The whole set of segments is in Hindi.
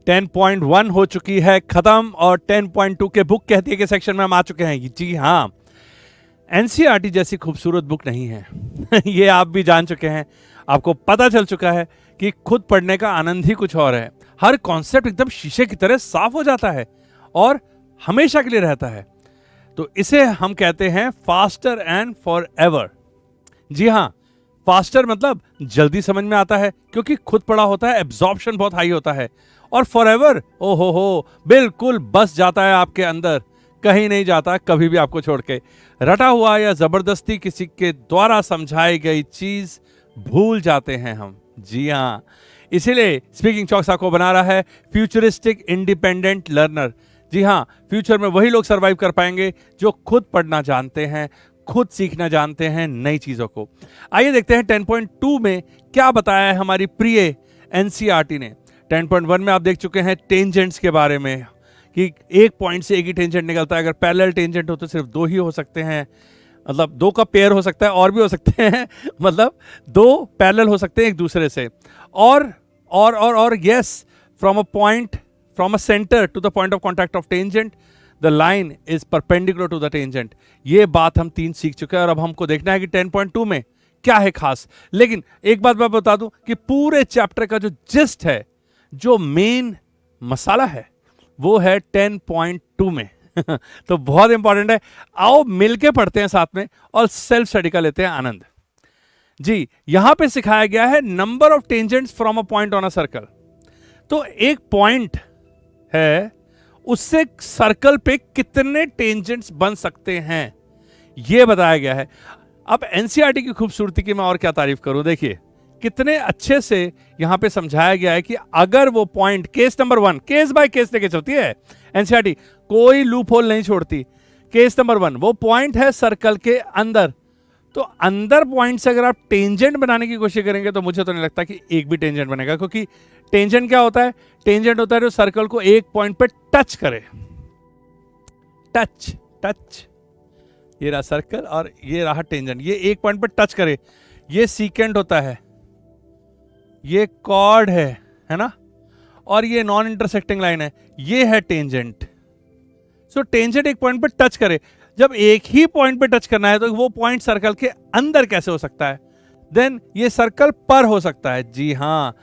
10.1 हो चुकी है खत्म और 10.2 के बुक कहती है कि सेक्शन में हम आ चुके हैं। जी हाँ, एनसीईआरटी जैसी खूबसूरत बुक नहीं है ये आप भी जान चुके हैं, आपको पता चल चुका है कि खुद पढ़ने का आनंद ही कुछ और है। हर कॉन्सेप्ट एकदम शीशे की तरह साफ हो जाता है और हमेशा के लिए रहता है। तो इसे हम कहते हैं फास्टर एंड फॉर एवर। जी हाँ, फास्टर मतलब जल्दी समझ में आता है क्योंकि खुद पढ़ा होता है, एब्जॉर्प्शन बहुत हाई होता है। और फॉर एवर, ओ हो, बिल्कुल बस जाता है आपके अंदर, कहीं नहीं जाता कभी भी आपको छोड़ के। रटा हुआ या जबरदस्ती किसी के द्वारा समझाई गई चीज भूल जाते हैं हम। जी हाँ, इसीलिए स्पीकिंग चौकसा को बना रहा है फ्यूचरिस्टिक इंडिपेंडेंट लर्नर। जी हाँ, फ्यूचर में वही लोग सरवाइव कर पाएंगे जो खुद पढ़ना जानते हैं, खुद सीखना जानते हैं नई चीजों को। आइए देखते हैं 10.2 में क्या बताया है हमारी प्रिय एनसीईआरटी ने। 10.1 में आप देख चुके हैं टेंजेंट्स के बारे में कि एक पॉइंट से एक ही टेंजेंट निकलता है। अगर पैरेलल टेंजेंट हो तो सिर्फ दो ही हो सकते हैं, मतलब दो का पेयर हो सकता है, और भी हो सकते हैं मतलब दो पैरेलल हो सकते हैं एक दूसरे से। और yes, from a centre to the point of contact of tangent the line is perpendicular to the tangent. ये बात हम 3 सीख चुके हैं और अब हमको देखना है कि 10.2 में क्या है खास। लेकिन एक बात मैं बता दूं कि पूरे चैप्टर का जो जिस्ट है, जो मेन मसाला है, वो है 10.2 में तो बहुत इंपॉर्टेंट है। आओ मिलके पढ़ते हैं साथ में और सेल्फ स्टडी का लेते हैं आनंद। जी, यहां पे सिखाया गया है number of tangents from a point on a circle. तो एक पॉइंट है, उससे सर्कल पे कितने टेंजेंट्स बन सकते हैं यह बताया गया है। अब एनसीईआरटी की खूबसूरती की मैं और क्या तारीफ करूं। देखिए कितने अच्छे से यहां पे समझाया गया है कि अगर वो point, case number 1, case by case लेके चलती है एनसीईआरटी, कोई लूप होल नहीं छोड़ती। केस नंबर 1, वो पॉइंट है सर्कल के अंदर। तो अंदर पॉइंट से अगर आप टेंजेंट बनाने की कोशिश करेंगे तो मुझे तो नहीं लगता कि एक भी टेंजेंट बनेगा, क्योंकि टेंजेंट क्या होता है? टेंजेंट होता है जो सर्कल को एक पॉइंट पे टच करे। टच, ये रहा सर्कल और ये रहा टेंजेंट, ये एक पॉइंट पे टच करे। ये सीकेंट होता है, ये कॉर्ड है ना, और ये नॉन इंटरसेक्टिंग लाइन है, ये है टेंजेंट। सो टेंजेंट एक पॉइंट पे टच करे। जब एक ही पॉइंट पे टच करना है तो वो पॉइंट सर्कल के अंदर कैसे हो सकता है? देन ये सर्कल पर हो सकता है। जी हाँ,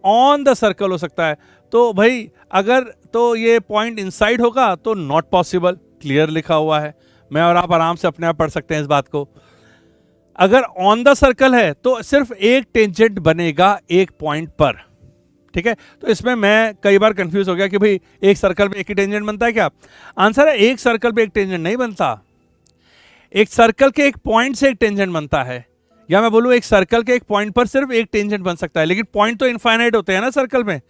ऑन द सर्कल हो सकता है। तो भाई अगर तो ये पॉइंट इनसाइड होगा तो नॉट पॉसिबल, क्लियर लिखा हुआ है, मैं और आप आराम से अपने आप पढ़ सकते हैं इस बात को। अगर ऑन द सर्कल है तो सिर्फ एक टेंजेंट बनेगा एक पॉइंट पर, ठीक है। तो इसमें मैं कई बार कंफ्यूज हो गया कि भाई एक सर्कल पे एक ही टेंजेंट बनता है क्या? आंसर है एक सर्कल पे एक टेंजेंट नहीं बनता। एक सर्कल के एक पॉइंट से एक टेंजेंट बनता है, या मैं बोलूं एक सर्कल के एक पॉइंट पर सिर्फ एक टेंजेंट बन सकता है। लेकिन पॉइंट तो इनफाइनाइट होते हैं ना सर्कल में।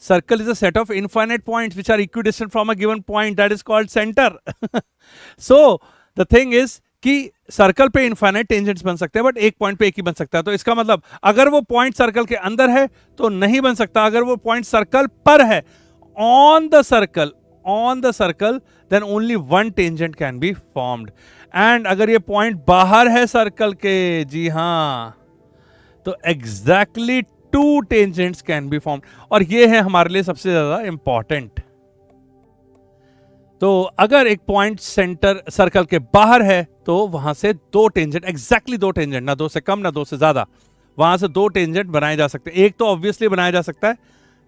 Circle is a set of infinite points which are equidistant from a given point, that is called centre. So the thing is कि सर्कल पे इनफाइनाइट टेंजेंट्स बन सकते हैं, बट एक पॉइंट पे एक ही बन सकता है। तो इसका मतलब अगर वो पॉइंट सर्कल के अंदर है तो नहीं बन सकता। अगर वो पॉइंट सर्कल पर है, on the circle, then only one tangent can be formed. And अगर ये पॉइंट बाहर है सर्कल के, जी हां, तो exactly 2 tangents can be formed. और ये है हमारे लिए सबसे ज्यादा इंपॉर्टेंट। तो अगर एक पॉइंट सेंटर सर्कल के बाहर है तो वहां से 2 टेंजेंट, एग्जैक्टली 2 टेंजेंट, ना 2 से कम ना 2 से ज्यादा, वहां से 2 टेंजेंट बनाए जा सकते हैं। एक तो ऑब्वियसली बनाया जा सकता है,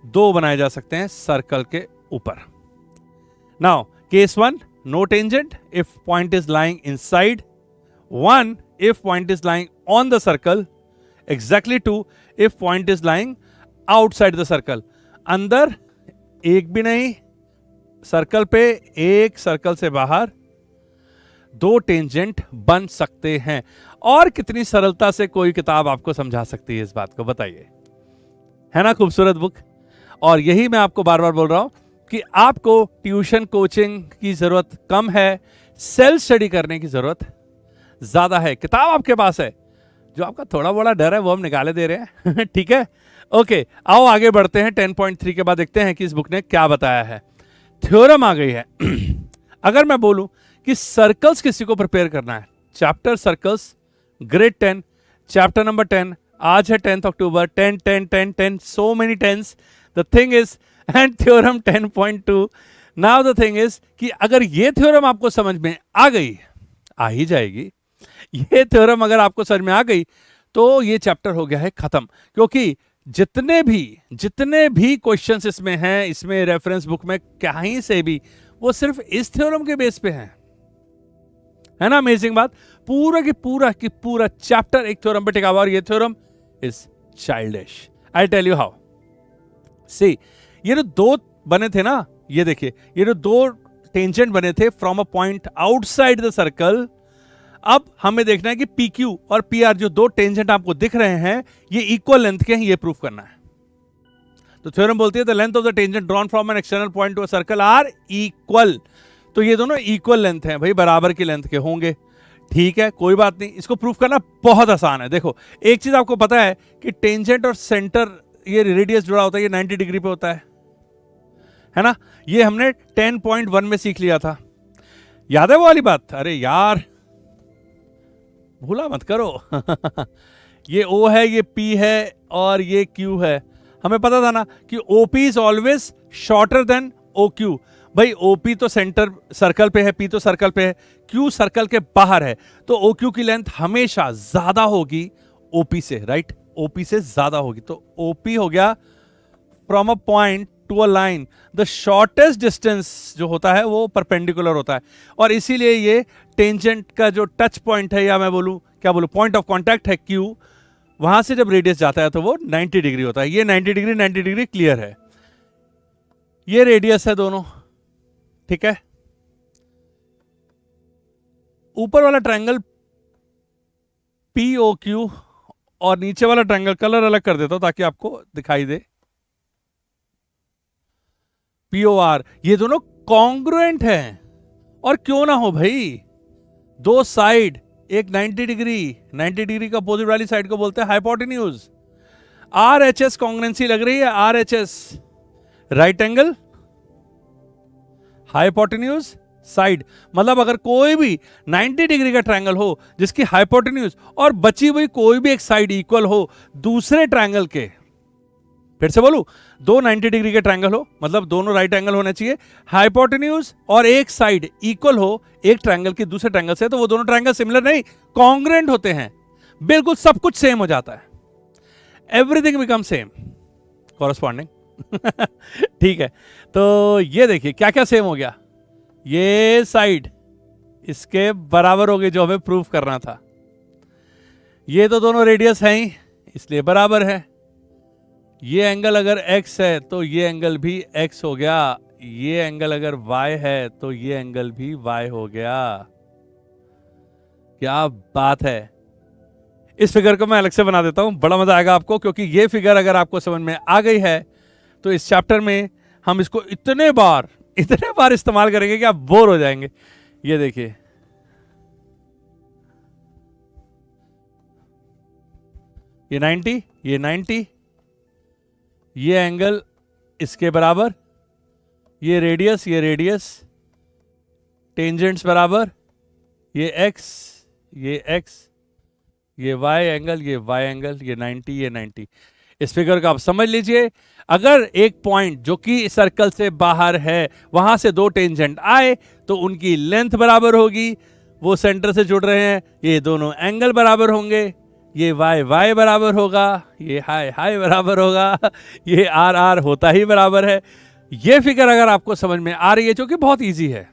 2 बनाए जा सकते हैं सर्कल के ऊपर। Now case 1, no tangent if point is lying inside, 1 if point is lying on the circle, exactly 2 if point is lying outside the circle. अंदर एक भी नहीं, सर्कल पे एक, सर्कल से बाहर 2 टेंजेंट बन सकते हैं। और कितनी सरलता से कोई किताब आपको समझा सकती है इस बात को, बताइए। है ना खूबसूरत बुक? और यही मैं आपको बार बार बोल रहा हूं कि आपको ट्यूशन कोचिंग की जरूरत कम है, सेल्फ स्टडी करने की जरूरत ज्यादा है। किताब आपके पास है, जो आपका थोड़ा बड़ा डर है वो हम निकाले दे रहे हैं ठीक है, ओके। आओ आगे बढ़ते हैं। 10.3 के बाद देखते हैं कि इस बुक ने क्या बताया है। थ्योरम आ गई है अगर मैं बोलूं कि सर्कल्स किसी को प्रिपेयर करना है, chapter circles, grade 10, chapter number 10, आज है 10th अक्टूबर, 10 10 10 10, so many tens. The thing is and theorem 10.2। Now the thing is कि अगर ये थ्योरम आपको समझ में आ गई, आ ही जाएगी, ये थ्योरम अगर आपको समझ में आ गई तो ये चैप्टर हो गया है खत्म। क्योंकि जितने भी क्वेश्चंस इसमें हैं, इसमें रेफरेंस बुक में कहीं से भी, वो सिर्फ इस थ्योरम के बेस पे हैं। है ना अमेजिंग बात? पूरा पूरा चैप्टर एक थ्योरम पे टिका हुआ, और ये theorem is childish. I tell you how. See, ये जो दो बने थे ना, ये देखिए, ये जो दो टेंजेंट बने थे from a point outside the circle, अब हमें देखना है कि PQ और PR जो दो टेंजेंट आपको दिख रहे हैं, ये इक्वल लेंथ के हैं, ये प्रूफ करना है। तो थ्योरम बोलती है the length of the tangent drawn from an external point to a circle are equal. तो ये दोनों इक्वल लेंथ हैं भाई, बराबर की लेंथ के होंगे। ठीक है, कोई बात नहीं, इसको प्रूफ करना बहुत आसान है। देखो, एक चीज आपको पता है कि टेंजेंट और सेंटर, ये रेडियस जुड़ा होता है, ये 90 डिग्री पे होता है ना? ये हमने 10.1 में सीख लिया था, याद है वो वाली बात? अरे यार, भूला मत करो। ये O है, ये P है और ये Q है। हमें पता था ना कि OP is always shorter than OQ। भाई OP तो सेंटर सर्कल पे है, P तो सर्कल पे है, Q सर्कल के बाहर है, तो OQ की लेंथ हमेशा ज्यादा होगी OP से, राइट? OP से ज्यादा होगी। तो OP हो गया from a point to a line, the shortest distance जो होता है वो परपेंडिकुलर होता है, और इसीलिए ये टेंजेंट का जो टच पॉइंट है, या मैं बोलूं, क्या बोलूं, पॉइंट ऑफ कांटेक्ट है Q, वहां से जब रेडियस जाता है तो वो 90 डिग्री होता है। ये 90 डिग्री क्लियर है, ये रेडियस है दोनों, ठीक है? ऊपर वाला ट्रायंगल POQ और नीचे वाला ट्रायंगल, कलर अलग कर देता हूं ताकि आपको दिखाई दे, POR, ये दोनों कॉन्ग्रुएंट हैं। और क्यों ना हो भाई, दो साइड, एक 90 डिग्री का अपोजिट वाली साइड को बोलते हैं हाइपोटेन्यूज। RHS कॉन्ग्रुएंसी लग रही है, RHS right angle hypotenuse side. मतलब अगर कोई भी 90 डिग्री का ट्रायंगल हो जिसकी हाइपोटेन्यूज और बची हुई कोई भी एक साइड इक्वल हो दूसरे ट्रायंगल के, फिर से बोलूं, दो 90 डिग्री के ट्रायंगल हो, मतलब दोनों राइट एंगल होने चाहिए, हाइपोटेन्यूज और एक साइड इक्वल हो एक ट्रायंगल की दूसरे ट्रायंगल से, तो वो दोनों ट्रायंगल सिमिलर नहीं, कॉन्ग्रुएंट होते हैं। बिल्कुल सब कुछ सेम हो जाता है, एवरीथिंग बिकम सेम, कॉरस्पॉन्डिंग। ठीक है, तो ये देखिए क्या क्या सेम हो गया, ये साइड इसके बराबर हो गई जो हमें प्रूफ करना था। ये तो दोनों रेडियस हैं ही, इसलिए बराबर है। ये एंगल अगर x है तो ये एंगल भी x हो गया, ये एंगल अगर y है तो ये एंगल भी y हो गया। क्या बात है! इस फिगर को मैं अलग से बना देता हूं, बड़ा मजा आएगा आपको, क्योंकि ये फिगर अगर आपको समझ में आ गई है तो इस चैप्टर में हम इसको इतने बार इस्तेमाल करेंगे कि आप बोर हो जाएंगे। ये देखिए, ये 90, ये एंगल इसके बराबर, ये रेडियस, टेंजेंट्स बराबर, ये x, ये y एंगल, ये 90। इस फिगर को आप समझ लीजिए। अगर एक पॉइंट जो कि सर्कल से बाहर है, वहां से दो टेंजेंट आए तो उनकी लेंथ बराबर होगी, वो सेंटर से जुड़ रहे हैं, ये दोनों एंगल बराबर होंगे, ये y बराबर होगा, ये हाई बराबर होगा, ये r होता ही बराबर है। ये फिगर अगर आपको समझ में आ रही है, जो कि बहुत इजी है,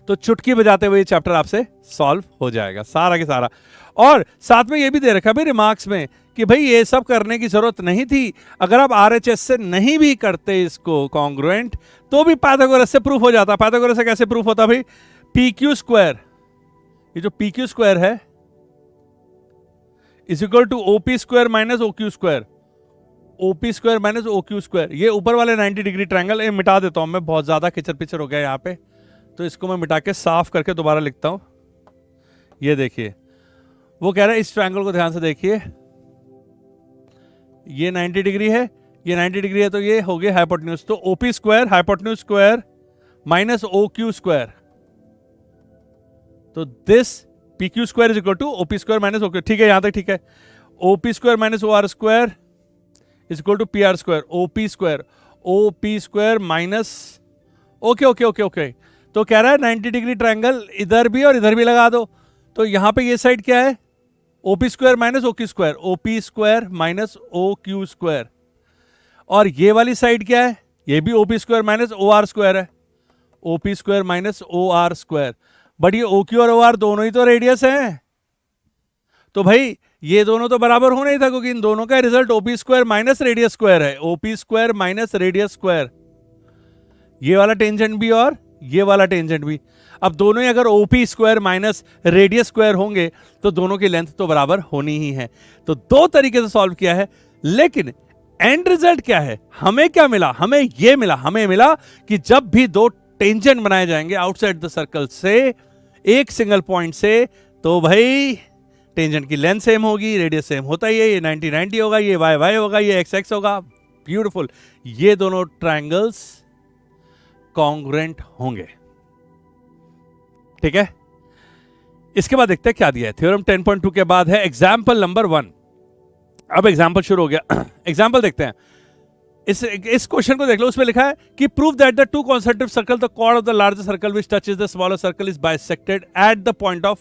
तो चुटकी बजाते हुए ये चैप्टर आपसे सॉल्व हो जाएगा सारा के सारा। और साथ में ये भी दे रखा है भाई रिमार्क्स में कि भाई ये सब करने की जरूरत नहीं थी, अगर आप RHS से नहीं भी करते इसको कॉन्ग्रुएंट तो भी पाइथागोरस से प्रूफ हो जाता। पाइथागोरस से कैसे प्रूफ होता भाई? PQ स्क्वायर, ये जो PQ स्क्वायर है is equal to OP square minus OQ square, OP square minus OQ square. ये ऊपर वाले 90 डिग्री ट्रायंगल, ये मिटा देता हूं मैं, बहुत ज्यादा खिचर पिचर हो गया यहाँ पे, तो इसको मैं मिटा के साफ करके दोबारा लिखता हूं। ये देखिए, वो कह रहा है इस ट्रायंगल को ध्यान से देखिए, ये 90 डिग्री है, ये 90 डिग्री है, तो ये हो गया हाइपोटेन्यूज, तो OP square hypotenuse square minus OQ square, तो this PQ square is equal to OP square minus OQ। ठीक है, यहां तक ठीक है। OP square minus OR square is equal to P R square, OP square, OP square minus, okay okay okay okay. तो कह रहा है 90 डिग्री ट्रायंगल इधर भी और इधर भी लगा दो। तो यहां पे ये साइड क्या है, OP square minus O Q square, OP square minus O Q square. और ये वाली साइड क्या है, ये भी OP square minus O R square है, OP square minus O R square. But ये ओ क्यू और ओ आर दोनों ही तो रेडियस हैं, तो भाई ये दोनों तो बराबर होना ही था, क्योंकि इन दोनों का result OP square minus radius square है, OP square minus radius square. ये वाला टेंजेंट भी और ये वाला टेंजेंट भी। अब दोनों ही अगर OP square minus radius square होंगे तो दोनों की लेंथ तो बराबर होनी ही है। तो दो तरीके से सॉल्व किया है, लेकिन एंड रिजल्ट क्या है, हमें क्या मिला, हमें ये मिला, हमें मिला कि जब भी दो टेंजेंट बनाए जाएंगे आउटसाइड द सर्कल से एक सिंगल पॉइंट से, तो भाई टेंजेंट की लेंथ सेम होगी, रेडियस सेम होता ही है, ये 90 90 होगा, ये y y होगा, ये x x होगा। ब्यूटीफुल, ये दोनों ट्रायंगल्स कॉन्ग्रुएंट होंगे। ठीक है, इसके बाद देखते हैं क्या दिया है। थ्योरम 10.2 के बाद है एग्जाम्पल नंबर 1। अब एग्जाम्पल शुरू हो गया। एग्जाम्पल देखते हैं, इस क्वेश्चन को देख लो। उसमें लिखा है कि prove that the two concentric circle the chord of the larger circle which touches the smaller circle is bisected at the point of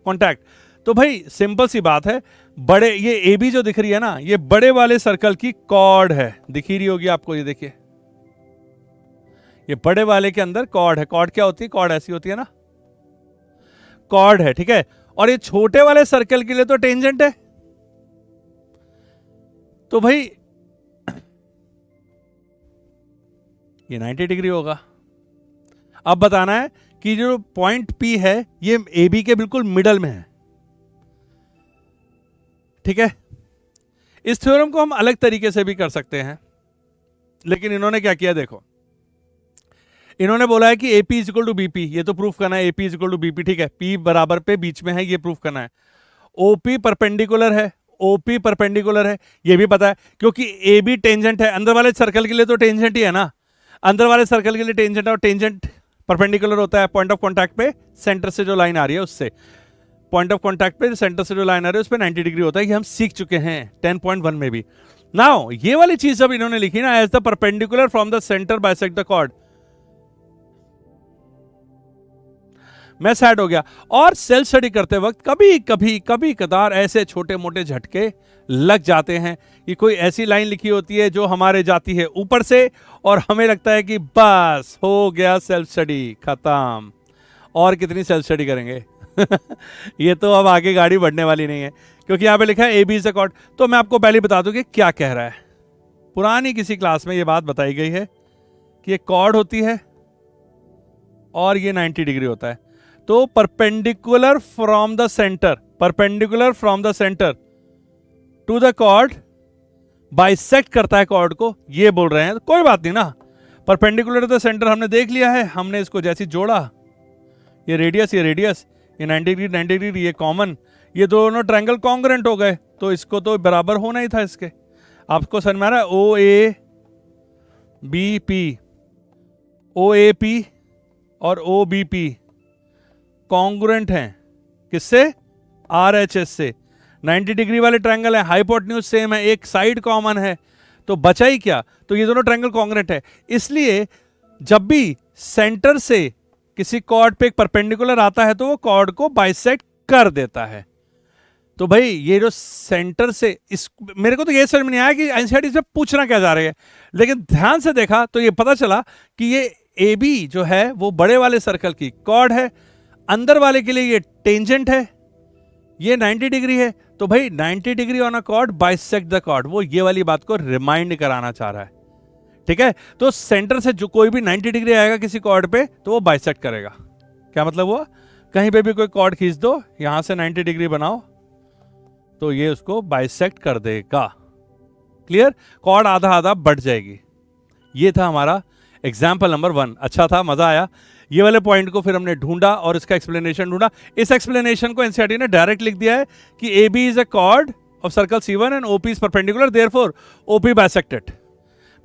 contact. तो भाई सिंपल सी बात है, बड़े ये ए बी जो दिख रही है ना, ये बड़े वाले सर्कल की कॉर्ड है, दिख ही रही होगी आपको, ये देखिए, ये बड़े वाले के अंदर कॉर्ड है। कॉर्ड क्या होती है, कॉर्ड ऐसी होती है ना, कॉर्ड है, ठीक है। और ये छोटे वाले सर्कल के लिए तो टेंजेंट है। तो भाई ये 90 डिग्री होगा। अब बताना है कि जो पॉइंट P है ये ए बी के बिल्कुल मिडल में है, ठीक है। इस थ्योरम को हम अलग तरीके से भी कर सकते हैं, लेकिन इन्होंने क्या किया देखो, इन्होंने बोला है कि AP is equal to BP, ये तो प्रूफ करना है, AP is equal to BP, ठीक है। P बराबर पे बीच में है, ये प्रूफ करना है। OP परपेंडिकुलर है, OP परपेंडिकुलर है, ये भी पता है, क्योंकि AB टेंजेंट है। अंदर वाले सर्कल के लिए तो टेंजेंट ही है ना, अंदर वाले सर्कल के लिए टेंजेंट, और टेंजेंट परपेंडिकुलर होता है पॉइंट ऑफ कॉन्टैक्ट पे सेंटर से जो लाइन आ रही है उससे, पॉइंट ऑफ कॉन्टैक्ट पे सेंटर से जो लाइन आ रही है उस पे 90 डिग्री होता है। ये हम सीख चुके हैं 10.1 में भी। नाउ ये वाली चीज जब इन्होंने लिखी ना, as the perpendicular from the centre bisect the chord, मैं सैड हो गया। और सेल्फ स्टडी करते वक्त कभी कदार ऐसे छोटे मोटे झटके लग जाते हैं कि कोई ऐसी लाइन लिखी होती है जो हमारे जाती है ऊपर से, और हमें लगता है कि बस हो गया सेल्फ स्टडी खत्म, और कितनी सेल्फ स्टडी करेंगे। ये तो अब आगे गाड़ी बढ़ने वाली नहीं है, क्योंकि यहां पे लिखा है A B is a chord. तो मैं आपको पहले बता दूं कि क्या कह रहा है। पुरानी किसी क्लास में ये बात बताई गई है कि एक कॉर्ड होती है और ये 90 डिग्री होता है। तो perpendicular from the centre, perpendicular from the centre to the chord bisect करता है कॉर्ड को, ये बोल रहे हैं। तो कोई बात नहीं ना, परपेंडिकुलर टू द सेंटर हमने देख लिया है, हमने इसको जैसे जोड़ा, ये रेडियस, ये रेडियस, ये 90 डिग्री 90 डिग्री, ये कॉमन, ये दोनों ट्रायंगल कॉन्ग्रुएंट हो गए, तो इसको तो बराबर होना ही था इसके। आपको समझ में आ रहा है, O A B P, O A P और ओ बी पी कॉन्ग्रुएंट हैं किससे, RHS से। 90 डिग्री वाले ट्रायंगल है, हाइपोटेन्यूज सेम है, एक साइड कॉमन है, तो बचा ही क्या, तो ये दोनों ट्रायंगल कॉन्ग्रुएंट है। इसलिए जब भी सेंटर से किसी कॉर्ड पे एक परपेंडिकुलर आता है तो वो कॉर्ड को बाइसेक्ट कर देता है। तो भाई ये जो सेंटर से इस, मेरे को तो ये समझ में नहीं आया कि एनसीईआरटी से पूछना क्या जा रहे हैं, लेकिन ध्यान से देखा तो ये पता चला कि ये ए बी जो है वो बड़े वाले सर्कल की कॉर्ड है, अंदर वाले के लिए ये टेंजेंट है, ये 90 डिग्री है। तो भाई 90 degree on a chord bisect the chord, वो ये वाली बात को रिमाइंड कराना चाह रहा है, ठीक है। तो सेंटर से जो कोई भी 90 डिग्री आएगा किसी कॉर्ड पे तो वो बाइसेक्ट करेगा। क्या मतलब हुआ, कहीं पे भी कोई कॉर्ड खींच दो, यहां से 90 डिग्री बनाओ, तो ये उसको बाइसेक्ट कर देगा। क्लियर, कॉर्ड आधा आधा बढ़ जाएगी। ये था हमारा एग्जाम्पल नंबर 1। अच्छा था, मजा आया। ये वाले पॉइंट को फिर हमने ढूंढा और इसका एक्सप्लेनेशन ढूंढा। इस एक्सप्लेनेशन को एनसीईआरटी ने डायरेक्ट लिख दिया है कि A B is a chord of circle C1 and OP is perpendicular, therefore OP bisected.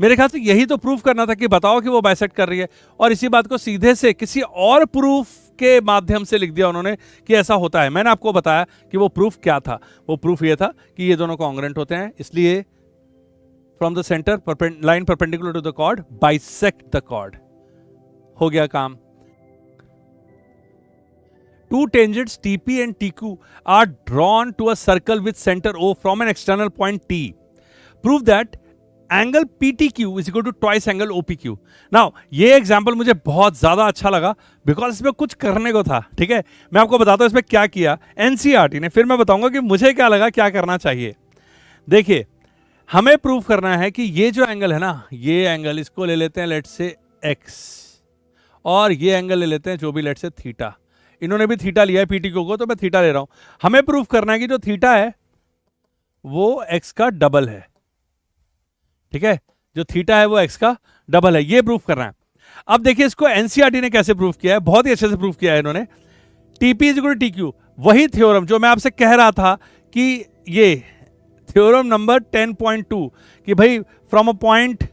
मेरे ख्याल से यही तो प्रूफ करना था कि बताओ कि वो बाइसेक्ट कर रही है, और इसी बात को सीधे से किसी और प्रूफ के माध्यम से लिख दिया उन्होंने कि ऐसा होता है। मैंने आपको बताया कि वो प्रूफ क्या था, वो प्रूफ ये था कि ये दोनों कॉन्ग्रुएंट होते हैं, इसलिए from the centre line perpendicular to the chord bisect the chord. हो गया काम। Two tangents TP and TQ are drawn to a circle with center O from an external point T. Prove that angle PTQ is equal to twice angle OPQ. Now ये एग्जाम्पल मुझे बहुत ज्यादा अच्छा लगा बिकॉज इसमें कुछ करने को था। ठीक है, मैं आपको बताता हूं इसमें क्या किया एनसीईआरटी ने, फिर मैं बताऊंगा कि मुझे क्या लगा क्या करना चाहिए। देखिए, हमें प्रूव करना है कि ये जो एंगल है ना, ये एंगल इसको ले लेते हैं लेट से x, और ये एंगल ले लेते हैं जो भी लेट से थीटा। इन्होंने भी थीटा लिया है पीटीक्यू को, तो मैं थीटा ले रहा हूं। हमें प्रूफ करना है कि जो थीटा है वो x का डबल है। ठीक है, जो थीटा है वो x का डबल है, ये प्रूफ करना है। अब देखिए इसको एनसीईआरटी ने कैसे प्रूफ किया है, बहुत ही अच्छे से प्रूफ किया है इन्होंने। TP is equal to TQ, वही थ्योरम जो मैं आपसे कह रहा था कि ये थ्योरम नंबर 10.2 कि भाई from a point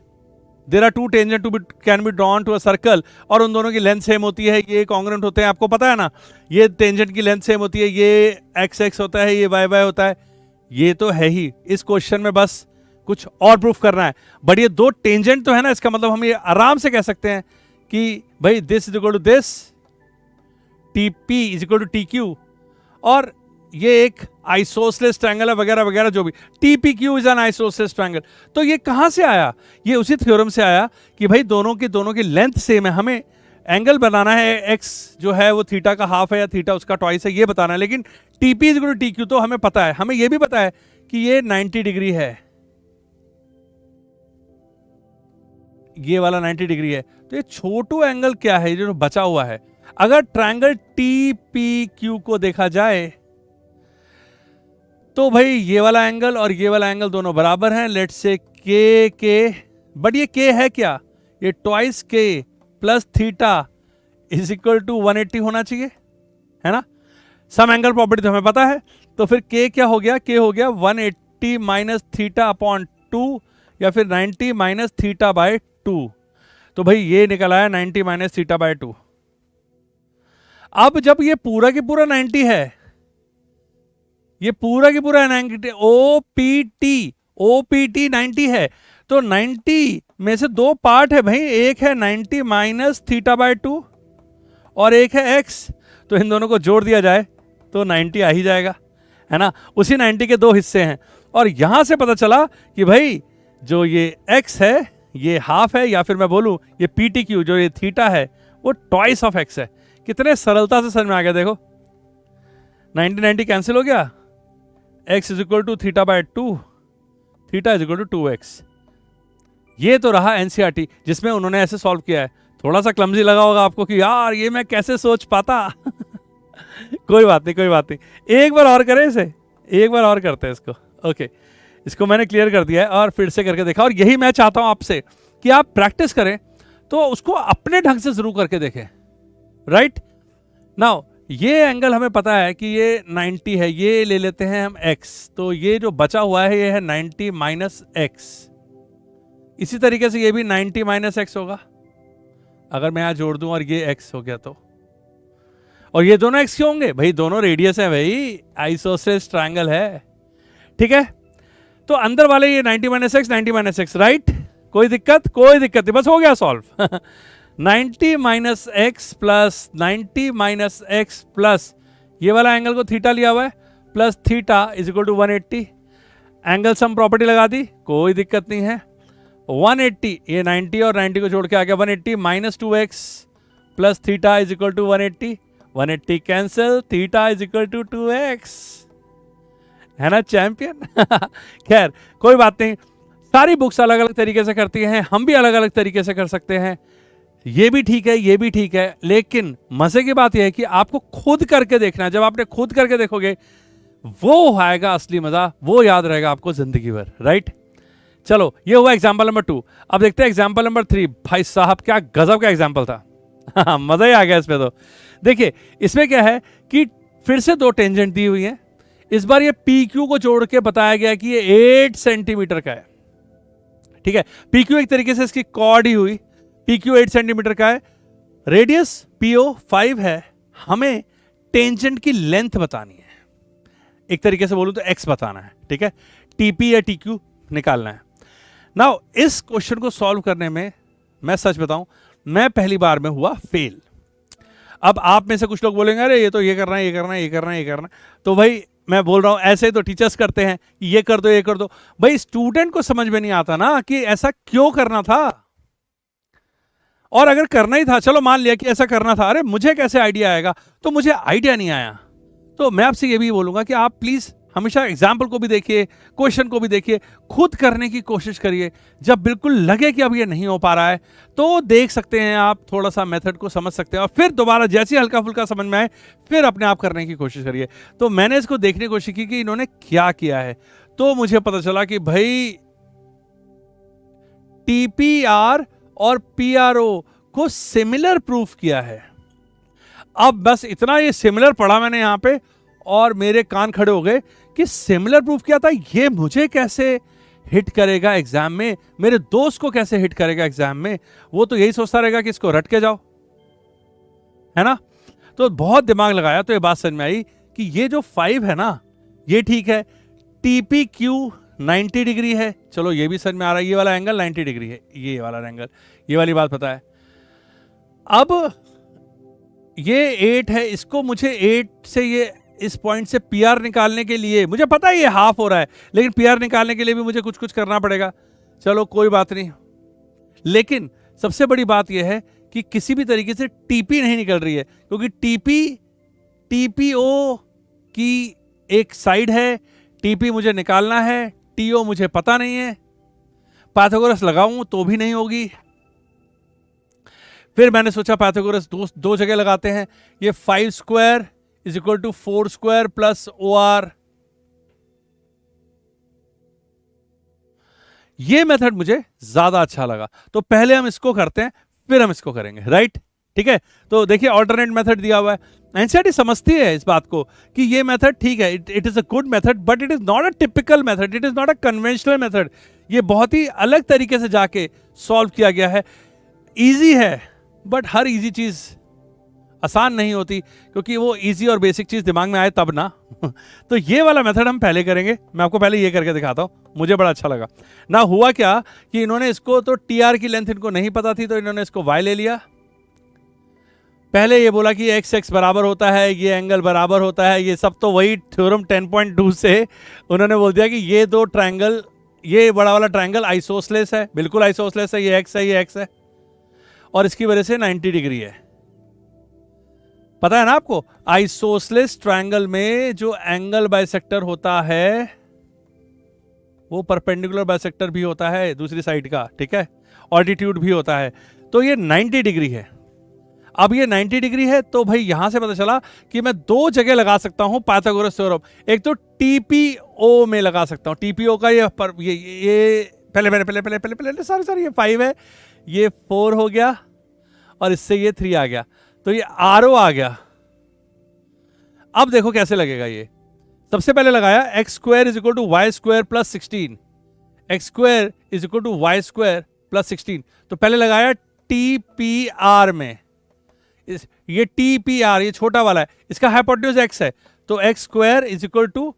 there are two tangent to be can be drawn to a circle, और उन दोनों की लेंथ सेम होती है, ये कॉन्ग्रुएंट होते हैं। आपको पता है ना, ये टेंजेंट की लेंथ सेम होती है, ये एक्स एक्स होता है, ये वाई वाई होता है। ये तो है ही, इस क्वेश्चन में बस कुछ और प्रूफ करना है। बट ये दो टेंजेंट तो है ना, इसका मतलब हम ये आराम से कह सकते हैं कि भाई this is equal to this, TP is equal to TQ, और ये एक आइसोसेलेस ट्रायंगल है वगैरह वगैरह जो भी। TPQ is an isosceles triangle. तो ये कहां से आया? ये उसी थ्योरम से आया कि भाई दोनों की लेंथ सेम है, हमें एंगल बनाना है, x जो है वो थीटा का हाफ है या थीटा उसका ट्वाइस है, ये बताना है। लेकिन TP is equal to TQ तो हमें पता है, हमें ये भी पता है कि ये 90 डिग्री है, ये वाला 90 डिग्री है। तो ये छोटू एंगल क्या है जो बचा हुआ है? अगर ट्रायंगल TPQ को देखा जाए तो भाई ये वाला एंगल और ये वाला एंगल दोनों बराबर हैं, लेट्स से के, बट ये के है क्या? ये ट्वाइस के plus theta is equal to 180 होना चाहिए, है ना? सम एंगल प्रॉपर्टी तो हमें पता है। तो फिर के क्या हो गया? के हो गया 180 माइनस थीटा अपॉन 2, या फिर 90 माइनस थीटा बाय 2। तो भाई ये निकल आया 90 माइनस थीटा बाय 2। अब जब ये पूरा की पूरा 90 है, ये पूरा की पूरा ओपीटी 90 है, तो 90 में से दो पार्ट है भाई, एक है 90 माइनस थीटा बाय 2 और एक है x। तो इन दोनों को जोड़ दिया जाए तो 90 आ ही जाएगा, है ना? उसी 90 के दो हिस्से हैं, और यहां से पता चला कि भाई जो ये x है ये हाफ है, या फिर मैं बोलूं ये PTQ जो ये थीटा है वो ट्वाइस ऑफ x है। कितने सरलता से समझ में आ गया, देखो 90 कैंसिल हो गया, x is equal to theta by 2, theta is equal to 2x। ये तो रहा एनसीईआरटी जिसमें उन्होंने ऐसे सॉल्व किया है। थोड़ा सा क्लमजी लगा होगा आपको कि यार ये मैं कैसे सोच पाता। कोई बात नहीं, कोई बात नहीं, एक बार और करें इसे, एक बार और करते हैं इसको। ओके, इसको मैंने क्लियर कर दिया है और फिर से करके देखा, और यही मैं चाहता हूं आपसे कि आप प्रैक्टिस करें तो उसको अपने ढंग से जरूर करके देखें। राइट नाउ ये एंगल हमें पता है कि ये 90 है, ये ले लेते हैं हम x, तो ये जो बचा हुआ है ये है 90 माइनस x। इसी तरीके से ये भी 90 माइनस x होगा, अगर मैं यहां जोड़ दूं और ये x हो गया तो। और ये दोनों x क्यों होंगे भाई? दोनों रेडियस है भाई, आइसोसेलेस ट्रायंगल है। ठीक है, तो अंदर वाले ये 90 minus x, 90 minus x, right? कोई दिक्कत? कोई दिक्कत नहीं, बस हो गया solve. 90 minus x plus 90 minus x plus ये वाला एंगल को थीटा लिया हुआ है, plus theta is equal to 180। Angle sum property लगा दी, कोई दिक्कत नहीं है। 180, ये 90 और 90 को जोड़ के आ गया 180 minus 2x plus theta is equal to 180। 180 cancel, theta is equal to 2x, है ना चैंपियन? खैर कोई बात नहीं, सारी बुक्स अलग अलग तरीके से करती हैं, हम भी अलग अलग तरीके से कर सकते हैं। ये भी ठीक है, ये भी ठीक है, लेकिन मजे की बात यह है कि आपको खुद करके देखना है। जब आपने खुद करके देखोगे वो आएगा असली मजा, वो याद रहेगा आपको जिंदगी भर। राइट, चलो ये हुआ एग्जाम्पल नंबर 2। अब देखते हैं एग्जाम्पल नंबर 3। भाई साहब क्या गजब का एग्जाम्पल था। मजा ही आ गया इसमें। तो देखिए इसमें क्या है कि फिर से दो टेंजेंट दी हुई है। इस बार ये PQ को जोड़ के बताया गया कि ये 8 सेंटीमीटर का है। ठीक है, PQ एक तरीके से इसकी कॉर्ड ही हुई। PQ 8 सेंटीमीटर का है, रेडियस PO 5 है, हमें टेंजेंट की लेंथ बतानी है, एक तरीके से बोलूं तो x बताना है। ठीक है, TP या TQ निकालना है। नाउ इस क्वेश्चन को सॉल्व करने में मैं सच बताऊं, मैं पहली बार में हुआ फेल। अब आप में से कुछ लोग बोलेंगे अरे ये तो ये करना है, ये करना है, ये करना है, ये करना है। तो भाई मैं बोल रहा हूं ऐसे तो टीचर्स करते हैं, ये कर दो, ये कर दो। भाई स्टूडेंट को समझ में नहीं आता ना कि ऐसा क्यों करना था। और अगर करना ही था, चलो मान लिया कि ऐसा करना था, अरे मुझे कैसे आइडिया आएगा? तो मुझे आइडिया नहीं आया। तो मैं आपसे ये भी बोलूंगा कि आप प्लीज हमेशा एग्जाम्पल को भी देखिए, क्वेश्चन को भी देखिए, खुद करने की कोशिश करिए। जब बिल्कुल लगे कि अब ये नहीं हो पा रहा है तो देख सकते हैं आप, थोड़ा सा मेथड को समझ सकते हैं, और फिर दोबारा जैसे हल्का फुल्का समझ में आए फिर अपने आप करने की कोशिश करिए। तो मैंने इसको देखने की कोशिश की कि इन्होंने क्या किया है, तो मुझे पता चला कि भाई टीपीआर और पीआरओ को सिमिलर प्रूफ किया है। अब बस इतना ये सिमिलर पढ़ा मैंने यहां पे और मेरे कान खड़े हो गए कि सिमिलर प्रूफ किया था, ये मुझे कैसे हिट करेगा एग्जाम में, मेरे दोस्त को कैसे हिट करेगा एग्जाम में। वो तो यही सोचता रहेगा कि इसको रट के जाओ, है ना। तो बहुत दिमाग लगाया तो ये बात समझ में आई कि ये जो 5 है ना, ये ठीक है। टीपी क्यू 90 डिग्री है, चलो ये भी समझ में आ रहा है, ये वाला एंगल 90 डिग्री है, ये वाला एंगल, ये वाली बात पता है। अब ये 8 है, इसको मुझे 8 से ये इस पॉइंट से पीआर निकालने के लिए, मुझे पता है ये हाफ हो रहा है, लेकिन पीआर निकालने के लिए भी मुझे कुछ कुछ करना पड़ेगा। चलो कोई बात नहीं, लेकिन सबसे बड़ी बात यह है कि किसी भी तरीके से टीपी नहीं निकल रही है, क्योंकि टीपीओ की एक साइड है, टीपी मुझे निकालना है, टीओ मुझे पता नहीं है। पाइथागोरस लगाऊं तो भी नहीं होगी। फिर मैंने सोचा पाइथागोरस दो जगह लगाते हैं। ये 5 square is equal to 4 square plus OR, ये मेथड मुझे ज्यादा अच्छा लगा। तो पहले हम इसको करते हैं, फिर हम इसको करेंगे, राइट? ठीक है, तो देखिए ऑल्टरनेट मेथड दिया हुआ है। एनसीईआरटी समझती है इस बात को कि ये मेथड ठीक है, it is a good method, but it is not a typical method, it is not a conventional method. ये बहुत ही अलग तरीके से जाके सॉल्व किया गया है। इजी है, बट हर इजी चीज आसान नहीं होती, क्योंकि वो इजी और बेसिक चीज दिमाग में आए तब ना। तो ये वाला मेथड हम पहले करेंगे, मैं आपको पहले ये करके दिखाता हूं, मुझे बड़ा अच्छा लगा ना। हुआ क्या कि इन्होंने इसको, तो टीआर की लेंथ इनको नहीं पता थी, तो इन्होंने इसको y ले लिया। पहले ये बोला कि x बराबर होता है, ये एंगल बराबर होता है, ये सब तो वही थ्योरम 10.2 से उन्होंने बोल दिया कि ये दो ट्रायंगल, ये बड़ा वाला ट्रायंगल आइसोसलेस है, बिल्कुल आइसोसलेस है, ये x है, ये x है, और इसकी वजह से 90 डिग्री है। पता है ना आपको, आइसोसलेस ट्रायंगल में जो एंगल बाइसेक्टर होता है वो परपेंडिकुलर बाइसेक्टर भी होता है दूसरी साइड का, ठीक है, ऑल्टीट्यूड भी होता है। तो ये 90 डिग्री है। अब ये 90 डिग्री है, तो भाई यहां से पता चला कि मैं दो जगह लगा सकता हूं पाइथागोरस थ्योरम। एक तो टीपीओ में लगा सकता हूं, टीपीओ का ये पहले सॉरी ये 5 है, ये 4 हो गया, और इससे ये 3 आ गया, तो ये RO आ गया। अब देखो कैसे लगेगा ये। सबसे पहले लगाया x square is equal to y square plus 16, x square is equal to y square plus 16। तो पहले लगाया TPR में, ये TPR ये छोटा वाला है, इसका हाइपोटेन्यूज x है, तो x square is equal to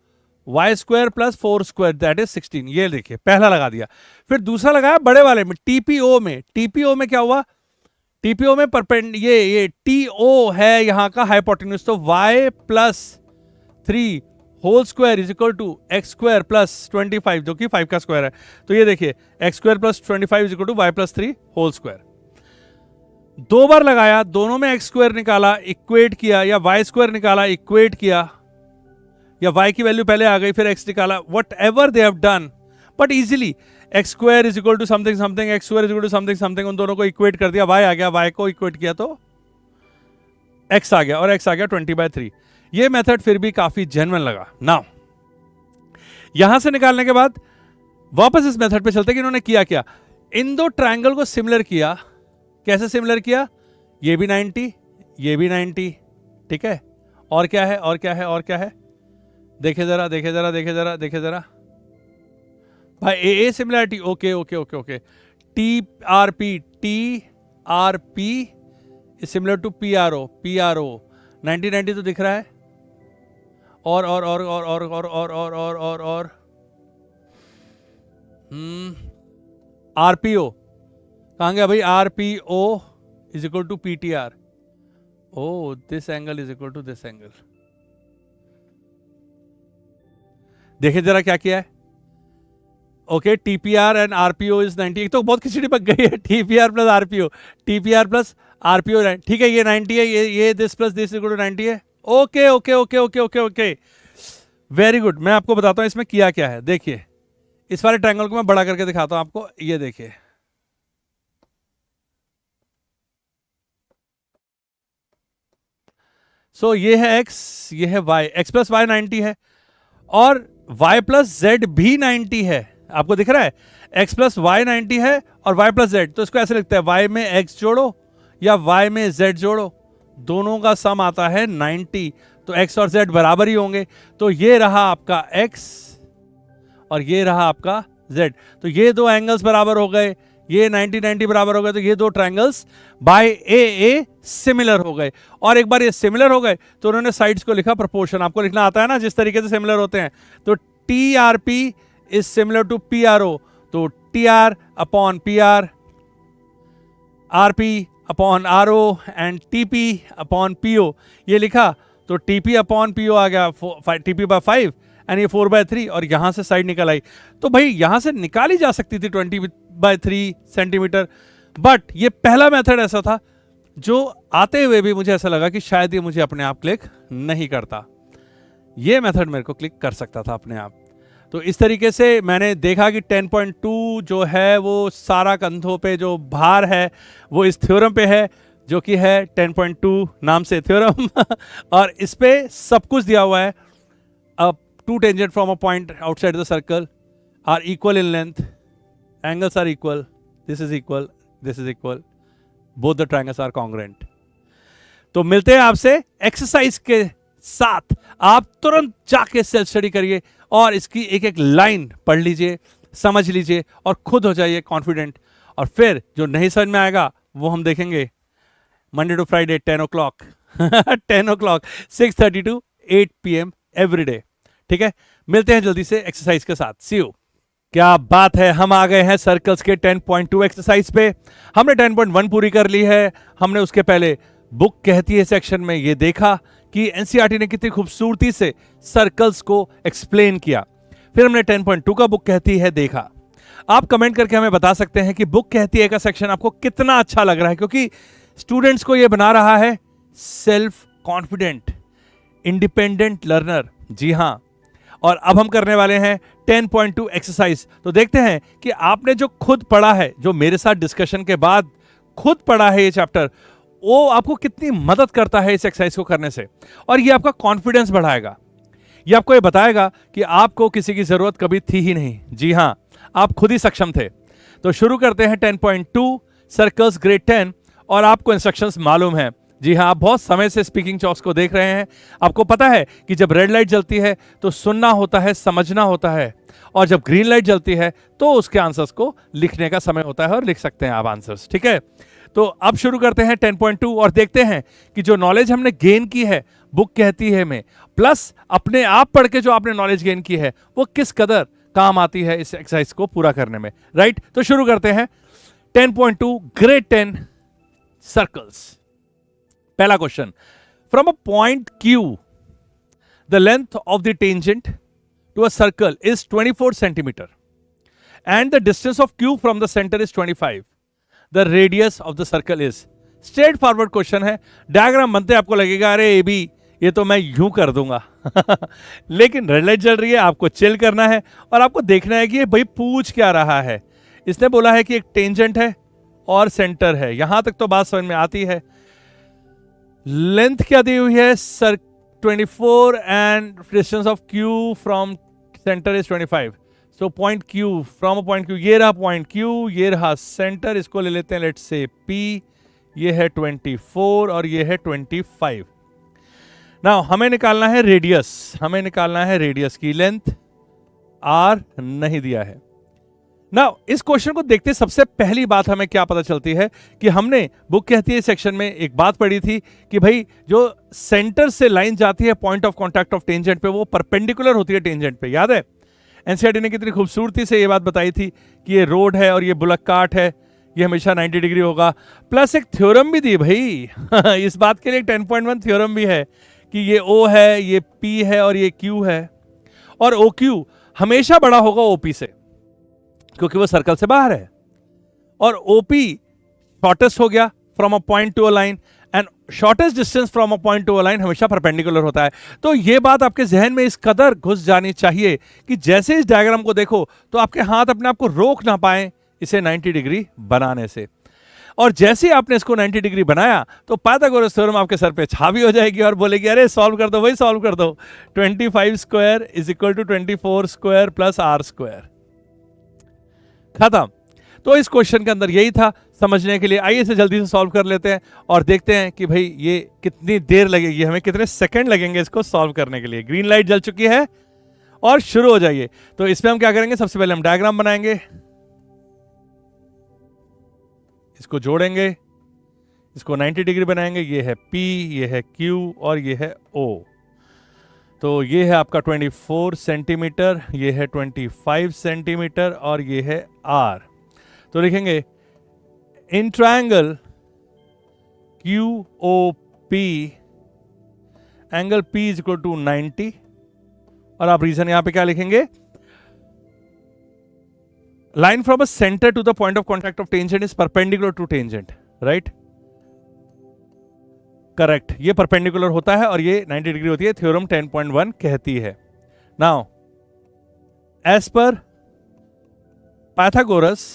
y square plus 4 square that is 16। ये देखिए पहला लगा दिया। फिर दूसरा लगाया बड़े वाले में, TPO में। TPO में क्या हुआ, TPO में परपेंड ये TO है यहाँ का हाइपोटेन्यूज, तो y प्लस 3 whole square is equal to x square plus 25, जो कि 5 का स्क्वायर है। तो ये देखिए x square plus 25 is equal to y plus 3 whole square. दो बार लगाया, दोनों में एक्स स्क्वायर निकाला, इक्वेट किया, या वाई स्क्वायर निकाला, इक्वेट किया, या वाई की वैल्यू पहले आ गई फिर एक्स निकाला, whatever they have done, but easily x square is equal to something something, x square is equal to something something, उन दोनों को इक्वेट कर दिया, वाई आ गया, वाई को इक्वेट किया तो एक्स आ गया, और एक्स आ गया 20/3। ये मेथड फिर भी काफी जेन्युइन लगा। नाउ यहां से निकालने के बाद वापस इस मेथड पे चलते कि इन्होंने किया क्या, इन दो ट्रायंगल को सिमिलर किया। कैसे सिमिलर किया, ये भी 90, ये भी 90, ठीक है, और क्या है, और क्या है, और क्या है, देखे जरा, देखे जरा, देखे जरा, देखे जरा भाई, a similarity, okay okay okay okay, TRP is similar to PRO, 90 तो दिख रहा है, और आरपीओ कहाँ गया भाई? RPO is equal to PTR. Oh this angle is equal to this angle. देखिए जरा क्या किया है. Okay, TPR and RPO is 90. एक तो बहुत खिचड़ी पक गई है. TPR plus RPO, TPR plus RPO, ठीक है, ये 90 है, ये this plus this equal to 90 है. Okay okay okay okay okay okay, very good. मैं आपको बताता हूं इसमें किया क्या है. देखिए इस वाले ट्रायंगल को मैं बड़ा करके दिखाता हूं आपको. ये देखिए, सो ये है x, ये है y. x प्लस वाई 90 है और y प्लस जेड भी 90 है. आपको दिख रहा है x प्लस वाई 90 है और y प्लस जेड. तो इसको ऐसे लिखते हैं, y में x जोड़ो या y में z जोड़ो, दोनों का सम आता है 90. तो x और z बराबर ही होंगे. तो ये रहा आपका x और ये रहा आपका z. तो ये दो एंगल्स बराबर हो गए, ये 90 90 बराबर हो गए. तो ये दो ट्रायंगल्स बाय ए सिमिलर हो गए. और एक बार ये सिमिलर हो गए तो उन्होंने साइड्स को लिखा प्रोपोर्शन. आपको लिखना आता है ना जिस तरीके से सिमिलर होते हैं. तो T R P is similar to P R O. तो T R upon P R, R P upon R O and T P upon P O. ये लिखा तो T P upon P O आ गया टी पी बाय 5 एंड ये 4/3. और यहां से साइड निकल आई. तो भाई यहां से निकाली जा सकती थी 20/3 सेंटीमीटर. बट ये पहला मेथड ऐसा था जो आते हुए भी मुझे ऐसा लगा कि शायद ये मुझे अपने आप क्लिक नहीं करता. ये मेथड मेरे को क्लिक कर सकता था अपने आप. तो इस तरीके से मैंने देखा कि 10.2 जो है वो सारा कंधों पे जो भार है वो इस थ्योरम पे है, जो कि है 10.2 नाम से थ्योरम. और इस पे सब कुछ दिया हुआ है. अब two tangent from a point outside the circle are equal in length, angles are equal, this is equal, this is equal, both the triangles are congruent. तो मिलते हैं आपसे एक्सरसाइज के साथ. आप तुरंत जाके सेल्फ स्टडी करिए और इसकी एक एक लाइन पढ़ लीजिए, समझ लीजिए और खुद हो जाइए कॉन्फिडेंट. और फिर जो नहीं समझ में आएगा वो हम देखेंगे Monday to Friday 10 o'clock 10 o'clock 6:30 to 8 PM every day. ठीक है, मिलते हैं जल्दी से एक्सरसाइज के साथ. See you. क्या बात है, हम आ गए हैं सर्कल्स के 10.2 एक्सरसाइज पे. हमने 10.1 पूरी कर ली है. हमने उसके पहले बुक कहती है सेक्शन में ये देखा कि एनसीईआरटी ने कितनी खूबसूरती से सर्कल्स को एक्सप्लेन किया. फिर हमने 10.2 का बुक कहती है देखा. आप कमेंट करके हमें बता सकते हैं कि बुक कहती है का सेक्शन आपको कितना अच्छा लग रहा है, क्योंकि स्टूडेंट्स को यह बना रहा है सेल्फ कॉन्फिडेंट, इंडिपेंडेंट लर्नर. जी हां. और अब हम करने वाले हैं 10.2 एक्सरसाइज. तो देखते हैं कि आपने जो खुद पढ़ा है, जो मेरे साथ डिस्कशन के बाद खुद पढ़ा है ये चैप्टर, वो आपको कितनी मदद करता है इस एक्सरसाइज को करने से. और ये आपका कॉन्फिडेंस बढ़ाएगा. ये आपको ये बताएगा कि आपको किसी की जरूरत कभी थी ही नहीं. जी हां, आप खुद ही सक्षम थे. तो शुरू करते हैं 10.2 सर्कल्स ग्रेड 10. और आपको इंस्ट्रक्शंस मालूम है. जी हाँ, आप बहुत समय से स्पीकिंग चॉक्स को देख रहे हैं. आपको पता है कि जब रेड लाइट जलती है तो सुनना होता है, समझना होता है, और जब ग्रीन लाइट जलती है तो उसके आंसर्स को लिखने का समय होता है और लिख सकते हैं आप आंसर्स. ठीक है, तो अब शुरू करते हैं 10.2 और देखते हैं कि जो नॉलेज हमने गेन की है बुक कहती है में, प्लस अपने आप पढ़ के जो आपने नॉलेज गेन की है वो किस कदर काम आती है इस एक्सरसाइज को पूरा करने में. राइट, तो शुरू करते हैं 10.2 ग्रेड 10 सर्कल्स. पहला question, from a point Q the length of the tangent to a circle is 24 centimetre and the distance of Q फ्रॉम the centre is 25. The radius of the circle is. Straightforward question है. डायग्राम बनते आपको लगेगा अरे ए बी ये तो मैं यूं कर दूंगा लेकिन रेड लाइट जल रही है, आपको चिल करना है और आपको देखना है कि ये भाई पूछ क्या रहा है. इसने बोला है कि एक टेंजेंट है और सेंटर है. यहां तक तो बात समझ में आती है. लेंथ क्या दी हुई है sir 24 and distance of Q from centre is 25. So point Q from a point Q, ये रहा पॉइंट Q, ये रहा सेंटर, इसको ले लेते हैं लेट्स से P. ये है 24 और ये है 25. नाउ हमें निकालना है रेडियस. हमें निकालना है रेडियस की लेंथ. R नहीं दिया है. नाउ इस क्वेश्चन को देखते सबसे पहली बात हमें क्या पता चलती है कि हमने बुक कहती है सेक्शन में एक बात पढ़ी थी कि भाई जो सेंटर से लाइन जाती है point of contact of tangent पे वो परपेंडिकुलर होती है टेंजेंट पे. याद है, एनसीईआरटी ने कितनी खूबसूरती से ये बात बताई थी कि ये रोड है और ये बुलक कार्ट है, ये हमेशा 90 डिग्री होगा। प्लस एक थ्योरम भी दी भाई इस बात के लिए एक 10.1 थ्योरम भी है कि ये O है, ये P है और ये Q है, और OQ हमेशा बड़ा होगा OP से क्योंकि वो सर्कल से बाहर है, और OP शॉर्टेस्ट हो गया from a point to a line, and shortest distance from a point to a line हमेशा परपेंडिकुलर होता है। तो ये बात आपके जहन में इस कदर घुस जानी चाहिए कि जैसे इस डायग्राम को देखो तो आपके हाथ अपने आप को रोक ना पाए इसे 90 डिग्री बनाने से, और जैसे आपने इसको 90 डिग्री बनाया तो पाइथागोरस थ्योरम आपके सर पे छावी हो जाएगी और बोलेगी अरे सॉल्व कर दो भाई, सॉल्व कर दो। 25 square is equal to 24 square plus R square, खत्म। तो इस क्वेश्चन के अंदर यही था समझने के लिए। आइए इसे जल्दी से सॉल्व कर लेते हैं और देखते हैं कि भाई ये कितनी देर लगेगी, हमें कितने सेकंड लगेंगे इसको सॉल्व करने के लिए। ग्रीन लाइट जल चुकी है और शुरू हो जाइए। तो इसमें हम क्या करेंगे, सबसे पहले हम डायग्राम बनाएंगे, इसको जोड़ेंगे, इसको 90 डिग्री बनाएंगे। ये है P, ये है Q और ये है O। तो ये है आपका 24 सेंटीमीटर, ये है 25 सेंटीमीटर और ये है R। तो लिखेंगे in triangle QOP angle P is equal to 90, और आप रीजन यहां पे क्या लिखेंगे, line from a center to the point of contact of tangent is perpendicular to tangent, right? Correct, ये परपेंडिकुलर होता है और ये 90 डिग्री होती है, थ्योरम 10.1 कहती है। नाउ एज पर पाइथागोरस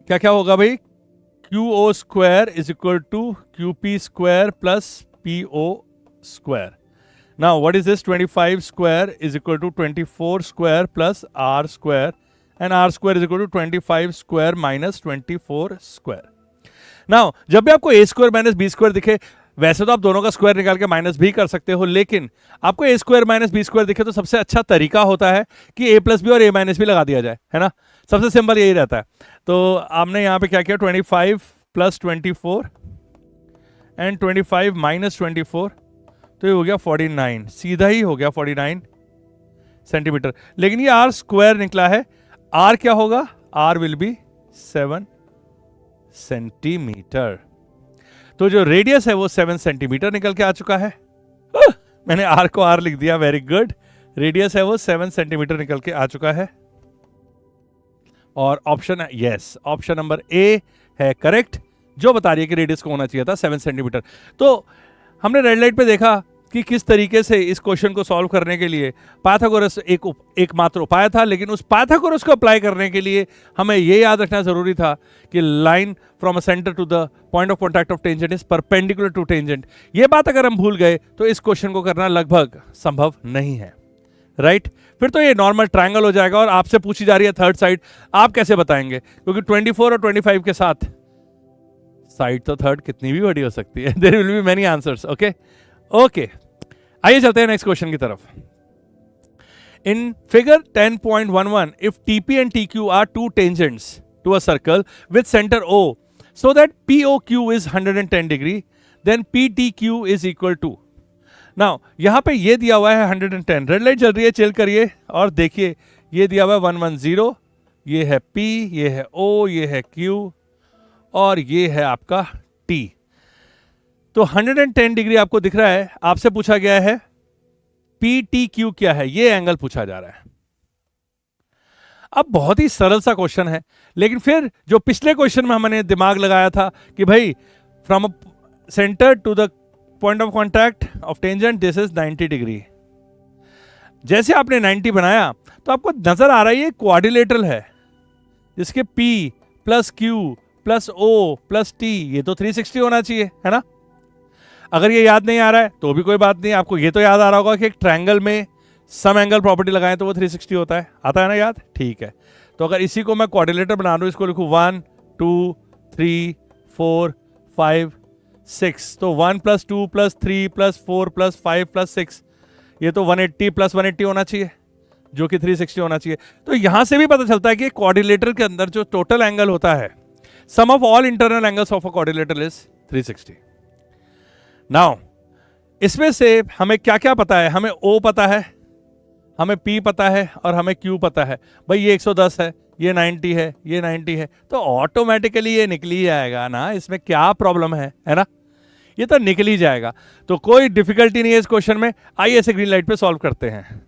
क्या क्या होगा भाई, QO square is equal to QP square plus PO square. Now, what is this? 25 square is equal to 24 square plus R square, and R square is equal to 25 square minus 24 square. Now, जब भी आपको A square minus B square दिखे, वैसे तो आप दोनों का स्क्वायर निकाल के माइनस भी कर सकते हो, लेकिन आपको A square minus B square दिखे तो सबसे अच्छा तरीका होता है कि A plus B और A minus भी लगा दिया जाए, है ना। सबसे सिंपल यही रहता है। तो आपने यहाँ पे क्या किया, 25 plus 24 and 25 minus 24, तो ये हो गया 49, सीधा ही हो गया 49 सेंटीमीटर। लेकिन ये R स्क्वायर निकला है, R क्या होगा, R विल बी 7 सेंटीमीटर। तो जो रेडियस है वो 7 सेंटीमीटर निकल के आ चुका है। मैंने R को R लिख दिया, वेरी गुड। रेडियस है वो 7 सेंटीमीटर निकल के आ चुका है, और option yes, option number A है करेक्ट, जो बता रही है कि रेडियस को होना चाहिए था 7 सेंटीमीटर। तो हमने रेड लाइट पे देखा कि किस तरीके से इस क्वेश्चन को सॉल्व करने के लिए पाइथागोरस एक मात्र उपाय था, लेकिन उस पाइथागोरस को अप्लाई करने के लिए हमें ये याद रखना जरूरी था कि line from a centre to the point of contact of tangent is perpendicular to tangent. ये बात अगर हम भूल गए तो इस क्वेश्चन को करना लगभग संभव नहीं है, राइट। फिर तो ये नॉर्मल ट्रायंगल हो जाएगा, और आपसे पूछी जा रही है थर्ड साइड, आप कैसे बताएंगे, क्योंकि 24 और 25 के साथ साइड तो थर्ड कितनी भी बड़ी हो सकती है। There will be many answers, okay okay. आइए चलते हैं नेक्स्ट क्वेश्चन की तरफ। In figure 10.11 if TP and TQ are two tangents to a circle with centre O so that POQ is 110 degree, then PTQ is equal to। Now यहां पे ये दिया हुआ है 110, रेड लाइट चल रही है, चिल करिए और देखिए ये दिया हुआ है 110, ये है P, ये है O, ये है Q और ये है आपका T। तो 110 डिग्री आपको दिख रहा है, आपसे पूछा गया है PTQ क्या है, ये एंगल पूछा जा रहा है। अब बहुत ही सरल सा क्वेश्चन है, लेकिन फिर जो पिछले क्वेश्चन में हमने दिमाग लगाया था कि भाई from a centre to the point of contact of tangent this is 90 degree. जैसे आपने 90 बनाया तो आपको नजर आ रहा है ये क्वाड्रिलेटरल है, जिसके P plus Q plus O plus T, ये तो 360 होना चाहिए, है ना। अगर ये याद नहीं आ रहा है तो भी कोई बात नहीं, आपको ये तो याद आ रहा होगा कि एक ट्रायंगल में सम एंगल प्रॉपर्टी लगाएं तो वो 360 होता है, आता है ना याद, ठीक है। तो अगर इसी को मैं क्वाड्रिलेटर बना रहा हूं, इसको लिखूं 1 2 3 4 5 6, तो 1 plus 2 plus 3 plus 4 plus 5 plus 6, ये तो 180 प्लस 180 होना चाहिए, जो कि 360 होना चाहिए। तो यहां से भी पता चलता है कि क्वाड्रिलेटर के अंदर जो टोटल एंगल होता है, sum of all internal angles of a quadrilateral is 360। Now इसमें से हमें क्या क्या पता है? हमें O पता है, हमें P पता है और हमें Q पता है। भाई ये 110 है, ये 90 है, ये 90 है, तो ऑटोमेटिकली ये निकल ही जाएगा ना, इसमें क्या प्रॉब्लम है ना? ये तो निकल ही जाएगा, तो कोई डिफिकल्टी नहीं है इस क्वेश्चन में। आइए इसे ग्रीन लाइट पे सॉल्व करते हैं।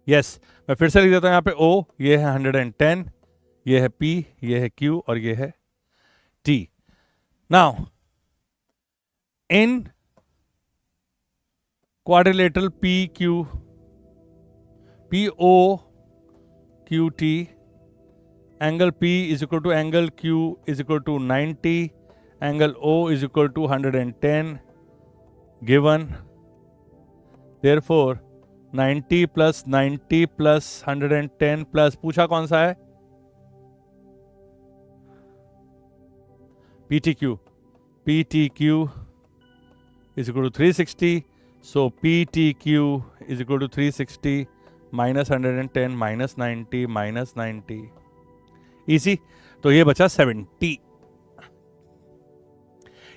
यस, मैं फिर से लिख देता हूं यहां पे O, ये है 110, ये है P, ये है Q और ये है T। Now in quadrilateral POQT, angle P is equal to angle Q is equal to 90, angle O is equal to 110 given, therefore 90 plus 90 plus 110 plus, पूछा कौन सा है? PTQ is equal to 360, so PTQ is equal to 360 minus 110 minus 90 minus 90, easy. तो ये बचा 70।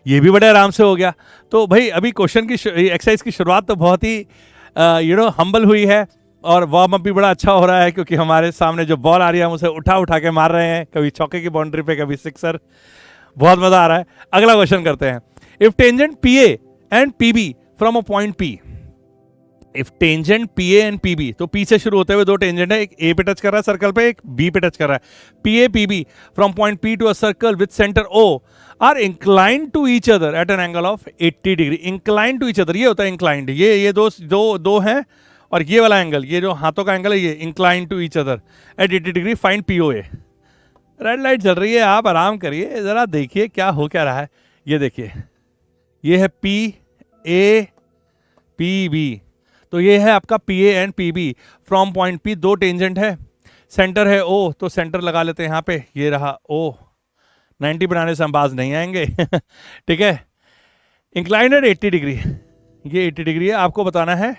ये भी बड़े आराम से हो गया। तो भाई अभी क्वेश्चन की एक्सरसाइज की शुरुआत तो बहुत ही हम्बल हुई है, और वार्म अप भी बड़ा अच्छा हो रहा है, क्योंकि हमारे सामने जो बॉल आ रही है हम उसे उठा उठा के मार रहे हैं, कभी चौके की बाउंड्री पे, कभी सिक्सर। बहुत मजा आ रहा है। अगला क्वेश्चन करते हैं। If tangent PA and PB from a point P, if tangent PA and PB, तो P से शुरू होते हुए दो टेंजेंट है, एक A पे टच कर रहा है सर्कल पे, एक B पे टच कर रहा है। PA PB from point P to a circle with centre O are inclined to each other at an angle of 80 degree. Inclined to each other, ये होता है इंक्लाइंड। ये दो हैं, और ये वाला एंगल, ये जो हाथों का एंगल है, ये inclined to each other at 80 degree, find POA। Red light जल रही है, आप आराम करिए, जरा देखिए क्या हो क्या रहा है। ये देखिए, ये है PA PB, तो ये है आपका PA and PB from point P। दो टेंजेंट है, सेंटर है O, तो सेंटर लगा लेते हैं यहाँ पे, ये रहा O। 90 बनाने से हम बाज नहीं आएंगे ठीक है। इंक्लाइंड एट 80 डिग्री, ये 80 डिग्री है। आपको बताना है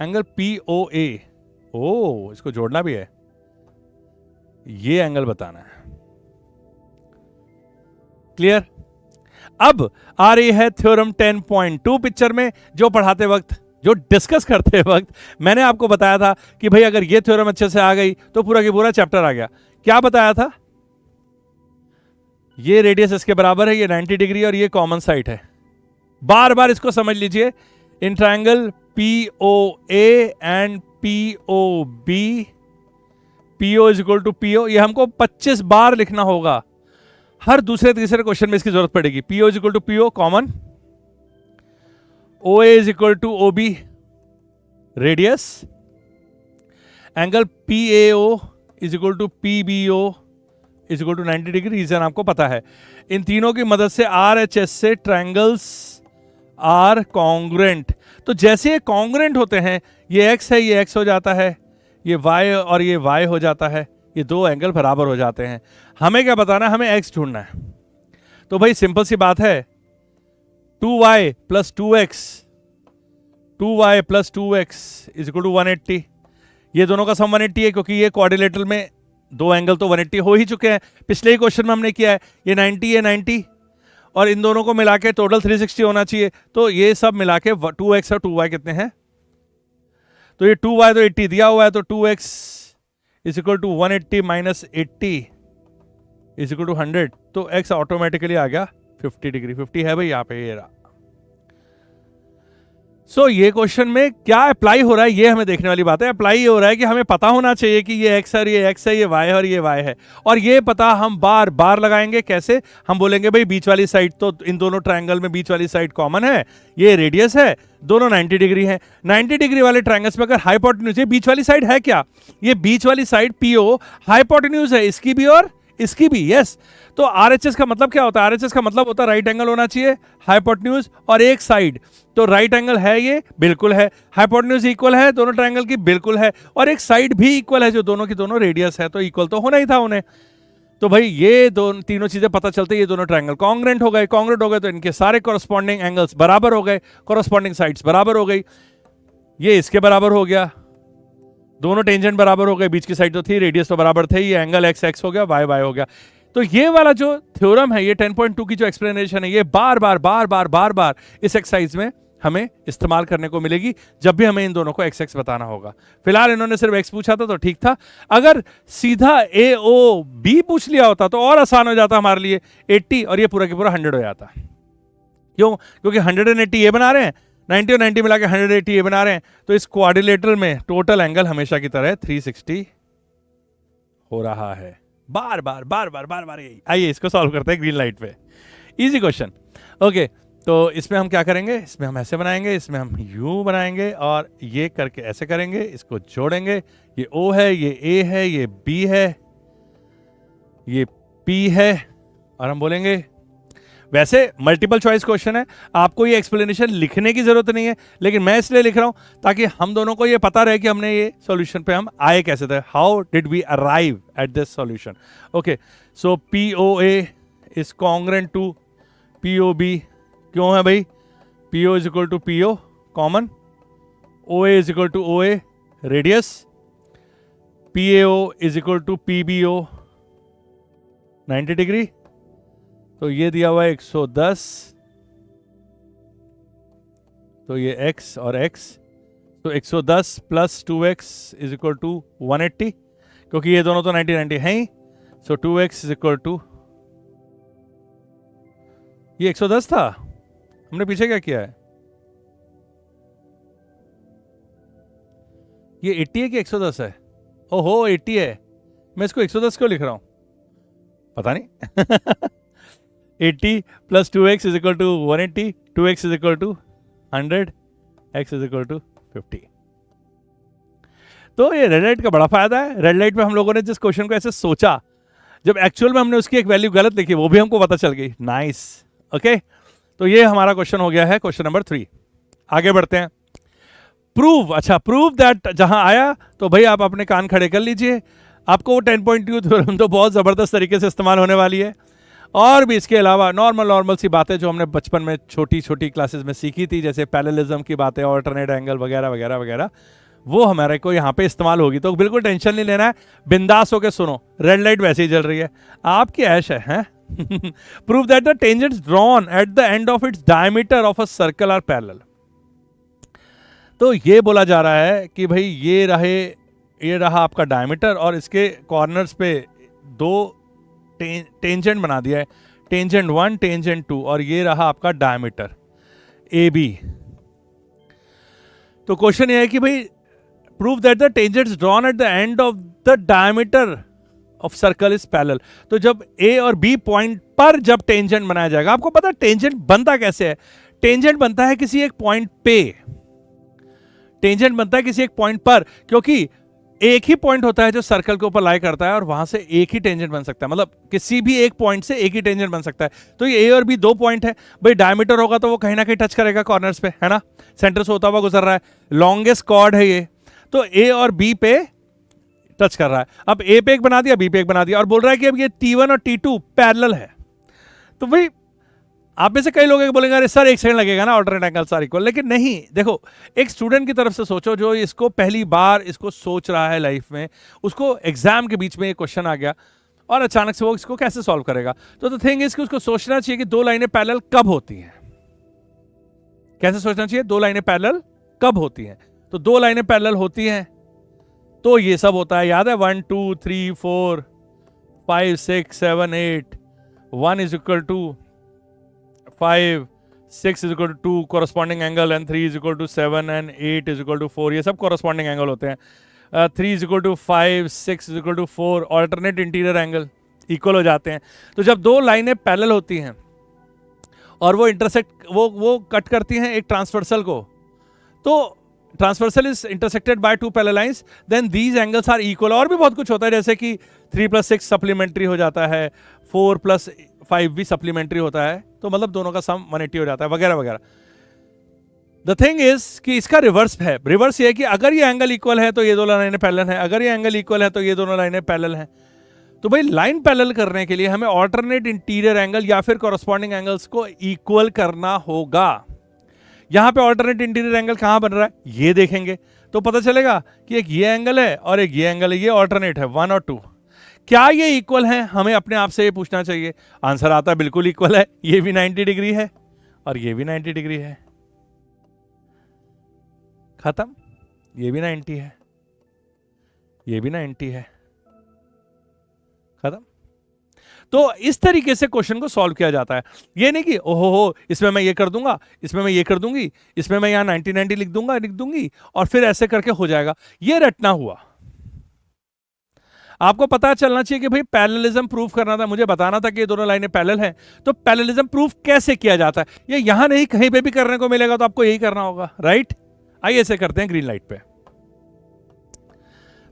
एंगल POA। ओ, इसको जोड़ना भी है, ये एंगल बताना है। क्लियर? अब आ रही है थ्योरम 10.2 पिक्चर में, जो पढ़ाते वक्त, जो डिस्कस करते वक्त मैंने आपको बताया था कि भाई अगर ये थ्योरम अच्छे से आ गई तो पूरा की पूरा चैप्टर आ गया। क्या बताया था? ये रेडियस इसके बराबर है, ये 90 डिग्री, और ये कॉमन साइड है। बार बार इसको समझ लीजिए। In triangle POA and POB, PO is equal to PO, ये हमको 25 बार लिखना होगा। हर दूसरे तीसरे क्वेश्चन में इसकी जरूरत पड़ेगी। PO is equal to PO common, OA is equal to OB radius, angle PAO is equal to PBO is equal to 90 degree. Reason आपको पता है। इन तीनों की मदद से RHS से ट्रायंगल्स आर कॉन्ग्रुएंट। तो जैसे ये कॉन्ग्रुएंट होते हैं, ये X है, ये X हो जाता है, ये Y और ये Y हो जाता है, ये दो एंगल बराबर हो जाते हैं। हमें क्या बताना है? हमें X ढूंढना है। तो भाई सिंपल सी बात है, 2y plus 2x, 2y plus 2x is equal to 180। ये दोनों का सम 180 है, क्योंकि ये क्वाड्रिलेटरल में दो एंगल तो 180 हो ही चुके हैं। पिछले ही क्वेश्चन में हमने किया है, ये 90 है 90, और इन दोनों को मिला के टोटल 360 होना चाहिए। तो ये सब मिला के 2x और 2y कितने हैं? तो ये 2y तो 80 दिया हुआ है, तो 2x is equal to 180 minus 80 is equal to 100। तो x ऑटोमेटिकली आ गया 50 डिग्री। 50 है भाई यहाँ पे, ये रहा। सो ये क्वेश्चन में क्या अप्लाई हो रहा है, ये हमें देखने वाली बात है। अप्लाई हो रहा है कि हमें पता होना चाहिए कि ये x है और ये x है, ये y है और ये y है, और ये पता हम बार बार लगाएंगे। कैसे? हम बोलेंगे भाई बीच वाली साइड, तो इन दोनों ट्रायंगल में बीच वाली साइड कॉमन है, ये रेडियस है, दोनों 90 डिग्री है। 90 डिग्री वाले ट्रायंगल्स में अगर हाइपोटेन्यूज, ये बीच वाली साइड है क्या? ये बीच वाली साइड PO हाइपोटेन्यूज है, इसकी भी और इसकी भी। यस। तो RHS का मतलब क्या होता है? RHS का मतलब होता है राइट एंगल होना चाहिए, हाइपोटेन्यूज और एक साइड। तो राइट एंगल है, ये बिल्कुल है। हाइपोटेन्यूज इक्वल है दोनों ट्रायंगल की, बिल्कुल है। और एक साइड भी इक्वल है, जो दोनों की दोनों रेडियस है, तो इक्वल तो होना ही था उन्हें। तो भाई ये दोनों तीनों चीजें पता चलते, ये दोनों ट्रायंगल कॉन्ग्रुएंट हो गए। कॉन्ग्रुएंट हो गए तो इनके सारे कॉरस्पॉन्डिंग एंगल्स बराबर हो गए, कॉरस्पॉन्डिंग साइड्स बराबर हो गई। ये इसके बराबर हो गया, दोनों टेंजेंट बराबर हो गए, बीच की साइड तो थी, रेडियस तो बराबर थे, ये एंगल एक्स एक्स हो गया, वाई वाई हो गया। तो ये वाला जो थ्योरम है, ये 10.2 की जो एक्सप्लेनेशन है, ये बार बार बार बार बार बार इस एक्सरसाइज में हमें इस्तेमाल करने को मिलेगी जब भी हमें इन दोनों को एक्स एक्स बताना होगा। फिलहाल इन्होंने सिर्फ एक्स पूछा था तो ठीक था, अगर सीधा ए ओ बी पूछ लिया होता तो और आसान हो जाता हमारे लिए, 80 और ये पूरा के पूरा 100 हो जाता। क्यों? क्योंकि 180 ये बना रहे हैं, 90 और 90 मिला के 180 ये बना रहे हैं, तो इस क्वाड्रिलेटरल में टोटल एंगल हमेशा की तरह 360 हो रहा है। बार बार बार बार बार बार यही। आइए इसको सॉल्व करते हैं ग्रीन लाइट पे, इजी क्वेश्चन। ओके, तो इसमें हम क्या करेंगे, इसमें हम ऐसे बनाएंगे, इसमें हम यू बनाएंगे और ये करके ऐसे करेंगे, इसको जोड़ेंगे, ये ओ है, ये ए है, ये बी है, ये पी है, और हम बोलेंगे, वैसे मल्टीपल चॉइस क्वेश्चन है, आपको ये एक्सप्लेनेशन लिखने की जरूरत नहीं है, लेकिन मैं इसलिए लिख रहा हूं ताकि हम दोनों को ये पता रहे कि हमने ये सॉल्यूशन पे हम आए कैसे थे, how did we arrive at this solution. Okay, so P O A is congruent to P O B. क्यों है भाई? P O is equal to P O common, O A is equal to O A radius, P A O is equal to P B O 90 degree. तो ये दिया हुआ है 110, तो ये x और x, तो 110 plus 2x is equal to 180, क्योंकि ये दोनों तो 90 90 हैं ही, सो 2x इज इक्वल टू, ये 110 था, हमने पीछे क्या किया है, ये 80 है कि 110 है? ओहो 80 है, मैं इसको 110 क्यों लिख रहा हूं पता नहीं। 80 plus 2x is equal to 180, 2x is equal to 100, x is equal to 50। तो ये रेड लाइट का बड़ा फायदा है। रेड लाइट पे हम लोगों ने जिस क्वेश्चन को ऐसे सोचा, जब एक्चुअल में हमने उसकी एक वैल्यू गलत लिखी, वो भी हमको पता चल गई। नाइस, ओके, तो ये हमारा क्वेश्चन हो गया है क्वेश्चन नंबर 3। आगे बढ़ते हैं। प्रूव, अच्छा प्रूव दैट जहां आया तो भाई आप अपने कान खड़े कर लीजिए, आपको वो 10.2 थ्योरम तो बहुत जबरदस्त तरीके से इस्तेमाल होने वाली है। और भी इसके अलावा नॉर्मल सी बातें जो हमने बचपन में छोटी छोटी क्लासेस में सीखी थी, जैसे पैरेललिज्म की बातें, ऑल्टरनेट एंगल वगैरह वगैरह वगैरह, वो हमारे को यहाँ पे इस्तेमाल होगी। तो बिल्कुल टेंशन नहीं लेना है, बिंदास होकर सुनो, रेड लाइट वैसे ही जल रही है, आपकी ऐश है, हैं? Prove that the tangents drawn at the end of its diameter of a circle are parallel. तो ये बोला जा रहा है कि भाई ये रहा आपका डायमीटर और इसके कॉर्नर्स पे दो टेंजेंट बना दिया है, टेंजेंट 1, टेंजेंट 2, और ये रहा आपका डायमीटर ए बी। तो क्वेश्चन ये है कि भाई prove that the tangents drawn at the end of the diameter of circle is parallel. तो जब ए और बी पॉइंट पर जब टेंजेंट बनाया जाएगा, आपको पता है टेंजेंट बनता कैसे है? टेंजेंट बनता है किसी एक पॉइंट पे, टेंजेंट बनता है किसी एक पॉइंट पर, क्योंकि एक ही पॉइंट होता है जो सर्कल के ऊपर लाई करता है और वहां से एक ही टेंजेंट बन सकता है, मतलब किसी भी एक पॉइंट से एक ही टेंजेंट बन सकता है। तो ये ए और बी दो पॉइंट है, भाई डायमीटर होगा तो वो कहीं ना कहीं टच करेगा कॉर्नर्स पे, है ना, सेंटर से होता हुआ गुजर रहा है, लॉन्गेस्ट कॉर्ड है ये, तो ए और बी पे टच कर रहा है। अब ए पे एक बना दिया, बी पे एक बना दिया, और बोल रहा है कि अब ये T1 और T2 पैरेलल है। तो भाई आप में से कई लोग बोलेंगे अरे सर 1 सेकंड लगेगा ना, ऑल्टरनेट एंगल्स आर इक्वल, लेकिन नहीं। देखो, एक स्टूडेंट की तरफ से सोचो जो इसको पहली बार इसको सोच रहा है लाइफ में, उसको एग्जाम के बीच में ये क्वेश्चन आ गया और अचानक से वो इसको कैसे सॉल्व करेगा। तो द थिंग इज कि उसको सोचना चाहिए कि दो लाइनें पैरेलल कब होती हैं। कैसे सोचना चाहिए? दो लाइनें पैरेलल कब होती हैं? तो दो लाइनें पैरेलल होती हैं तो ये सब होता है, याद है, 1 2 3 4 5 6 7 8, 1 is equal to 5, 6 is equal to 2 corresponding angle, and 3 is equal to 7 and 8 is equal to 4, ये सब कॉरस्पॉन्डिंग एंगल होते हैं। 3 is equal to 5, 6 is equal to 4, alternate interior angle equal हो जाते हैं। तो जब दो लाइनें पैरेलल होती हैं और वो इंटरसेक्ट वो कट करती हैं एक ट्रांसवर्सल को, तो transversal is intersected by two parallel lines, then these angles are equal. और भी बहुत कुछ होता है, जैसे कि 3 + 6 सप्लीमेंट्री हो जाता है, 4 + 5 भी सप्लीमेंट्री होता है, तो मतलब दोनों का सम 180 हो जाता है, वगैरह वगैरह। द थिंग इज कि इसका रिवर्स है। रिवर्स ये है कि अगर ये एंगल इक्वल है तो ये दोनों लाइनें पैरेलल हैं, अगर ये एंगल इक्वल है तो ये दोनों लाइनें पैरेलल हैं। तो भाई लाइन पैरेलल करने के लिए हमें ऑल्टरनेट इंटीरियर एंगल या फिर कॉरस्पॉन्डिंग एंगल्स को इक्वल करना होगा। यहां पे ऑल्टरनेट इंटीरियर एंगल कहां बन रहा है ये देखेंगे, तो पता चलेगा कि एक ये एंगल है और एक ये एंगल है, ये ऑल्टरनेट है 1 और 2। क्या ये इक्वल है? हमें अपने आप से ये पूछना चाहिए। आंसर आता है बिल्कुल इक्वल है, ये भी 90 डिग्री है और ये भी 90 डिग्री है। खत्म। ये भी 90 है, ये भी 90 है, खत्म। तो इस तरीके से क्वेश्चन को सॉल्व किया जाता है। ये नहीं कि ओहो हो इसमें मैं ये कर दूंगा, इसमें मैं ये कर दूंगी, इसमें मैं यहां 90 लिख दूंगी और फिर ऐसे करके हो जाएगा। ये रटना हुआ। आपको पता चलना चाहिए कि भाई पैरेललिज्म प्रूफ करना था, मुझे बताना था कि ये दोनों लाइनें पैरेलल हैं, तो पैरेललिज्म प्रूफ कैसे किया जाता है ये यहां नहीं कहीं पे भी करने को मिलेगा, तो आपको यही करना होगा, राइट। आइए ऐसे करते हैं ग्रीन लाइट पे।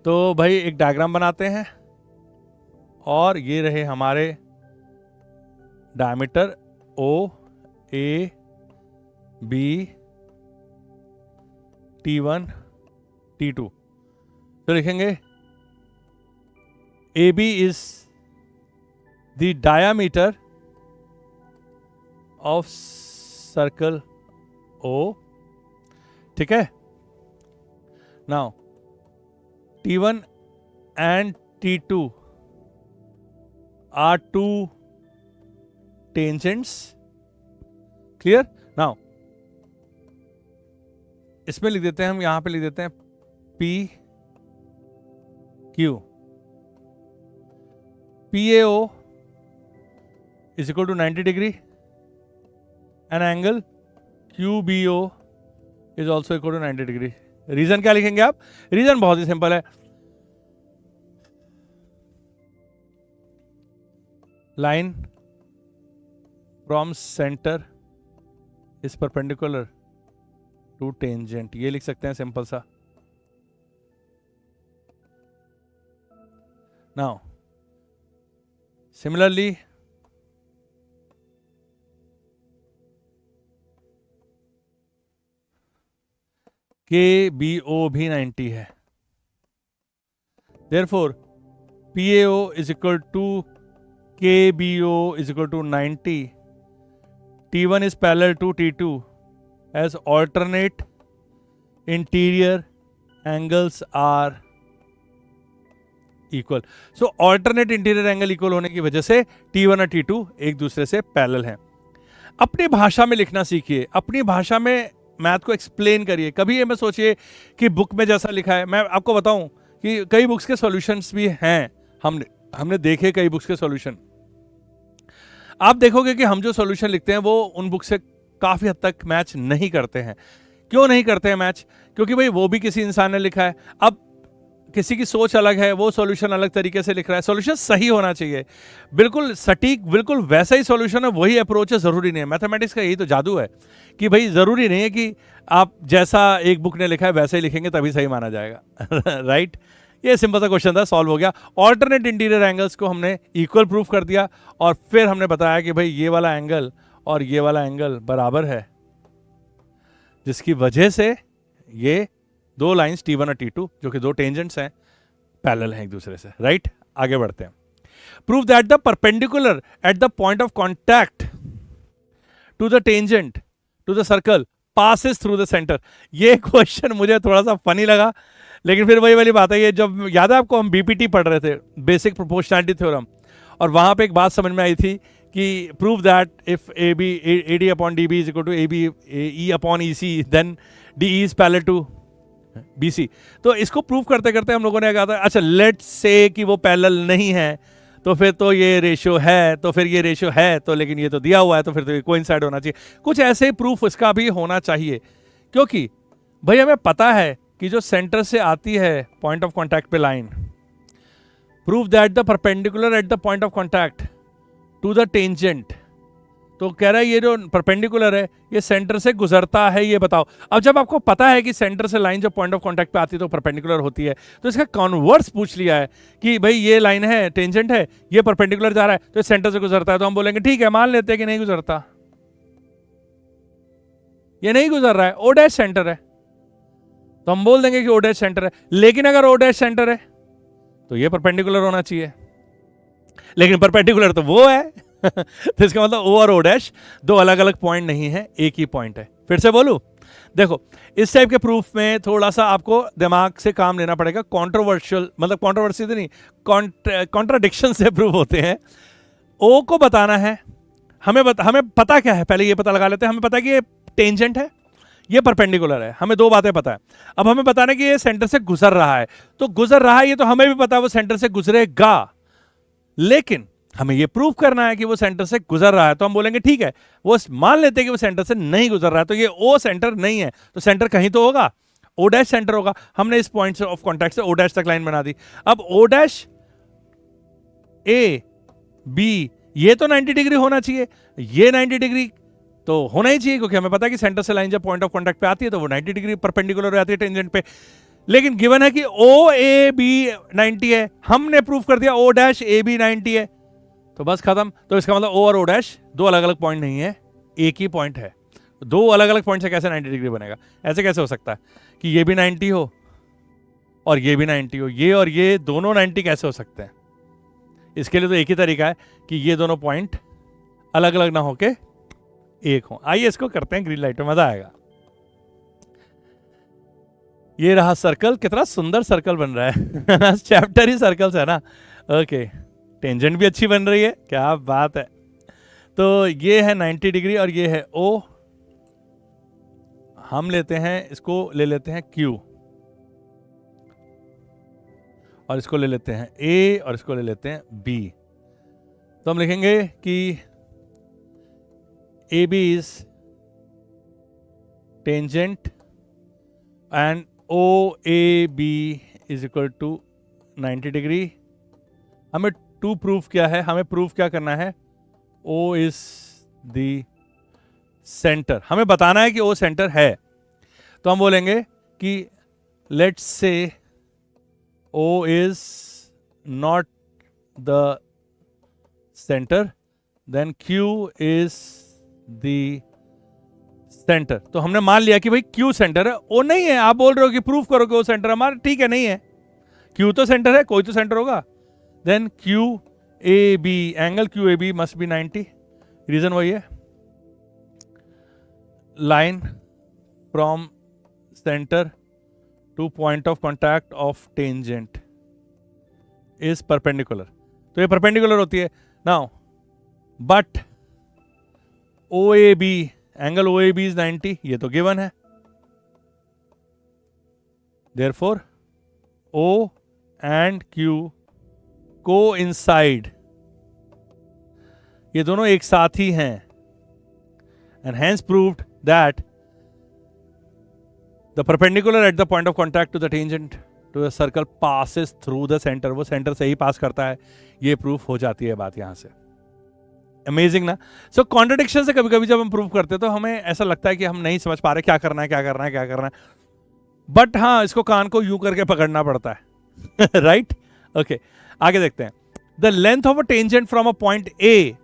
तो भाई एक डायग्राम बनाते हैं और ये रहे हमारे diameter O A B T1 T2। तो लिखेंगे AB is the diameter of circle O, ठीक है। Now T1 and T2 are two tangents, clear। Now इसमें लिख देते हैं हम, यहां पे लिख देते हैं P Q। PAO is equal to 90 degree and angle QBO is also equal to 90 degree। Reason क्या लिखेंगे आप? रीजन बहुत ही सिंपल है, line from centre is perpendicular to tangent, ये लिख सकते हैं सिंपल सा। नाउ सिमिलरली KBO भी 90 है, therefore PAO is equal to KBO is equal to 90। T1 is parallel to T2 as alternate interior angles are equal। So alternate interior angle equal होने की वजह से T1 और T2 एक दूसरे से पैरेलल हैं। अपनी भाषा में लिखना सीखिए, अपनी भाषा में मैथ को एक्सप्लेन करिए। कभी ये मत सोचिए कि बुक में जैसा लिखा है। मैं आपको बताऊं कि कई बुक्स के सॉल्यूशंस भी हैं, हमने देखे कई बुक्स के सॉल्यूशन। आप देखोगे कि हम जो सॉल्यूशन लिखते हैं वो उन बुक से काफी हद तक मैच नहीं करते हैं। क्यों नहीं करते हैं मैच? क्योंकि भाई वो भी किसी इंसान ने लिखा है, अब किसी की सोच अलग है, वो सॉल्यूशन अलग तरीके से लिख रहा है। सॉल्यूशन सही होना चाहिए, बिल्कुल सटीक, बिल्कुल वैसा ही सॉल्यूशन है, वही अप्रोच है, जरूरी नहीं है। मैथमेटिक्स का यही तो जादू है कि भाई जरूरी नहीं है कि आप जैसा एक बुक ने लिखा है वैसे ही लिखेंगे तभी सही माना जाएगा। राइट। ये सिंपल सा क्वेश्चन था, सॉल्व हो गया। ऑल्टरनेट इंटीरियर एंगल्स को हमने इक्वल प्रूफ कर दिया और फिर हमने बताया कि भाई ये वाला एंगल और ये वाला एंगल बराबर है, जिसकी वजह से ये दो लाइंस T1 और T2 जो कि दो टेंजेंट्स हैं पैरेलल हैं एक दूसरे से। राइट। आगे बढ़ते हैं। Prove that the perpendicular at the point of contact to the tangent to the circle passes through the centre. ये क्वेश्चन मुझे थोड़ा सा फनी लगा, लेकिन फिर वही वाली बात है, ये जब याद है आपको हम BPT पढ़ रहे थे, बेसिक प्रोपोर्शनैलिटी थ्योरम, और वहां पे एक बात समझ में आई थी कि prove that if AD upon DB is equal to AB E upon EC then DE is parallel to BC। तो इसको प्रूव करते करते हम लोगों ने कहा था अच्छा लेट्स से कि वो पैरेलल नहीं है, तो फिर तो ये रेशियो है, तो फिर ये रेशियो है, तो लेकिन ये तो दिया हुआ है, तो फिर तो ये कोइंसाइड होना चाहिए। कुछ ऐसे प्रूफ इसका भी होना चाहिए, क्योंकि भाई हमें पता है कि जो सेंटर से आती है पॉइंट ऑफ कॉन्टैक्ट पे लाइन, prove that the perpendicular at the point of contact to the tangent, तो कह रहा है ये जो परपेंडिकुलर है ये सेंटर से गुजरता है, ये बताओ। अब जब आपको पता है कि सेंटर से लाइन जब पॉइंट ऑफ कांटेक्ट पे आती है तो परपेंडिकुलर होती है, तो इसका कॉन्वर्स पूछ लिया है कि भाई ये लाइन है, टेंजेंट है, ये परपेंडिकुलर जा रहा है, तो सेंटर से गुजरता है, तो हम बोलेंगे ठीक है, मान लेते हैं कि नहीं गुजरता, ये नहीं गुजर रहा है, ओ डैश सेंटर है, तो हम बोल देंगे कि ओ डैश सेंटर है। लेकिन अगर ओ डैश सेंटर है तो ये परपेंडिकुलर होना चाहिए, लेकिन परपेंडिकुलर तो वो है। तो इसका मतलब ओ और ओ डैश दो अलग अलग पॉइंट नहीं है, एक ही पॉइंट है। फिर से बोलूं, देखो इस टाइप के प्रूफ में थोड़ा सा आपको दिमाग से काम लेना पड़ेगा, कॉन्ट्रोवर्शियल मतलब कॉन्ट्रोवर्सी तो नहीं, कॉन्ट्राडिक्शन से प्रूफ होते हैं। ओ को बताना है, हमें पता क्या है, पहले ये पता लगा लेते हैं। हमें पता है कि ये टेंजेंट है, ये परपेंडिकुलर है, हमें दो बातें पता है। अब हमें बताना है कि ये सेंटर से गुजर रहा है, तो गुजर रहा है ये तो हमें भी पता है वो सेंटर से गुजरेगा, लेकिन हमें ये प्रूफ करना है कि वो सेंटर से गुजर रहा है। तो हम बोलेंगे ठीक है, वो मान लेते हैं कि वो सेंटर से नहीं गुजर रहा है, तो ये ओ सेंटर नहीं है, तो सेंटर कहीं तो होगा, ओ डैश सेंटर होगा। हमने इस पॉइंट ऑफ कॉन्टैक्ट से ओ डैश तक लाइन बना दी। अब ओ डैश ए बी ये तो 90 डिग्री होना चाहिए, ये 90 डिग्री तो होना ही चाहिए, क्योंकि हमें पता है कि सेंटर से लाइन जब पॉइंट ऑफ कॉन्टैक्ट पे आती है तो वो 90 डिग्री परपेंडिकुलर हो जाती है टेंजेंट पे। लेकिन गिवन है कि ओ ए बी 90 है, हमने प्रूफ कर दिया ओ डैश ए बी 90 है, तो बस खत्म। तो इसका मतलब ओ और ओ डैश दो अलग अलग पॉइंट नहीं है, एक ही पॉइंट है। दो अलग अलग पॉइंट से कैसे 90 डिग्री बनेगा? ऐसे कैसे हो सकता है कि ये भी 90 हो और ये भी 90 हो, ये और ये दोनों 90 कैसे हो सकते हैं? इसके लिए तो एक ही तरीका है कि ये दोनों पॉइंट अलग अलग ना होके एक हो। आइए इसको करते हैं ग्रीन लाइट में, मजा आएगा। ये रहा सर्कल, कितना सुंदर सर्कल बन रहा है चैप्टर ही सर्कल्स है ना। ओके, टेंजेंट भी अच्छी बन रही है, क्या बात है। तो ये है 90 डिग्री और ये है ओ, हम लेते हैं इसको, ले लेते हैं Q, और इसको ले लेते हैं A, और इसको ले लेते हैं B। तो हम लिखेंगे कि AB is tangent and OAB is equal to 90 degree. हमें टू प्रूफ क्या है, हमें प्रूफ क्या करना है, O is the सेंटर। हमें बताना है कि O सेंटर है, तो हम बोलेंगे कि let's say O is not the center, then Q is the center। तो हमने मान लिया कि भाई Q सेंटर है, O नहीं है। आप बोल रहे हो कि प्रूफ करो कि O सेंटर हमारा, ठीक है, नहीं है, Q तो सेंटर है, कोई तो सेंटर होगा। Then QAB, angle QAB must be 90। Reason वही है, line from centre to point of contact of tangent is perpendicular, तो ये परपेंडिकुलर होती है। Now but OAB, angle OAB is 90, ये तो गिवन है। Therefore O and Q coincide, ये दोनों एक साथ ही हैं, and hence proved that the perpendicular at the point of contact to the tangent to the circle passes through the centre, वो सेंटर से ही पास करता है। ये प्रूफ हो जाती है बात यहां से। अमेजिंग ना। सो कॉन्ट्रडिक्शन से कभी कभी जब हम प्रूव करते हैं तो हमें ऐसा लगता है कि हम नहीं समझ पा रहे क्या करना है, क्या करना है, क्या करना है, बट हाँ, इसको कान को यूं करके पकड़ना पड़ता है राइट। ओके, आगे देखते हैं। The length of a tangent from a point A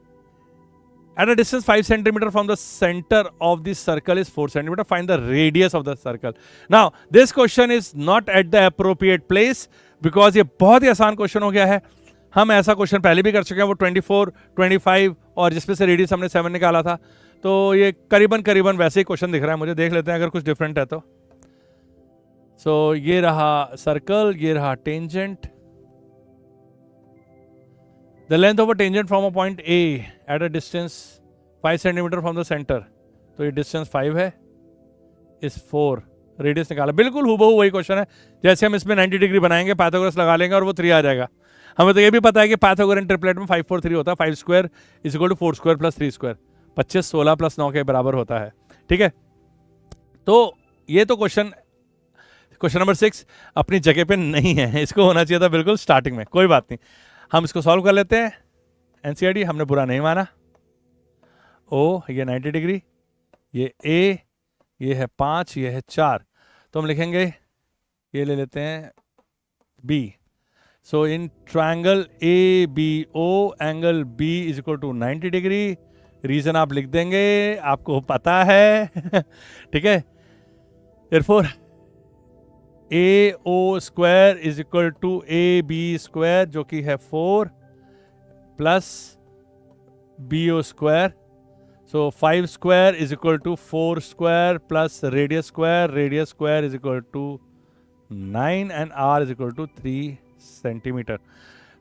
at a distance 5 centimeter from the center of the circle is 4 centimeter. Find the radius of the circle. Now this question is not at the appropriate place because ये बहुत ही आसान क्वेश्चन हो गया है। हम ऐसा क्वेश्चन पहले भी कर चुके हैं, वो 24, 25 और जिसमें से रेडियस हमने 7 निकाला था। तो ये करीबन करीबन वैसे ही क्वेश्चन दिख रहा है मुझे। देख लेते हैं अगर कुछ डिफरेंट है तो। सो ये रहा सर्कल, ये रहा tangent. The length of a tangent from a point A at a distance 5 centimeter from the center, तो ये डिस्टेंस 5 है, इस 4 रेडियस निकाला। बिल्कुल हूबहू वही क्वेश्चन है जैसे हम इसमें 90 डिग्री बनाएंगे, पाइथागोरस लगा लेंगे और वो 3 आ जाएगा। हमें तो ये भी पता है कि पाइथागोरन ट्रिपलेट में 5 4 3 होता है। 5 square is equal to 4 square plus 3 square, 25 16 plus 9 के बराबर होता है। ठीक है, तो ये तो क्वेश्चन नंबर 6 अपनी जगह पे नहीं है, इसको होना चाहिए था बिल्कुल स्टार्टिंग में। कोई बात नहीं, हम इसको सॉल्व कर लेते हैं। एनसीईआरटी हमने बुरा नहीं माना। ओ ये 90 डिग्री, ये ए, ये है 5, ये है 4, तो हम लिखेंगे, ये ले लेते हैं B. So in triangle A B O, angle B is equal to 90 degree. Reason आप लिख देंगे, आपको पता है ठीक है। Therefore A O square is equal to A B square, जो कि है 4 plus B O square. So 5 square is equal to 4 square plus radius square is equal to 9 and R is equal to 3 centimetre.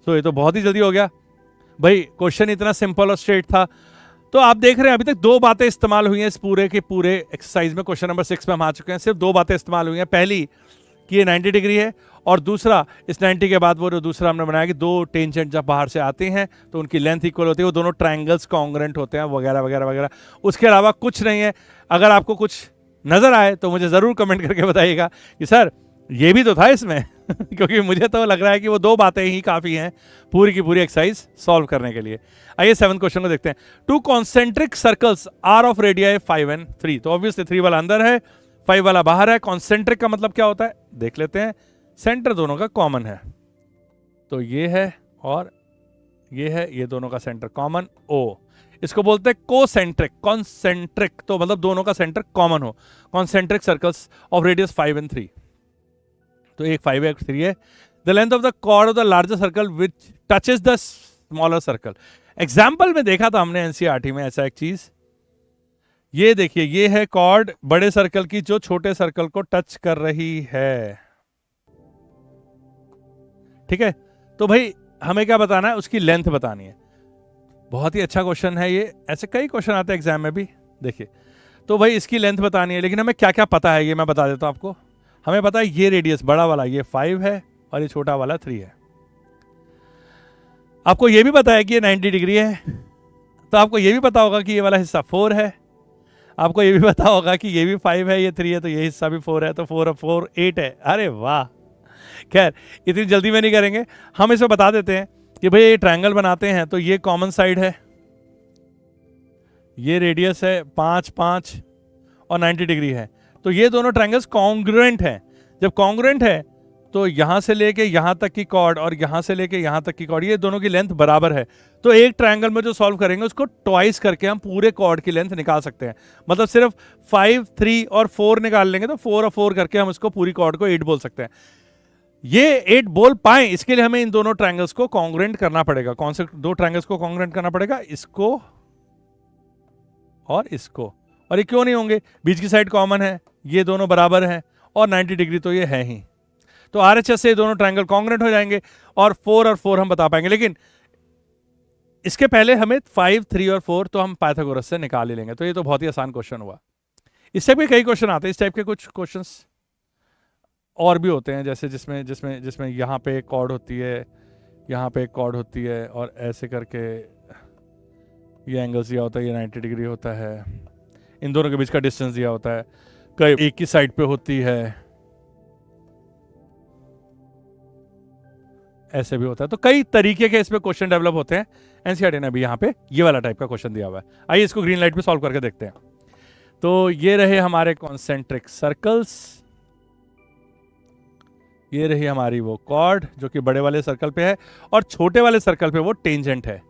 सो ये तो बहुत ही जल्दी हो गया भाई, क्वेश्चन इतना सिंपल और स्ट्रेट था। तो आप देख रहे हैं अभी तक दो बातें इस्तेमाल हुई हैं इस पूरे के पूरे एक्सरसाइज में। क्वेश्चन नंबर 6 में हम आ चुके हैं, सिर्फ दो बातें इस्तेमाल हुई हैं। पहली कि ये 90 डिग्री है, और दूसरा इस 90 के बाद वो जो दूसरा हमने बनाया कि दो टेंजेंट जब बाहर से आते हैं तो उनकी लेंथ इक्वल होती है, वो दोनों ट्रायंगल्स कॉन्ग्रुएंट होते हैं, वगैरह वगैरह वगैरह। उसके अलावा कुछ नहीं है। अगर आपको कुछ नजर आए तो मुझे जरूर कमेंट करके बताइएगा कि सर ये भी तो था इसमें क्योंकि मुझे तो लग रहा है कि वो दो बातें ही काफी हैं पूरी की पूरी एक्सरसाइज सॉल्व करने के लिए। आइए 7th क्वेश्चन को देखते हैं। Two concentric circles are of radii 5 and 3। तो ऑब्वियसली 3 वाला अंदर है, 5 वाला बाहर है। कॉन्सेंट्रिक का मतलब क्या होता है देख लेते हैं। सेंटर दोनों का कॉमन है, तो ये है और ये है, ये दोनों का सेंटर कॉमन O। इसको बोलते हैं कोसेंट्रिक। कॉन्सेंट्रिक तो मतलब दोनों का सेंटर कॉमन हो। Concentric circles of radius 5 and 3, तो एक 5 है एक 3 है। The length of the chord of the larger circle which touches the smaller circle. Example में देखा था हमने एनसीईआरटी में ऐसा एक चीज, ये देखिए, ये है कॉर्ड बड़े सर्कल की जो छोटे सर्कल को टच कर रही है, ठीक है। तो भाई हमें क्या बताना है, उसकी लेंथ बतानी है। बहुत ही अच्छा क्वेश्चन है ये, ऐसे कई क्वेश्चन आते हैं एग्जाम में भी। देखिए तो भाई इसकी लेंथ बतानी है, लेकिन हमें क्या क्या पता है ये मैं बता देता हूं आपको। हमें पता है ये रेडियस बड़ा वाला ये 5 है और ये छोटा वाला 3 है। आपको ये भी पता है कि ये 90 डिग्री है, तो आपको ये भी पता होगा कि ये वाला हिस्सा 4 है। आपको ये भी पता होगा कि ये भी 5 है, ये 3 है, तो ये हिस्सा भी 4 है, तो 4 और 4 8 है। अरे वाह, खैर इतनी जल्दी में नहीं करेंगे, हम इसे बता देते हैं कि भाई ये ट्रायंगल बनाते हैं तो ये कॉमन साइड है, ये रेडियस है 5 5 और 90 डिग्री है। तो ये दोनों ट्रायंगल्स कॉन्ग्रुएंट हैं। जब कॉन्ग्रुएंट है तो यहां से लेके यहां तक की कॉर्ड और यहां से लेके यहां तक की कॉर्ड, ये दोनों की लेंथ बराबर है। तो एक ट्रायंगल में जो सॉल्व करेंगे उसको ट्वाइस करके हम पूरे कॉर्ड की लेंथ निकाल सकते हैं। मतलब सिर्फ 5 3 और 4 निकाल लेंगे तो 4 और 4 करके हम इसको पूरी कॉर्ड को 8 बोल सकते हैं। ये 8 बोल पाए इसके लिए हमें इन दोनों ट्रायंगल्स को कॉन्ग्रुएंट करना पड़ेगा। कौन से दो ट्रायंगल्स को कॉन्ग्रुएंट करना पड़ेगा, इसको और इसको। और ये क्यों नहीं होंगे, बीच की साइड कॉमन है, ये दोनों बराबर हैं और 90 डिग्री तो ये है ही। तो आरएचएस से दोनों ट्रायंगल कॉन्ग्रुएंट हो जाएंगे और 4 और 4 हम बता पाएंगे। लेकिन इसके पहले हमें 5 3 और 4 तो हम पाइथागोरस से निकाल ही लेंगे। तो ये तो बहुत ही आसान क्वेश्चन हुआ। इस टाइप के कई क्वेश्चन आते हैं, इस टाइप के कुछ क्वेश्चंस और भी होते हैं, जैसे जिसमें जिसमें जिसमें यहाँ पे एक कॉर्ड होती है, यहाँ पे एक कॉर्ड होती है और ऐसे करके ये एंगल्स दिया होता है, ये 90 डिग्री होता है, इन दोनों के बीच का डिस्टेंस दिया होता है, कई एक ही साइड पे होती है, ऐसे भी होता है। तो कई तरीके के इसमें क्वेश्चन डेवलप होते हैं। एनसीईआरटी ने भी यहाँ पे ये वाला टाइप का क्वेश्चन दिया हुआ है। आइए इसको ग्रीन लाइट पे सॉल्व करके देखते हैं। तो ये रहे हमारे कॉन्सेंट्रिक सर्कल्स, ये रही हमारी वो कॉर्ड जो कि बड़े वाले सर्कल पे है और छोटे वाले सर्कल पे वो टेंजेंट है।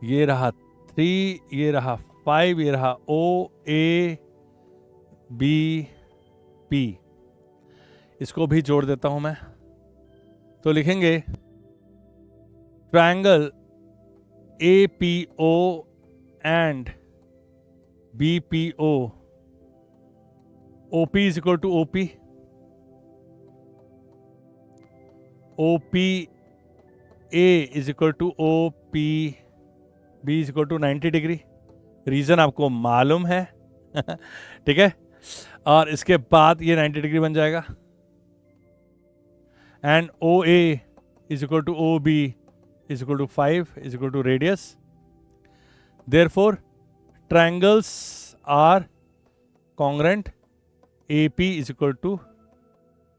ये रहा 3, ये रहा 5, ये रहा O A B P। इसको भी जोड़ देता हूं मैं, तो लिखेंगे triangle APO and BPO, OP is equal to OP, OPA is equal to OPB is equal to 90 degree. Reason आपको मालूम है ठीक है। और इसके बाद ये 90 डिग्री बन जाएगा and OA is equal to OB is equal to 5 is equal to radius. Therefore triangles are congruent, AP is equal to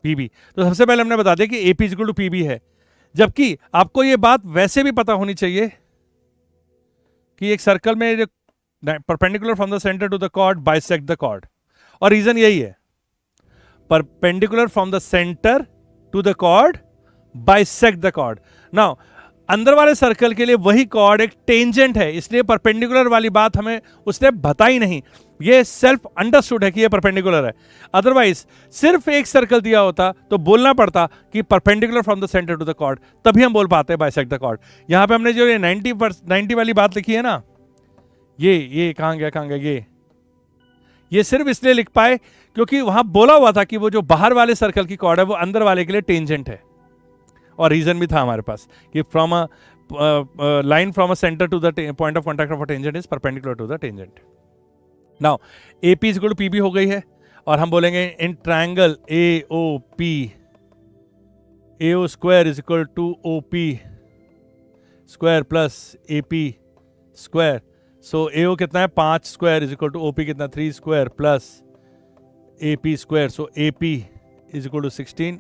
PB। तो सबसे पहले हमने बता दिया कि AP is equal to PB है, जबकि आपको ये बात वैसे भी पता होनी चाहिए कि एक सर्कल में जो perpendicular from the centre to the chord bisect the chord, और रीजन यही है, perpendicular from the centre to the chord bisect the chord. Now अंदर वाले सर्कल के लिए वही कॉर्ड एक टेंजेंट है, इसलिए परपेंडिकुलर वाली बात हमें उसने बताई नहीं, ये सेल्फ अंडरस्टूड है कि ये परपेंडिकुलर है। अदरवाइज सिर्फ एक सर्कल दिया होता तो बोलना पड़ता कि perpendicular from the centre to the chord, तभी हम बोल पाते हैं बाइसेक्ट द कॉर्ड। यहां पे हमने जो ये 90 वाली बात लिखी है ना, ये कहाँ गया ये सिर्फ इसलिए लिख पाए क्योंकि वहां बोला हुआ था कि वो जो बाहर वाले सर्कल की कॉर्ड है वो अंदर वाले के लिए टेंजेंट है, और रीजन भी था हमारे पास कि from a line from a centre to the point of contact of a tangent is perpendicular to the tangent. Now AP is equal to PB हो गई है, और हम बोलेंगे in triangle AOP AO square is equal to OP square plus AP square. So AO कितना है 5 square is equal to OP कितना 3 square plus AP square. So AP is equal to 16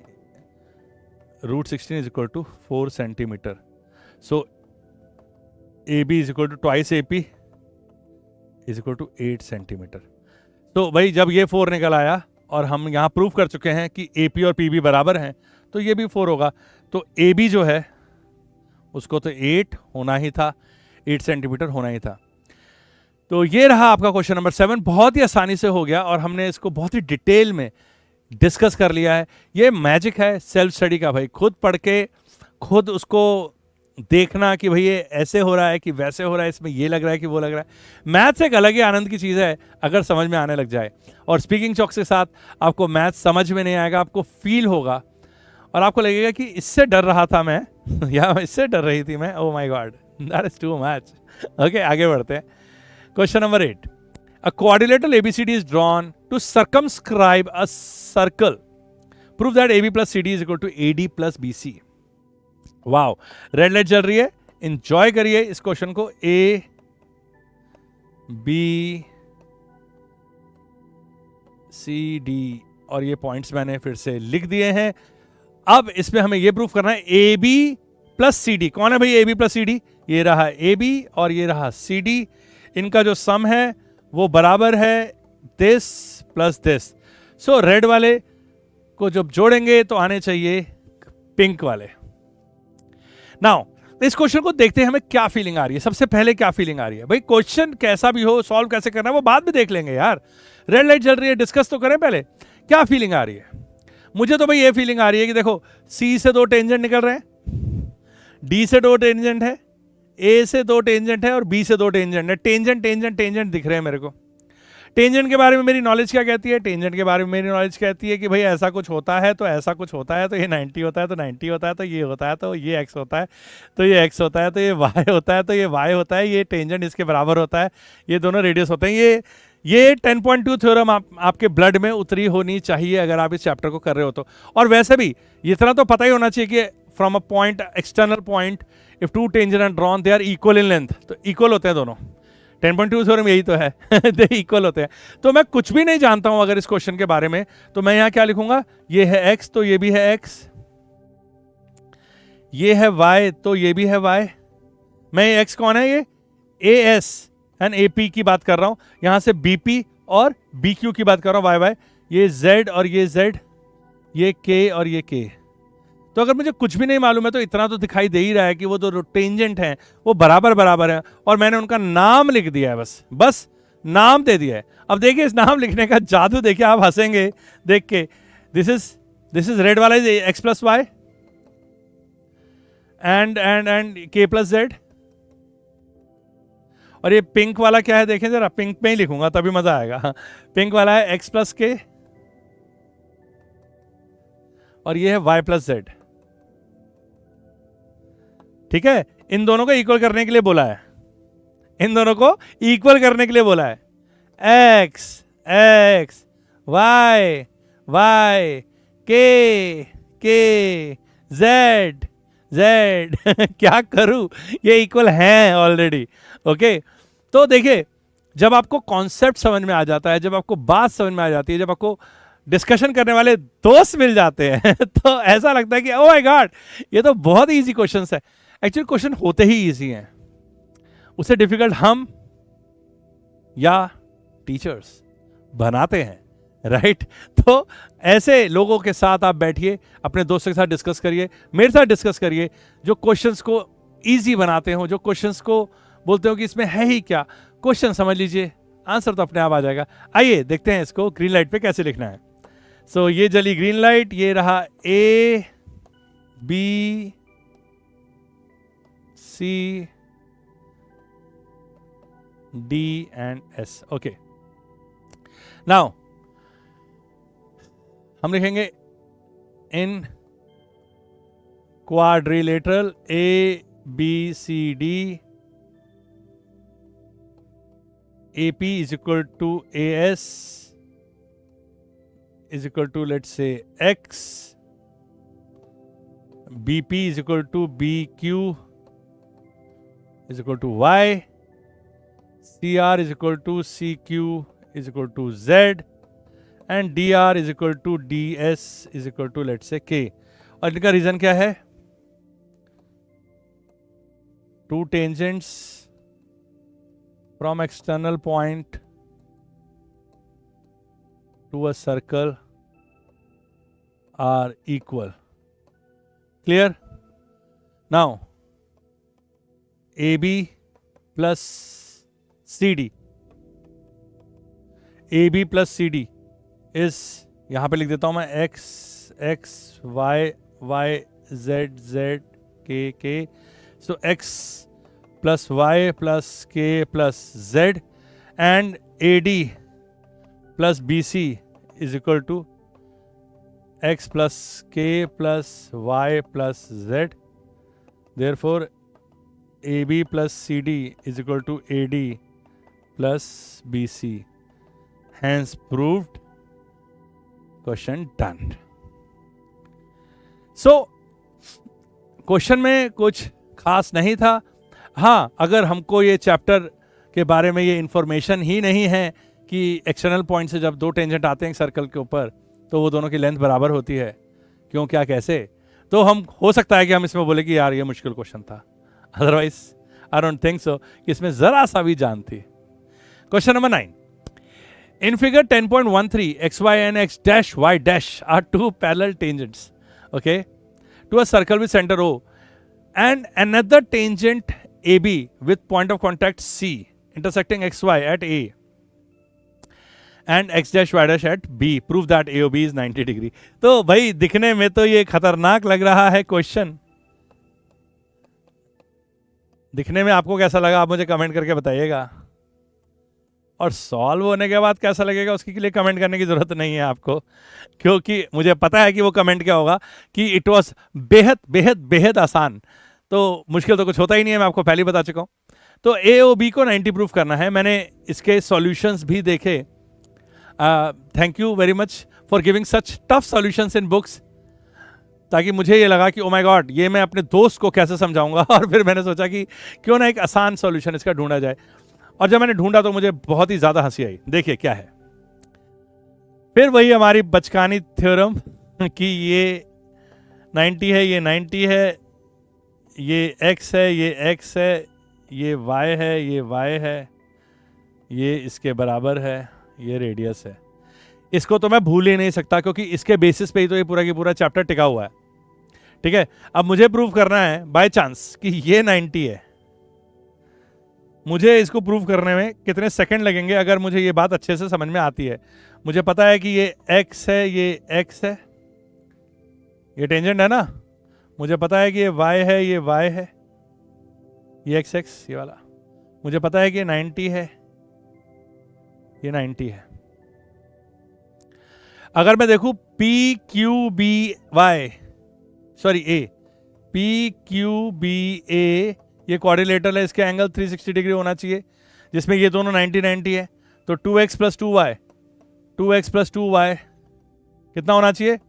root 16 is equal to 4 centimetre. So AB is equal to twice AP is equal to 8 centimetre. तो भाई जब ये 4 निकल आया और हम यहाँ प्रूव कर चुके हैं कि AP और PB बराबर हैं, तो ये भी 4 होगा। तो AB जो है उसको तो 8 होना ही था, 8 सेंटीमीटर होना ही था। तो ये रहा आपका क्वेश्चन नंबर 7। बहुत ही आसानी से हो गया और हमने इसको बहुत ही डिटेल में डिस्कस कर लिया है। ये मैजिक है सेल्फ स्टडी का भाई, खुद पढ़ के खुद उसको देखना कि भाई ये ऐसे हो रहा है कि वैसे हो रहा है, इसमें ये लग रहा है कि वो लग रहा है। मैथ्स एक अलग ही आनंद की चीज़ है अगर समझ में आने लग जाए। और स्पीकिंग चॉक्स के साथ आपको मैथ्स समझ में नहीं आएगा, आपको फील होगा और आपको लगेगा कि इससे डर रहा था मैं या इससे डर रही थी मैं, oh my God that is too much. Okay, आगे बढ़ते हैं। Question number 8, a quadrilateral ABCD is drawn to circumscribe a circle. Prove that AB plus CD is equal to AD plus BC. Wow, red light जल रही है, एंजॉय करिए इस क्वेश्चन को। A B C D और ये पॉइंट्स मैंने फिर से लिख दिए हैं। अब इसमें हमें ये प्रूफ करना है AB प्लस CD। कौन है भाई AB प्लस CD? ये रहा AB और ये रहा CD। इनका जो सम है वो बराबर है this plus this. So red वाले को जब जोड़ेंगे तो आने चाहिए पिंक वाले। नाउ इस क्वेश्चन को देखते हैं हमें क्या फीलिंग आ रही है। सबसे पहले क्या फीलिंग आ रही है भाई, क्वेश्चन कैसा भी हो सॉल्व कैसे करना है वो बाद में देख लेंगे यार। रेड लाइट जल रही है, डिस्कस तो करें पहले क्या फीलिंग आ रही है। मुझे तो भाई ये फीलिंग आ रही है कि देखो C से 2 टेंजेंट निकल रहे हैं, D से 2 टेंजेंट है, A से 2 टेंजेंट है और B से 2 टेंजेंट है। टेंजेंट टेंजेंट टेंजेंट दिख रहे हैं मेरे को। टेंजेंट के बारे में मेरी नॉलेज क्या कहती है? टेंजेंट के बारे में मेरी नॉलेज कहती है कि भाई ऐसा कुछ होता है तो ऐसा कुछ होता है, तो ये 90 होता है तो 90 होता है, तो ये होता है तो ये x होता है, तो ये x होता है, तो ये y होता है, तो ये y होता है, ये टेंजेंट इसके बराबर होता है, ये दोनों रेडियस होते हैं। ये 10.2 थ्योरम आपके ब्लड में उतरी होनी चाहिए अगर आप इस चैप्टर को कर रहे हो तो। और वैसे भी इतना तो पता ही होना चाहिए कि from a point external point if 2 tangent are drawn they are equal in length. तो इक्वल होते हैं दोनों, 10.2 थ्योरम यही तो है दे इक्वल होते हैं। तो मैं कुछ भी नहीं जानता हूं अगर इस क्वेश्चन के बारे में, तो मैं यहां क्या लिखूंगा, ये है x तो ये भी है x, ये है y तो ये भी है y। मैं ये x कौन है, ये AS एंड AP की बात कर रहा हूं, यहां से BP और BQ की बात कर रहा हूं, y ये Z और ये Z, ये K और ये K। तो अगर मुझे कुछ भी नहीं मालूम है तो इतना तो दिखाई दे ही रहा है कि वो जो टेंजेंट हैं वो बराबर बराबर है, और मैंने उनका नाम लिख दिया है, बस नाम दे दिया है। अब देखिए इस नाम लिखने का जादू देखिए, आप हंसेंगे देख के। दिस इज रेड वाला is x plus Y and k plus z, और ये पिंक वाला क्या है देखें जरा, पिंक में ही लिखूंगा तभी मजा आएगा। पिंक वाला है x प्लस k और ये है y प्लस z। ठीक है, इन दोनों को इक्वल करने के लिए बोला है, इन दोनों को इक्वल करने के लिए बोला है। x x y y k k z z क्या करूं, ये इक्वल हैं ऑलरेडी। ओके, तो देखिए जब आपको कॉन्सेप्ट समझ में आ जाता है, जब आपको बात समझ में आ जाती है, जब आपको डिस्कशन करने वाले दोस्त मिल जाते हैं तो ऐसा लगता है कि ओह माय गॉड ये तो बहुत इजी क्वेश्चंस है। एक्चुअली क्वेश्चन होते ही इजी हैं, उससे डिफिकल्ट हम या टीचर्स बनाते हैं, राइट? तो ऐसे लोगों के साथ आप बैठिए, अपने दोस्तों के साथ डिस्कस करिए, मेरे साथ डिस्कस करिए, जो क्वेश्चंस को इजी बनाते हो, जो क्वेश्चंस को बोलते हो कि इसमें है ही क्या, क्वेश्चन समझ लीजिए, आंसर तो अपने आप आ जाएगा। आइए देखते हैं इसको ग्रीन लाइट पे कैसे लिखना है। सो ये जली ग्रीन लाइट, ये रहा A B C D and S. Okay. Now हम लिखेंगे in quadrilateral ABCD, AP is equal to AS is equal to, let's say, X, BP is equal to BQ is equal to Y, CR is equal to CQ is equal to Z, and DR is equal to DS is equal to, let's say, K. और इनका रीजन क्या है? Two tangents from external point to a circle are equal. Clear? Now, AB plus CD. AB plus CD is, यहां पे लिख देता हूं मैं, X, X, Y, Y, Z, Z, K, K. So X plus Y plus K plus Z, and AD plus BC is equal to X plus K plus Y plus Z. Therefore, AB plus CD is equal to AD plus BC. Hence proved. Question done. So, question में कुछ खास नहीं था. हाँ, अगर हमको ये चैप्टर के बारे में ये इंफॉर्मेशन ही नहीं है कि एक्सटर्नल पॉइंट से जब दो टेंजेंट आते हैं सर्कल के ऊपर तो वो दोनों की लेंथ बराबर होती है, क्यों, क्या, कैसे, तो हम हो सकता है कि हम इसमें बोले कि यार ये मुश्किल क्वेश्चन था. Otherwise I don't think so कि इसमें जरा सा भी जान थी. Question number 9. In figure 10.13, xy and x dash y dash are two parallel tangents, okay, to a circle with center O, and another tangent AB with point of contact C intersecting xy at A and x dash y dash at B. Prove that AOB is 90 degree. तो भाई दिखने में तो ये खतरनाक लग रहा है क्वेश्चन. दिखने में आपको कैसा लगा आप मुझे कमेंट करके बताइएगा, और सॉल्व होने के बाद कैसा लगेगा उसके लिए कमेंट करने की ज़रूरत नहीं है आपको, क्योंकि मुझे पता है कि वो कमेंट क्या होगा कि इट वाज बेहद बेहद बेहद आसान. तो मुश्किल तो कुछ होता ही नहीं है, मैं आपको पहले ही बता चुका हूँ. तो AOB को 90 प्रूफ करना है. मैंने इसके सॉल्यूशंस भी देखे. Thank you very much for giving such tough solutions in books, ताकि मुझे ये लगा कि ओ माय गॉड ये मैं अपने दोस्त को कैसे समझाऊंगा. और फिर मैंने सोचा कि क्यों ना एक आसान सॉल्यूशन इसका ढूंढा जाए, और जब मैंने ढूंढा तो मुझे बहुत ही ज़्यादा हंसी आई. देखिए क्या है. फिर वही हमारी बचकानी थ्योरम कि ये 90 है, ये 90 है, ये x है, ये x है, ये y है, ये y है, ये इसके बराबर है, ये रेडियस है. इसको तो मैं भूल ही नहीं सकता, क्योंकि इसके बेसिस पे ही तो ये पूरा की पूरा चैप्टर टिका हुआ है. ठीक है, अब मुझे प्रूव करना है बाय चांस कि ये 90 है. मुझे इसको प्रूव करने में कितने सेकंड लगेंगे अगर मुझे ये बात अच्छे से समझ में आती है. मुझे पता है कि ये x है, ये x है, ये टेंजेंट है ना. मुझे पता है कि ये y है, ये y है, ये x ये वाला. मुझे पता है कि ये 90 है, ये 90 है. अगर मैं देखूं PQBY, सॉरी A, PQBA, ये क्वाड्रिलेटरल है, इसके एंगल 360 डिग्री होना चाहिए, जिसमें ये दोनों 90 है. तो 2x plus 2y, 2x plus 2y कितना होना चाहिए?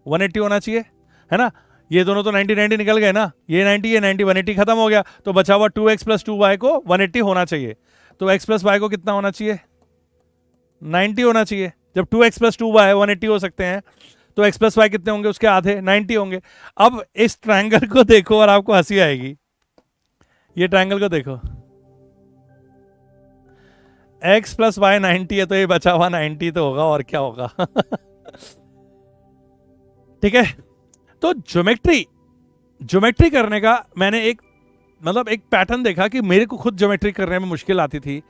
180 होना चाहिए, है ना. ये दोनों तो 90 निकल गए ना. ये 90, ये 90, 180 खत्म हो गया. तो बचा हुआ 2x प्लस 2y को 180 होना चाहिए. तो x प्लस y को कितना होना चाहिए? 90 होना चाहिए. जब 2x प्लस 2y 180 हो सकते हैं, तो x प्लस y कितने होंगे? उसके आधे 90 होंगे. अब इस ट्रायंगल को देखो और आपको हंसी आएगी. ये ट्रायंगल को देखो, x प्लस वाई 90 है, तो ये बचा हुआ 90 तो होगा, और क्या होगा. ठीक है. तो ज्योमेट्री करने का मैंने एक पैटर्न देखा कि मेरे को खुद ज्योमेट्री करने में मुश्किल आती थी.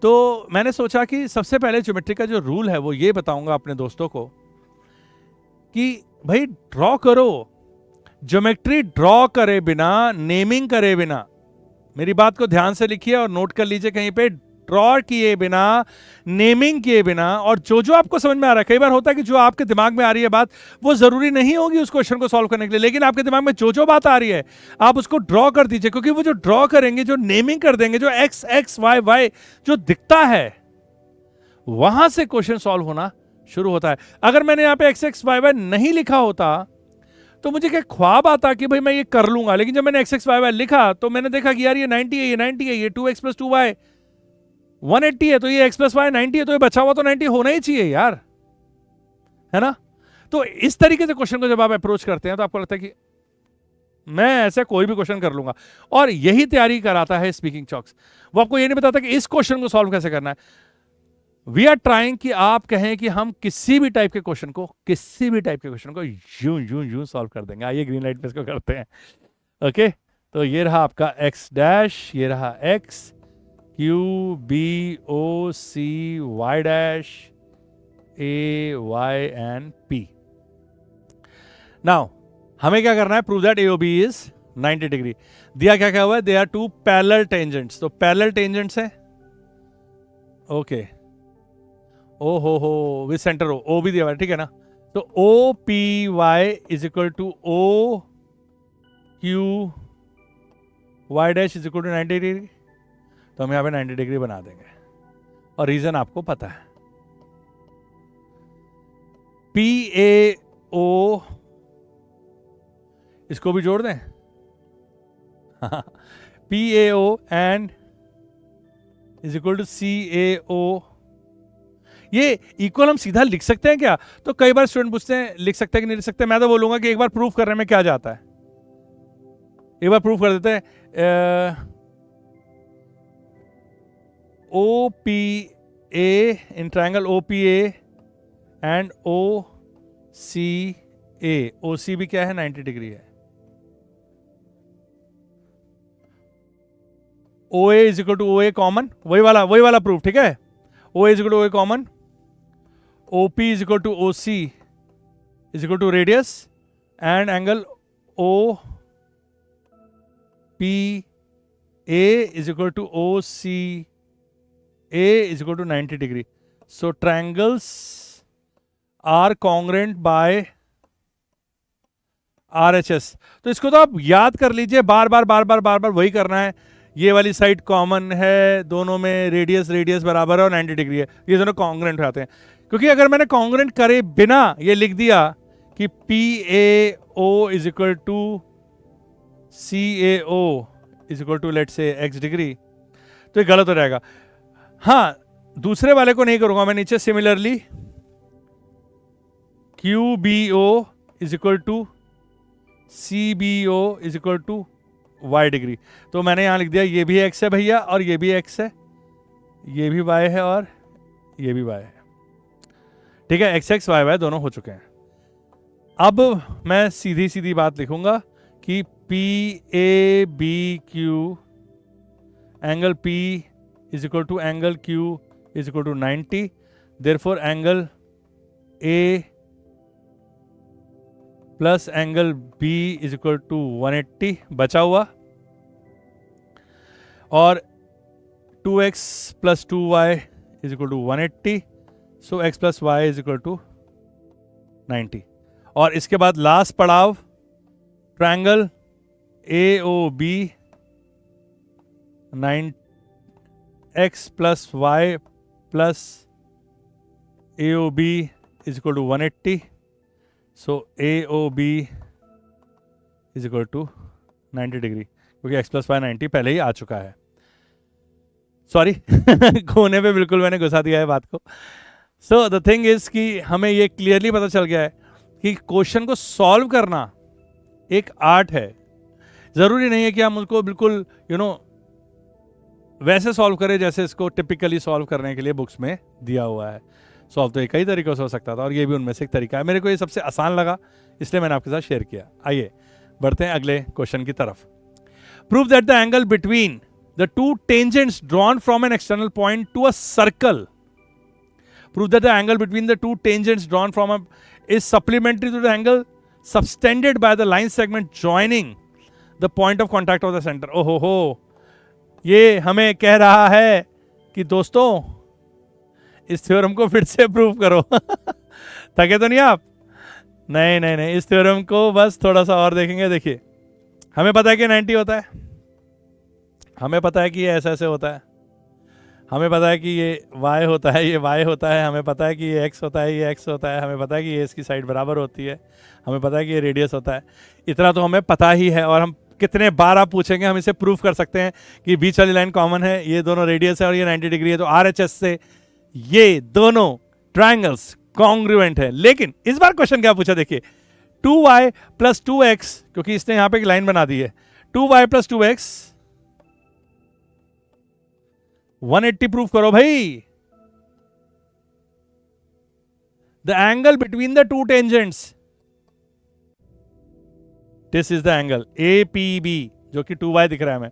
तो मैंने सोचा कि सबसे पहले ज्योमेट्री का जो रूल है वो ये बताऊंगा अपने दोस्तों को कि भाई ड्रॉ करो. ज्योमेट्री ड्रॉ करे बिना, नेमिंग करे बिना, मेरी बात को ध्यान से लिखिए और नोट कर लीजिए कहीं पे, ड्रॉ किए बिना, नेमिंग किए बिना, और जो आपको समझ में आ रहा है। कई बार होता है कि जो आपके दिमाग में आ रही है बात वो जरूरी नहीं होगी उस क्वेश्चन को सॉल्व करने के लिए, लेकिन आपके दिमाग में जो बात आ रही है आप उसको ड्रॉ कर दीजिए, क्योंकि वो जो ड्रॉ करेंगे, जो नेमिंग कर देंगे, जो एक्स एक्स वाई वाई जो दिखता है, वहां से क्वेश्चन सॉल्व होना शुरू होता है। अगर मैंने यहां पे एक्स एक्स वाई वाई नहीं लिखा होता तो मुझे क्या ख्वाब आता कि भाई मैं ये कर लूंगा, लेकिन जब मैंने एक्स एक्स वाई वाई लिखा तो मैंने देखा कि यार ये 90 है, ये 90 है, ये 2x + 2y 180 है, तो ये x + y 90 है, तो ये बचा हुआ तो 90 होना ही चाहिए यार, है ना। तो इस तरीके से क्वेश्चन को जब आप अप्रोच करते हैं तो आपको लगता है कि मैं ऐसे कोई भी क्वेश्चन कर लूंगा, और यही तैयारी कराता है स्पीकिंग चॉक्स। वो आपको ये नहीं बताता कि इस क्वेश्चन को सॉल्व कैसे करना है। वी आर ट्राइंग कि आप कहें कि हम किसी भी टाइप के क्वेश्चन को यूं सॉल्व कर देंगे। आइए ग्रीन लाइट पे इसको करते हैं। ओके, तो ये रहा आपका x डैश, ये रहा x, q b o c y dash a y and p। Now हमें क्या करना है, prove that AOB is 90 degree. दिया क्या हुआ है, they are two parallel tangents, तो पैरेलल टेंजेंट्स है। ओके, ओ हो विद सेंटर ओ भी दिया हुआ है, ठीक है ना। तो O P Y is equal to O Q Y dash is equal to 90 degree, तो हम यहां पे 90 डिग्री बना देंगे, और रीजन आपको पता है। पी ए ओ, इसको भी जोड़ दें, P A O and is equal to C A O. ये इक्वल हम सीधा लिख सकते हैं क्या? तो कई बार स्टूडेंट पूछते हैं लिख सकते हैं कि नहीं लिख सकते। मैं तो बोलूंगा कि एक बार प्रूफ करने में क्या जाता है, एक बार प्रूफ कर देते हैं। O P A in triangle O P A and O C A, O C भी क्या है, 90 डिग्री है। O A is equal to O A common, वही वाला प्रूफ, ठीक है। O is equal to O A common, OP is equal to OC is equal to radius and angle OPA is equal to OCA is equal to 90 degree. So triangles are congruent by RHS. तो इसको तो आप याद कर लीजिए, बार बार वही करना है। ये वाली साइड कॉमन है, दोनों में रेडियस बराबर है और 90 डिग्री है, ये दोनों कॉन्ग्रेंट आते हैं। क्योंकि अगर मैंने कॉन्ग्रेंट करे बिना ये लिख दिया कि PAO is equal to CAO is equal to let say x degree, तो ये गलत हो जाएगा। हाँ, दूसरे वाले को नहीं करूंगा मैं, नीचे similarly QBO is equal to CBO is equal to y degree. तो मैंने यहां लिख दिया ये भी x है भैया, और ये भी x है, ये भी y है, और ये भी y है, ठीक है। x x y y दोनों हो चुके हैं। अब मैं सीधी बात लिखूंगा कि PABQ angle P is equal to angle Q is equal to 90, therefore angle A plus angle B is equal to 180 बचा हुआ, और 2x + 2y is equal to 180, so x + y is equal to 90। और इसके बाद लास्ट पड़ाव, triangle AOB 9x + y plus AOB is equal to 180, so AOB is equal to 90 degree, क्योंकि x + y 90 पहले ही आ चुका है। सॉरी कोने पे बिल्कुल मैंने घुसा दिया है बात को। सो द थिंग इज कि हमें ये क्लियरली पता चल गया है कि क्वेश्चन को सॉल्व करना एक आर्ट है। जरूरी नहीं है कि हम उसको बिल्कुल वैसे सॉल्व करें जैसे इसको टिपिकली सॉल्व करने के लिए बुक्स में दिया हुआ है। सॉल्व तो ये कई तरीकों से हो सकता था, और ये भी उनमें से एक तरीका है। मेरे को ये सबसे आसान लगा, इसलिए मैंने आपके साथ शेयर किया। आइए बढ़ते हैं अगले क्वेश्चन की तरफ। Prove that the angle between the two tangents drawn from an external point to a circle, prove that the angle between the two tangents drawn from is supplementary to the angle subtended by the line segment joining the point of contact of the center. Oh ho, ये हमें कह रहा है कि दोस्तों इस थ्योरम को फिर से प्रूव करो। थके तो नहीं आप? नहीं नहीं नहीं, इस थ्योरम को बस थोड़ा सा और देखेंगे। देखिए, हमें पता है कि 90 होता है, हमें पता है कि ये ऐसे ऐसे होता है, हमें पता है कि ये y होता है, ये y होता है, हमें पता है कि ये x होता है, ये x होता है, हमें पता है कि ये इसकी साइड बराबर होती है, हमें पता है कि ये रेडियस होता है। इतना तो हमें पता ही है, और हम कितने बार आप पूछेंगे हम इसे प्रूफ कर सकते हैं कि बीच वाली लाइन कॉमन है, ये दोनों रेडियस है और ये 90 डिग्री है, तो RHS से ये दोनों ट्राइंगल्स कॉन्ग्रुएंट है। लेकिन इस बार क्वेश्चन क्या पूछा, देखिए 2y प्लस 2x, क्योंकि इसने यहां पे एक लाइन बना दी है, 2y प्लस 2x 180 प्रूफ करो भाई। The angle between the two tangents, this is the angle APB, जो कि 2y दिख रहा है हमें,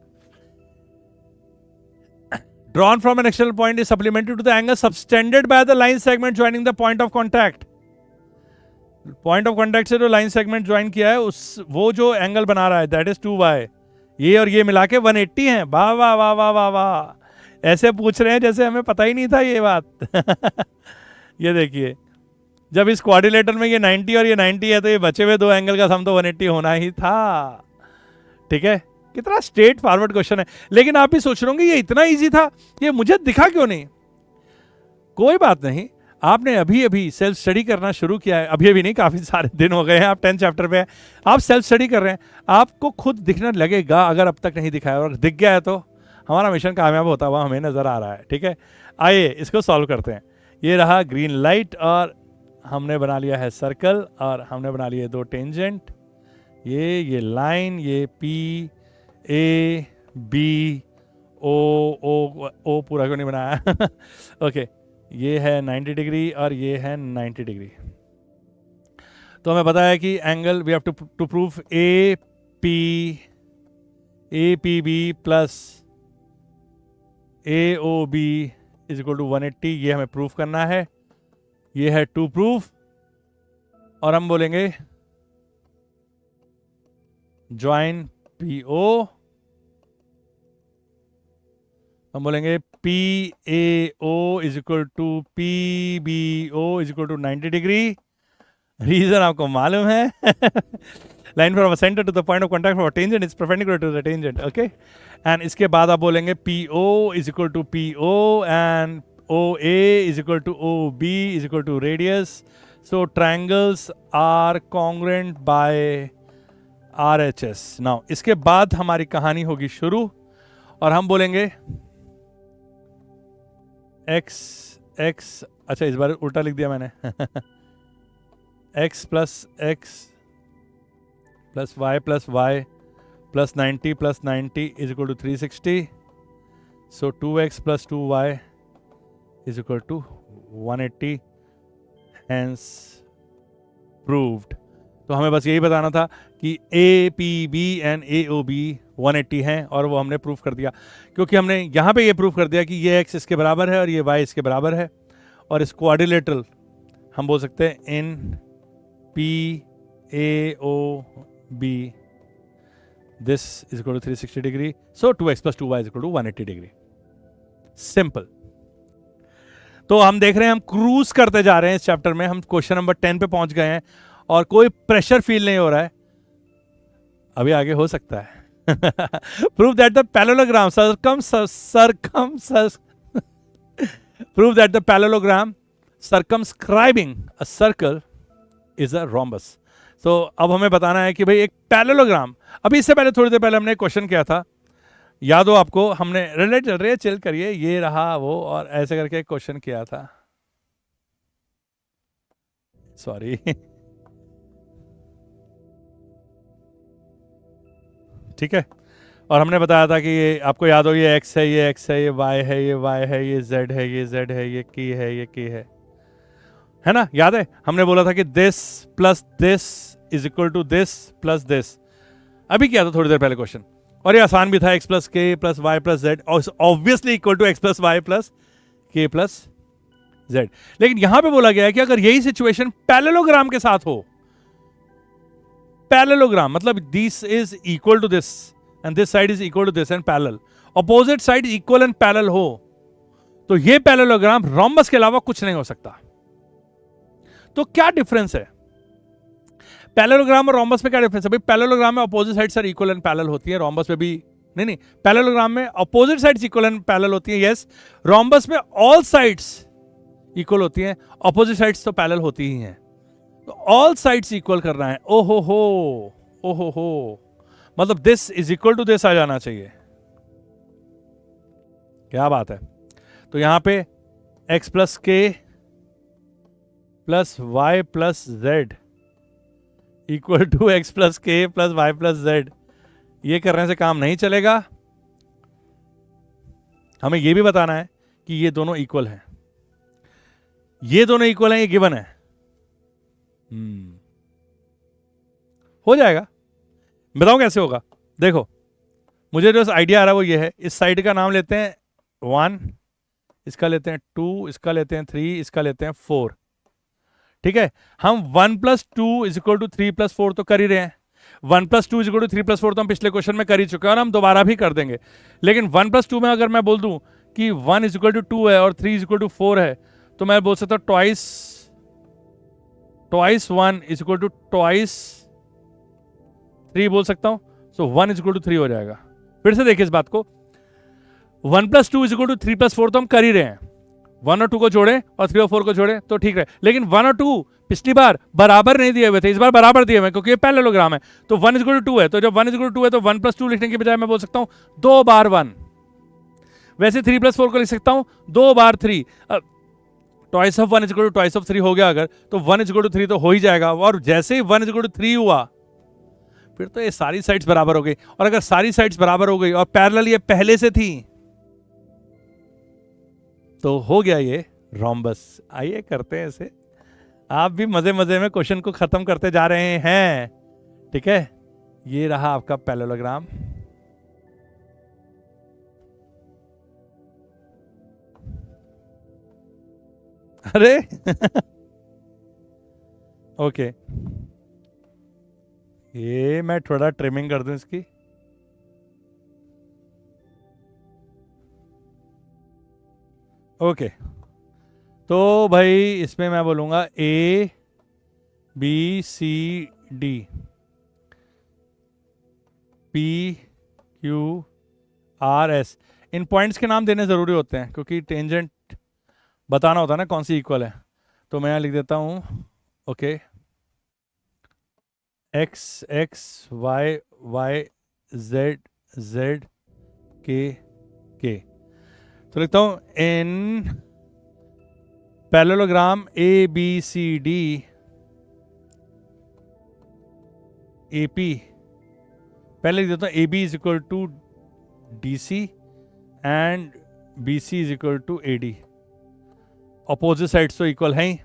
drawn from an external point is supplemented to the angle subtended by the line segment joining the point of contact. Point of contact से जो लाइन सेगमेंट ज्वाइन किया है उस वो जो एंगल बना रहा है दैट इज 2y, ये और ये मिला के 180 है। वाह वाह वाह वाह वाह वाह, ऐसे पूछ रहे हैं जैसे हमें पता ही नहीं था ये बात। ये देखिए, जब इस क्वाड्रिलेटर में ये 90 और ये 90 है तो ये बचे हुए दो एंगल का सम तो 180 होना ही था। ठीक है, कितना स्ट्रेट फॉरवर्ड क्वेश्चन है। लेकिन आप भी सोच रहे होंगे ये इतना इजी था, ये मुझे दिखा क्यों नहीं? कोई बात नहीं, आपने अभी अभी सेल्फ स्टडी करना शुरू किया है, अभी अभी नहीं, काफी सारे दिन हो गए हैं, आप 10 चैप्टर पे हैं, आप सेल्फ स्टडी कर रहे हैं, आपको खुद दिखने लगेगा। अगर अब तक नहीं दिखा है और दिख गया है तो हमारा मिशन कामयाब होता हुआ हमें नजर आ रहा है। ठीक है, आइए इसको सॉल्व करते हैं। ये रहा ग्रीन लाइट और हमने बना लिया है सर्कल और हमने बना लिए दो टेंजेंट, ये लाइन, ये P A B O पूरा क्यों नहीं बनाया? ओके, ये है 90 डिग्री और ये है 90 डिग्री। तो हमें पता है कि angle we have to prove APB plus AOB is equal to 180, ये हमें प्रूफ करना है। ये है टू प्रूफ, और हम बोलेंगे ज्वाइन PO, हम बोलेंगे PAO is equal to PBO is equal to 90 degree. Reason आपको मालूम है, line from centre to the point of contact for tangent is perpendicular to the tangent. Okay, and इसके बाद आप बोलेंगे PO is equal to PO and OA is equal to OB is equal to radius. So triangles are congruent by RHS. Now इसके बाद हमारी कहानी होगी शुरू, और हम बोलेंगे x, अच्छा इस बार उल्टा लिख दिया मैंने, x plus x plus y plus y plus 90 plus 90 is equal to 360. So 2x plus 2y is equal to 180, hence proved. तो हमें बस यही बताना था कि APB एंड AOB 180 हैं, और वो हमने प्रूफ कर दिया, क्योंकि हमने यहाँ पे ये प्रूफ कर दिया कि ये x इसके बराबर है और ये y इसके बराबर है, और इस क्वाड्रिलेटरल हम बोल सकते हैं in PAOB this is equal to 360 degree, so 2x plus 2y is equal to 180 degree. Simple. तो हम देख रहे हैं हम क्रूज करते जा रहे हैं इस चैप्टर में, हम क्वेश्चन नंबर 10 पे पहुंच गए हैं और कोई प्रेशर फील नहीं हो रहा है, अभी आगे हो सकता है। Prove that the parallelogram prove that the parallelogram circumscribing a circle is a rhombus. तो अब हमें बताना है कि भाई एक पैरेललोग्राम, अभी इससे पहले थोड़ी देर पहले हमने क्वेश्चन किया था, याद हो आपको, हमने रिलेट चल रही है, चिल करिए, ये रहा वो, और ऐसे करके एक क्वेश्चन किया था, सॉरी। ठीक है, और हमने बताया था कि ये आपको याद हो, ये x है, ये x है, ये y है, ये y है, ये z है, ये z है, ये की है, ये की है ना? याद है हमने बोला था कि this plus this is equal to this plus this, अभी किया था थोड़ी देर पहले क्वेश्चन, और ये आसान भी था, x प्लस के plus Y plus Z obviously equal to x plus Y plus के प्लस जेड। लेकिन यहां पे बोला गया है कि अगर यही सिचुएशन पैरेललोग्राम के साथ हो, पैरेललोग्राम मतलब this is equal to this and this side is equal to this and parallel, opposite side equal and parallel हो तो ये पैरेललोग्राम रोम्बस के अलावा कुछ नहीं हो सकता। तो क्या डिफरेंस है पैरेललोग्राम और रोम्बस में? क्या डिफरेंस है भाई? पैरेललोग्राम में opposite sides are equal and parallel होती है, रोम्बस में भी नहीं, पैरेललोग्राम में opposite sides equal and parallel होती है, यस। रोम्बस में ऑल साइड्स इक्वल होती हैं, अपोजिट साइड्स तो पैरेलल होती ही हैं। तो ऑल साइड्स इक्वल करना है, ओहो हो, मतलब this is equal to this आ जाना चाहिए। क्या बात है। तो यहां पे x प्लस के plus Y plus z equal to x plus के प्लस वाई प्लस जेड, ये करने से काम नहीं चलेगा। हमें यह भी बताना है कि ये दोनों इक्वल हैं, ये दोनों इक्वल हैं, ये गिवन है। हो जाएगा, बताऊं कैसे होगा। देखो मुझे जो आइडिया आ रहा है वो ये है, इस साइड का नाम लेते हैं 1, इसका लेते हैं 2, इसका लेते हैं 3, इसका लेते हैं 4। ठीक है, हम 1 plus 2 is equal to 3 plus 4 तो कर ही रहे हैं। 1 plus 2 is equal to 3 plus 4 तो हम पिछले क्वेश्चन में कर ही चुके हैं और हम दोबारा भी कर देंगे। लेकिन 1 प्लस 2 में अगर मैं बोल दूं कि 1 इज इक्वल टू 2 है और 3 इज इक्वल टू 4 है, तो मैं बोल सकता हूं twice 1 is equal to twice 3 बोल सकता हूं। सो 1 इज इक्वल टू 3 हो जाएगा। फिर से देखिए इस बात को, 1 plus 2 is equal to 3 plus 4 तो हम कर ही रहे हैं। 1 और 2 को जोड़ें और 3 और 4 को जोड़ें तो ठीक है। लेकिन 1 और 2 पिछली बार बराबर नहीं दिए हुए थे, इस बार बराबर दिए हुए क्योंकि ये पैरेललोग्राम है। तो 1 इज इक्वल टू 2 है, तो जब 1 इज इक्वल टू 2 है तो 1 प्लस 2 लिखने के बजाय मैं बोल सकता हूं 2 बार 1। वैसे 3 प्लस 4 को लिख सकता हूं 2 बार 3। Twice of 1 is equal to twice of 3 हो गया अगर, तो 1 इज इक्वल टू 3 तो हो ही जाएगा। और जैसे ही 1 इज इक्वल टू 3 हुआ फिर तो ये सारी साइड्स बराबर हो गई। और अगर सारी साइड्स बराबर हो गई और पैरेलल ये पहले से थी तो हो गया ये रोम्बस। आइए करते हैं इसे, आप भी मजे मजे में क्वेश्चन को खत्म करते जा रहे हैं। ठीक है, ये रहा आपका पैरेललोग्राम। अरे ओके, ये मैं थोड़ा ट्रिमिंग कर दूं इसकी। ओके, तो भाई इसमें मैं बोलूंगा A B C D P Q R S। In points के नाम देने ज़रूरी होते हैं क्योंकि टेंजेंट बताना होता है ना कौन सी इक्वल है। तो मैं यहाँ लिख देता हूँ okay, X X Y Y Z Z K K। तो लिखता हूँ इन parallelogram A B C D AP, पहले लिख देता हूँ AB is equal to DC and BC is equal to AD। Opposite sides तो इक्वल हैं ही।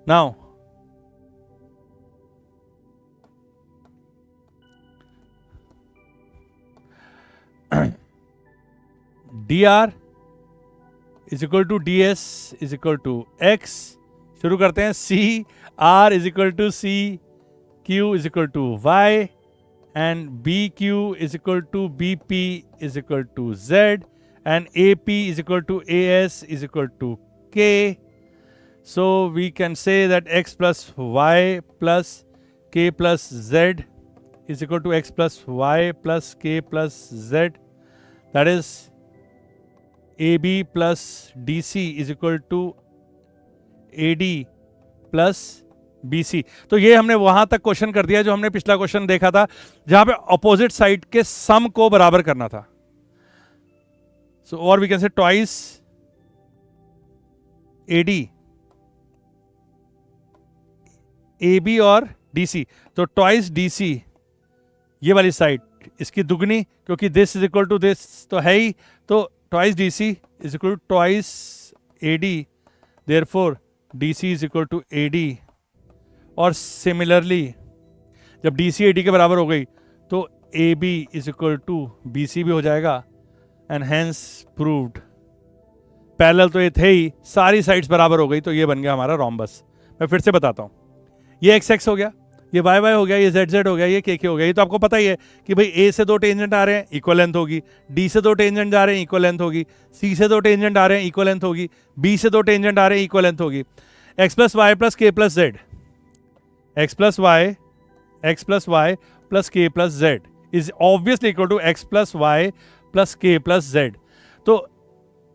Now DR is equal to DS is equal to X। शुरू करते हैं, C R is equal to C, Q is equal to Y and BQ is equal to BP is equal to Z and AP is equal to AS is equal to K. So we can say that X plus Y plus K plus Z is equal to X plus Y plus K plus Z. That is AB plus DC is equal to AD plus BC। तो ये हमने वहां तक क्वेश्चन कर दिया जो हमने पिछला क्वेश्चन देखा था जहां पे अपोजिट साइड के सम को बराबर करना था। So, or we can say twice AD, AB और DC। तो twice DC ये वाली साइड इसकी दुगनी, क्योंकि this is equal to this तो है ही, तो twice DC is equal to twice AD, therefore DC is equal to AD। और सिमिलरली जब DC AD के बराबर हो गई तो AB is equal to BC भी हो जाएगा एंड हेंस प्रूव्ड। पैरेलल तो ये थे ही, सारी साइड्स बराबर हो गई तो ये बन गया हमारा रोम्बस। मैं फिर से बताता हूँ, ये एक्स एक्स हो गया, ये वाई वाई हो गया, ये जेड जेड हो गया, ये के हो गया। ये तो आपको पता ही है कि भाई ए से दो टेंजेंट आ रहे हैं, इक्वल लेंथ होगी, डी से दो टेंजेंट जा रहे हैं, इक्वल लेंथ होगी, सी से दो टेंजेंट आ रहे हैं, इक्वल लेंथ होगी, बी से दो टेंजेंट आ रहे हैं, इक्वल लेंथ होगी। एक्स प्लस वाई प्लस के plus z, x plus Y plus के plus z is obviously equal to x plus Y plus के प्लस जेड। तो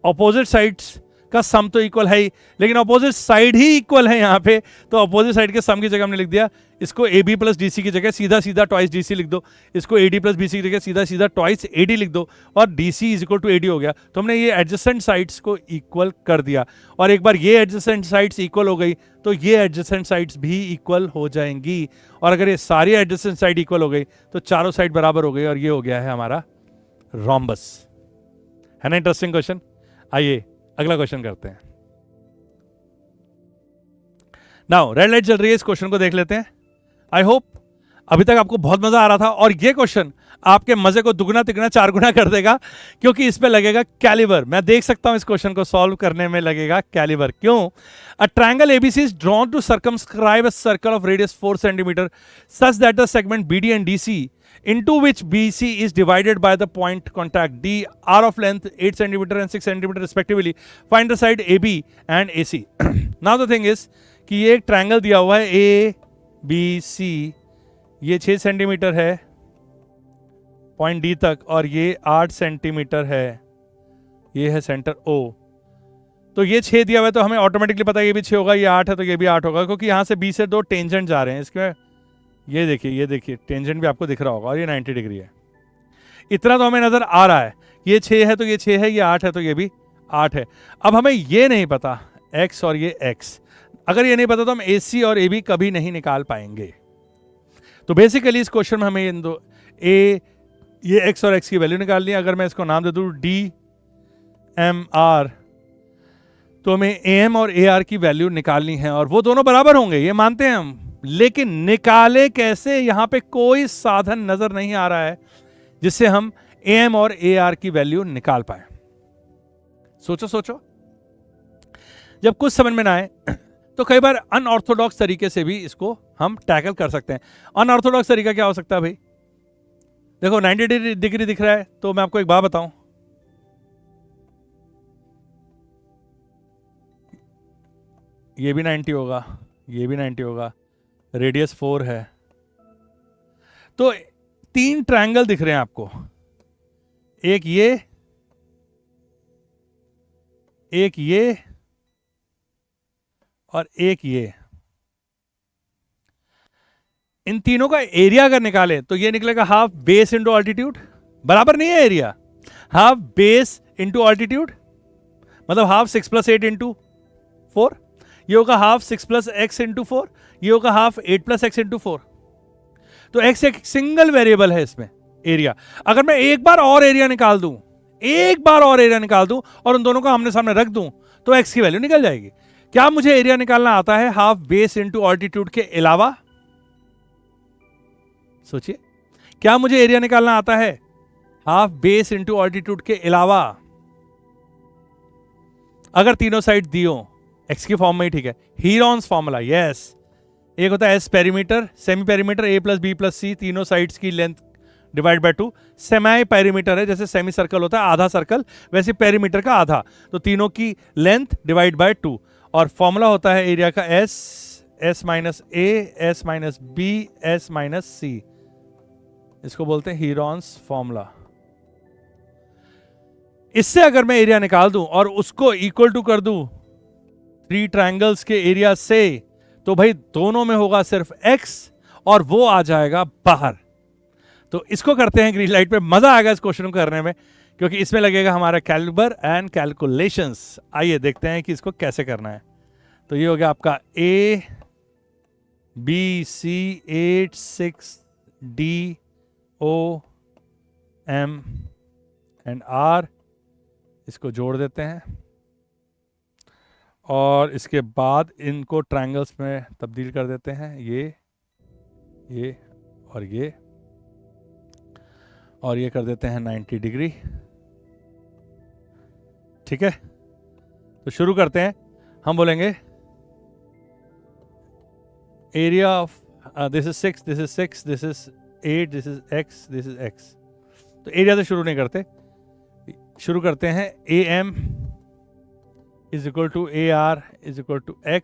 ऑपोजिट साइड्स का सम तो इक्वल है ही, लेकिन ऑपोजिट साइड ही इक्वल है यहाँ पे, तो ऑपोजिट साइड के सम की जगह हमने लिख दिया इसको A B plus D C की जगह सीधा सीधा ट्वाइस डी सी लिख दो, इसको A D plus B C की जगह सीधा सीधा ट्वाइस ए डी लिख दो, और D C is equal to A D हो गया। तो हमने ये एडजेसेंट साइड्स को इक्वल कर दिया, और एक बार ये एडजेसेंट साइड्स इक्वल हो गई तो ये एडजेसेंट साइड्स भी इक्वल हो जाएंगी, और अगर ये सारी एडजेसेंट साइड इक्वल हो गई तो चारों साइड बराबर हो गई, और ये हो गया है हमारा रोम्बस। है ना इंटरेस्टिंग क्वेश्चन? आइए अगला क्वेश्चन करते हैं। नाउ रेड लाइट जल रही है, इस क्वेश्चन को देख लेते हैं। आई होप अभी तक आपको बहुत मजा आ रहा था, और ये क्वेश्चन आपके मजे को दुगना तिगना चार गुना कर देगा, क्योंकि इसमें लगेगा कैलिबर। मैं देख सकता हूं इस क्वेश्चन को सॉल्व करने में लगेगा कैलिबर। क्यों? A triangle ABC is drawn to circumscribe a circle of radius 4 centimetre such that the segment BD and DC into which BC is divided by the point contact D are of length 8 cm and 6 cm respectively. Find the side AB and AC. Now the thing is कि ये एक ट्रायंगल दिया हुआ है ABC, ये 6 सेंटीमीटर है पॉइंट D तक, और ये 8 सेंटीमीटर है, ये है सेंटर O। तो ये 6 दिया हुआ है, तो हमें ऑटोमेटिकली पता है ये भी 6 होगा, ये 8 है तो ये भी 8 होगा, क्योंकि यहाँ से B से दो टेंजेंट जा रहे हैं। इसके ये देखिए टेंजेंट भी आपको दिख रहा होगा, और ये 90 डिग्री है। इतना तो हमें नजर आ रहा है, ये 6 है तो ये 6 है, ये 8 है तो ये भी 8 है। अब हमें ये नहीं पता x और ये x, अगर ये नहीं पता तो हम AC और AB कभी नहीं निकाल पाएंगे। तो बेसिकली इस क्वेश्चन में हमें इन दो ये x और x की वैल्यू निकालनी है। अगर मैं इसको नाम दे दूं DMR, तो हमें AM और AR की वैल्यू निकालनी है, और वो दोनों बराबर होंगे, ये मानते हैं हम, लेकिन निकाले कैसे, यहां पे कोई साधन नजर नहीं आ रहा है जिससे हम AM और AR की वैल्यू निकाल पाए। सोचो जब कुछ समझ में ना आए तो कई बार अनऑर्थोडॉक्स तरीके से भी इसको हम टैकल कर सकते हैं। अनऑर्थोडॉक्स तरीका क्या हो सकता है भाई? देखो 90 डिग्री दिख रहा है, तो मैं आपको एक बात बताऊं, ये भी 90 होगा, ये भी 90 होगा, रेडियस 4 है, तो 3 ट्रायंगल दिख रहे हैं आपको, एक ये और एक ये। इन तीनों का एरिया अगर निकालें तो ये निकलेगा हाफ बेस इंटू ऑल्टीट्यूड। बराबर नहीं है area, half base into altitude, मतलब हाफ 6 + 8 इंटू 4, ये होगा हाफ 6 + x इंटू 4, ये होगा हाफ 8 + x इंटू 4। तो x एक सिंगल वेरिएबल है इसमें एरिया। अगर मैं एक बार और एरिया निकाल दूं और उन दोनों को आमने सामने रख दूं तो x की वैल्यू निकल जाएगी। क्या मुझे एरिया निकालना आता है हाफ बेस इंटू ऑल्टीट्यूड के अलावा? सोचिए, क्या मुझे एरिया निकालना आता है हाफ बेस इंटू ऑल्टीट्यूड के अलावा? अगर तीनों साइड दियो x की फॉर्म में ही, ठीक है, हीरॉन्स फॉर्मूला, यस। एक होता है S perimeter, semi perimeter a + b + c, तीनों साइड्स की length divide by 2। Semi perimeter है, जैसे सेमी सर्कल होता है आधा सर्कल, वैसे पेरीमीटर का आधा, तो तीनों की लेंथ डिवाइड बाय 2। और फॉर्मूला होता है एरिया का s - a, s - b, s - c, इसको बोलते हैं हीरॉन्स फॉर्मूला। इससे अगर मैं एरिया निकाल दूं और उसको इक्वल टू कर दूं 3 ट्रायंगल्स के एरिया से, तो भाई दोनों में होगा सिर्फ x और वो आ जाएगा बाहर। तो इसको करते हैं ग्रीन लाइट पे। मजा आएगा इस क्वेश्चन को करने में, क्योंकि इसमें लगेगा हमारा कैलिबर एंड कैलकुलेशंस। आइए देखते हैं कि इसको कैसे करना है। तो ये हो गया आपका A B C 8 6 D O M and R, इसको जोड़ देते हैं और इसके बाद इनको ट्रायंगल्स में तब्दील कर देते हैं, ये और ये कर देते हैं 90 डिग्री। ठीक है, तो शुरू करते हैं। हम बोलेंगे area of this is 6, this is 6, this is 8, this is x, this is x। तो एरिया से शुरू नहीं करते, शुरू करते हैं AM is equal to AR is equal to x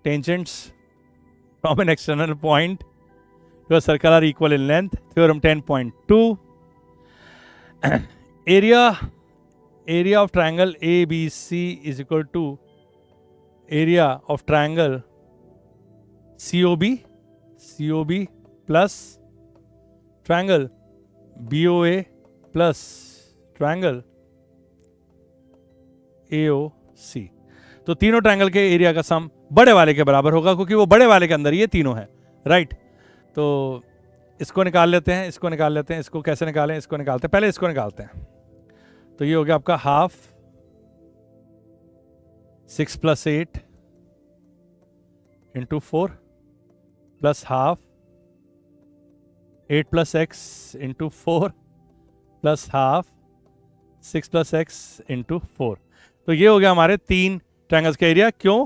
tangents from an external point to a circle are equal in length. Theorem 10.2. area of triangle ABC is equal to area of triangle COB plus triangle BOA plus triangle AOC। तो तीनों ट्रायंगल के एरिया का सम बड़े वाले के बराबर होगा, क्योंकि वो बड़े वाले के अंदर ये तीनों है, राइट। तो इसको निकाल लेते हैं, इसको निकाल लेते हैं, इसको कैसे निकालें, इसको निकालते हैं, पहले इसको निकालते हैं। तो ये हो गया आपका half 6 + 8 into 4 plus half 8 + x into 4 plus half 6 + x into 4। तो ये हो गया हमारे तीन ट्रायंगल्स का एरिया। क्यों?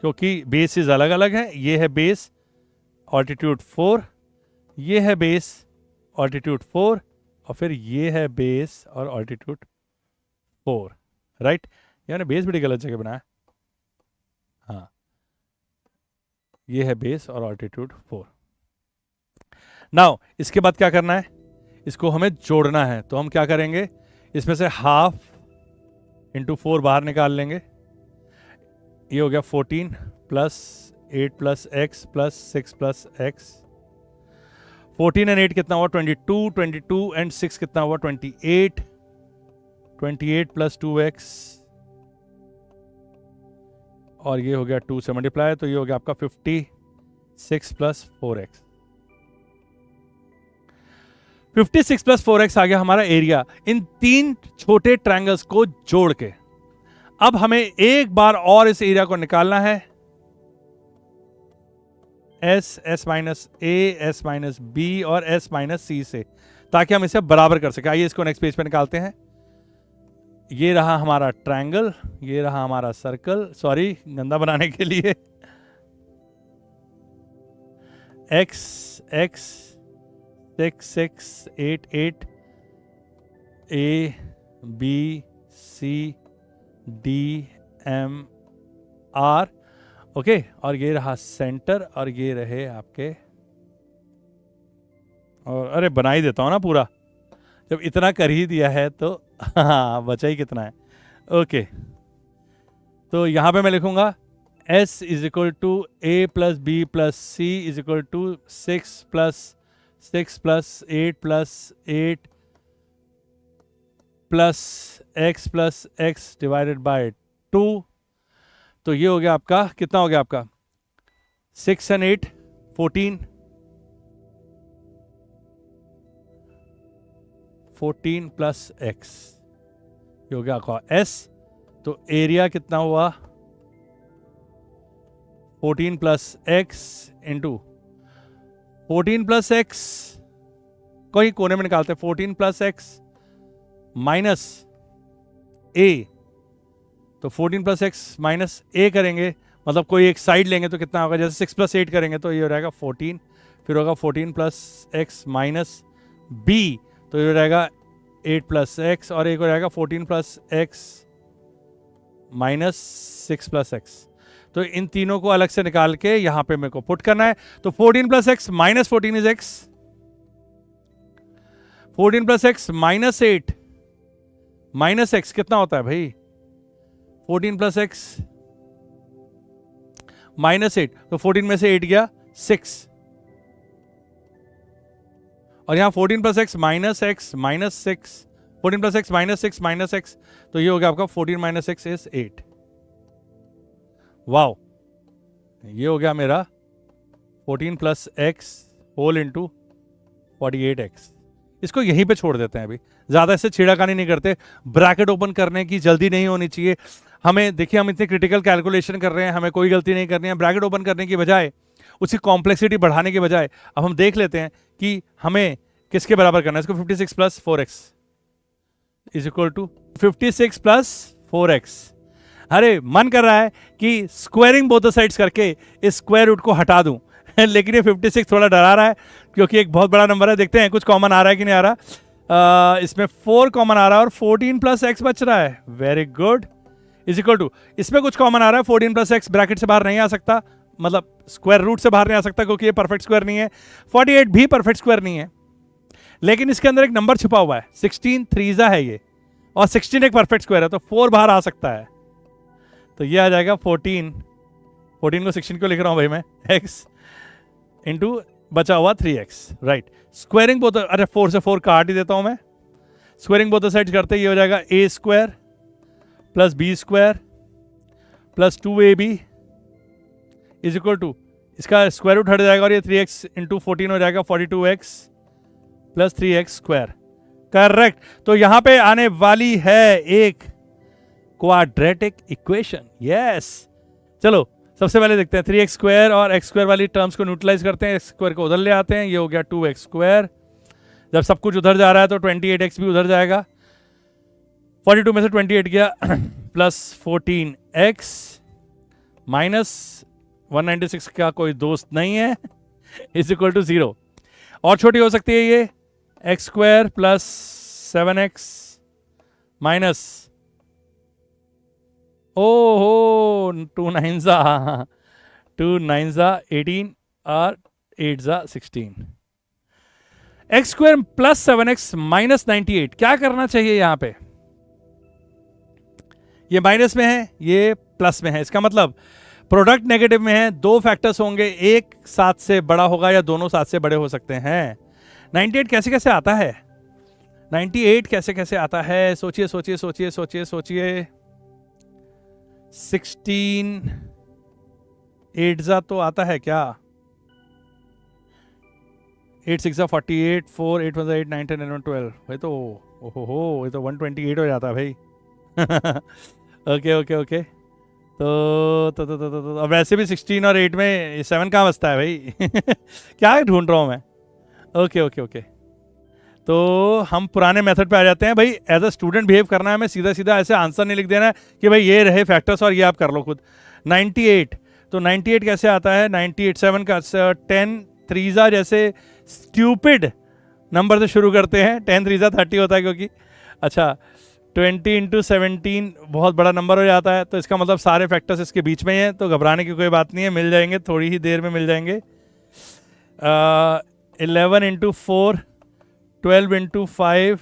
क्योंकि बेसिस अलग अलग हैं। ये है बेस ऑल्टीट्यूड 4, ये है बेस ऑल्टीट्यूड 4, और फिर ये है बेस और ऑल्टीट्यूड 4, राइट। यानी बेस बड़ी गलत जगह बनाया, हाँ, ये है बेस और ऑल्टीट्यूड 4। नाउ इसके बाद क्या करना है, इसको हमें जोड़ना है। तो हम क्या करेंगे, इसमें से हाफ इंटू 4 बाहर निकाल लेंगे। ये हो गया 14 plus 8 plus x plus 6 plus x। 14 and 8 कितना हुआ 22, 22 एंड 6 कितना हुआ 28, 28 प्लस 2x, और ये हो गया 2 से मल्टीप्लाई, तो ये हो गया आपका 56 प्लस 4x। 56 प्लस 4x आ गया हमारा एरिया इन तीन छोटे ट्रायंगल्स को जोड़ के। अब हमें एक बार और इस एरिया को निकालना है, s minus a, s minus b और s माइनस c से, ताकि हम इसे बराबर कर सके। आइए इसको नेक्स्ट पेज पे निकालते हैं। ये रहा हमारा ट्रायंगल, ये रहा हमारा सर्कल, सॉरी गंदा बनाने के लिए, x 6 6 8 8 a b c d m r, okay. और ये रहा सेंटर, और ये रहे आपके, और अरे बना ही देता हूं ना पूरा, जब इतना कर ही दिया है तो हाँ बचा ही कितना है, ओके। तो यहां पे मैं लिखूंगा s is equal to a plus B plus C is equal to 6 plus 6 plus 8 plus 8 plus x plus x by बाय 2। तो ये हो गया आपका, कितना हो गया आपका 6 एंड 8 14, 14 प्लस x, ये हो गया आपका s। तो एरिया कितना हुआ 14 plus x into 14 plus x, कोई कोने में निकालते हैं, 14 प्लस x माइनस a, तो 14 प्लस x माइनस a करेंगे, मतलब कोई एक साइड लेंगे तो कितना होगा, जैसे 6 प्लस 8 करेंगे तो ये हो जाएगा 14, फिर होगा 14 प्लस x माइनस b, तो ये हो जाएगा 8 प्लस x, और एक हो जाएगा 14 plus x minus 6 plus x। तो इन तीनों को अलग से निकाल के यहां पे मेरे को पुट करना है। तो 14 plus x minus 14 is x, 14 plus x minus 8 minus x कितना होता है भाई 14 प्लस x माइनस 8, तो 14 में से 8 गया 6, और यहां 14 plus x minus 6, 14 plus x minus 6 minus x, तो ये हो गया आपका 14 माइनस x इज 8। वाओ, ये हो गया मेरा 14 plus x whole into 48x। इसको यहीं पे छोड़ देते हैं, अभी ज्यादा इससे छेड़ाखानी नहीं करते। ब्रैकेट ओपन करने की जल्दी नहीं होनी चाहिए हमें। देखिए हम इतने क्रिटिकल कैलकुलेशन कर रहे हैं, हमें कोई गलती नहीं करनी है। ब्रैकेट ओपन करने की बजाय, उसकी कॉम्प्लेक्सिटी बढ़ाने की बजाय, अब हम देख लेते हैं कि हमें किसके बराबर करना है इसको। 56 plus 4x is equal to 56 plus 4x। अरे मन कर रहा है कि स्क्वायरिंग बोथ द साइड्स करके इस स्क्वायर रूट को हटा दूं लेकिन ये 56 थोड़ा डरा रहा है क्योंकि एक बहुत बड़ा नंबर है। देखते हैं कुछ कॉमन आ रहा है कि नहीं आ रहा। इसमें 4 कॉमन आ रहा है और 14 प्लस एक्स बच रहा है। Very good. Is equal to, इसमें कुछ कॉमन आ रहा है, 14 प्लस एक्स ब्रैकेट से बाहर नहीं आ सकता, मतलब स्क्वायर रूट से बाहर नहीं आ सकता क्योंकि ये परफेक्ट स्क्वायर नहीं है। 48 भी परफेक्ट स्क्वायर नहीं है, लेकिन इसके अंदर एक नंबर छुपा हुआ है, 16 थ्रीजा है ये, और 16 एक परफेक्ट स्क्वायर है, तो 4 बाहर आ सकता है। तो ये आ जाएगा 14 को 16 क्यों लिख रहा हूं भाई मैं, x इंटू बचा हुआ 3x, राइट। स्क्वायरिंग बोथ, अरे 4 से 4 काट ही देता हूं मैं। स्क्वायरिंग बोथ साइड करते ये हो जाएगा a square plus B square plus 2ab is equal to, इसका स्क्वायर रूट हट जाएगा और ये 3x इंटू 14 हो जाएगा 42x plus 3x square. Correct. तो यहां पे आने वाली है एक क्वाड्रेटिक इक्वेशन। यस, चलो सबसे पहले देखते हैं 3x स्क्वायर और x स्क्वायर वाली टर्म्स को न्यूट्रलाइज करते हैं, x स्क्वायर को उधर ले आते हैं, ये हो गया 2x स्क्वायर। जब सब कुछ उधर जा रहा है तो 28x भी उधर जाएगा, 42 में से 28 गया प्लस 14x माइनस 196 का कोई दोस्त नहीं है इज इक्वल टू 0। और छोटी हो सकती है ये x square plus 7x minus, ओहो 2 9 जा 18 और 8 जा 16। X square plus 7x minus 98, क्या करना चाहिए यहां पे? ये माइनस में है, ये प्लस में है, इसका मतलब प्रोडक्ट नेगेटिव में है, दो फैक्टर्स होंगे, एक 7 से बड़ा होगा या दोनों 7 से बड़े हो सकते हैं। 98 कैसे कैसे आता है, 98 कैसे कैसे आता है, सोचिए सोचिए सोचिए सोचिए सोचिए। 16 8 जा तो आता है क्या, 8 6 जा 48, 4 8 1 जा 8 9 10 11 12, भाई तो ओहो ये तो 128 हो जाता है भाई ओके ओके ओके। तो अब वैसे भी 16 और 8 में 7 कहाँ बचता है भाई क्या ढूंढ रहा हूँ मैं। ओके ओके ओके, तो हम पुराने मेथड पे आ जाते हैं भाई। एज अ स्टूडेंट बिहेव करना है, हमें सीधा सीधा ऐसे आंसर नहीं लिख देना है कि भाई ये रहे फैक्टर्स और ये आप कर लो खुद। 98, तो 98 कैसे आता है, 98 7 का 10 3 जैसे स्ट्यूपिड नंबर से शुरू करते हैं, 10 3 30 होता है क्योंकि, अच्छा 20 इंटू 17 बहुत बड़ा नंबर हो जाता है, तो इसका मतलब सारे फैक्टर्स इसके बीच में ही हैं, तो घबराने की कोई बात नहीं है, मिल जाएंगे थोड़ी ही देर में मिल जाएंगे। 11 इंटू 4, 12 इंटू 5,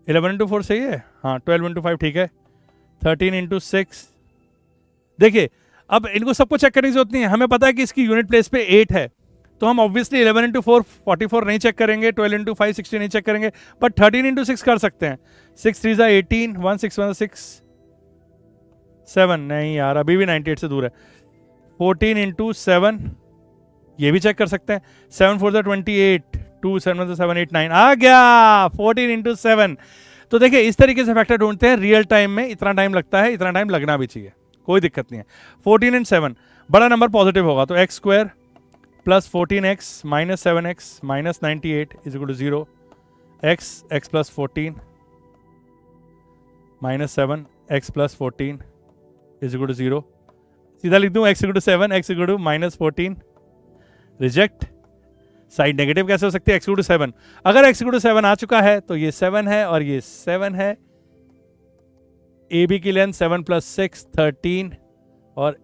11 इंटू 4 सही है, हाँ 12 इंटू 5 ठीक है, 13 इंटू 6। देखिए अब इनको सबको चेक करने की जरूरत नहीं है, हमें पता है कि इसकी यूनिट प्लेस पे 8 है, तो हम ऑब्वियसली 11 इंटू 4 44 नहीं चेक करेंगे, 12 इंटू 5 60 नहीं चेक करेंगे, बट 13 इंटू 6 कर सकते हैं। 6 3 18, 1 6 1 6 7, नहीं यार अभी भी 98 से दूर है। 14 इंटू 7 ये भी चेक कर सकते हैं, 7 4 28, 2 7 7 8 9 आ गया 14 इंटू 7। तो देखिए इस तरीके से फैक्टर ढूंढते हैं रियल टाइम में, इतना टाइम लगता है, इतना टाइम लगना भी चाहिए, कोई दिक्कत नहीं है। 14 एंड 7 बड़ा नंबर पॉजिटिव होगा, तो X square plus 14x minus 7x minus 98 is equal to 0। x plus 14 minus 7 x plus 14 is equal to 0। सीधा लिख दूं x equal to 7, x equal to minus 14, reject. Side negative कैसे हो सकती है, x इक्वल टू 7, अगर x इक्वल टू 7 आ चुका है तो ये 7 है और ये 7 है। ए बी की लेंथ 7 प्लस 6 13 और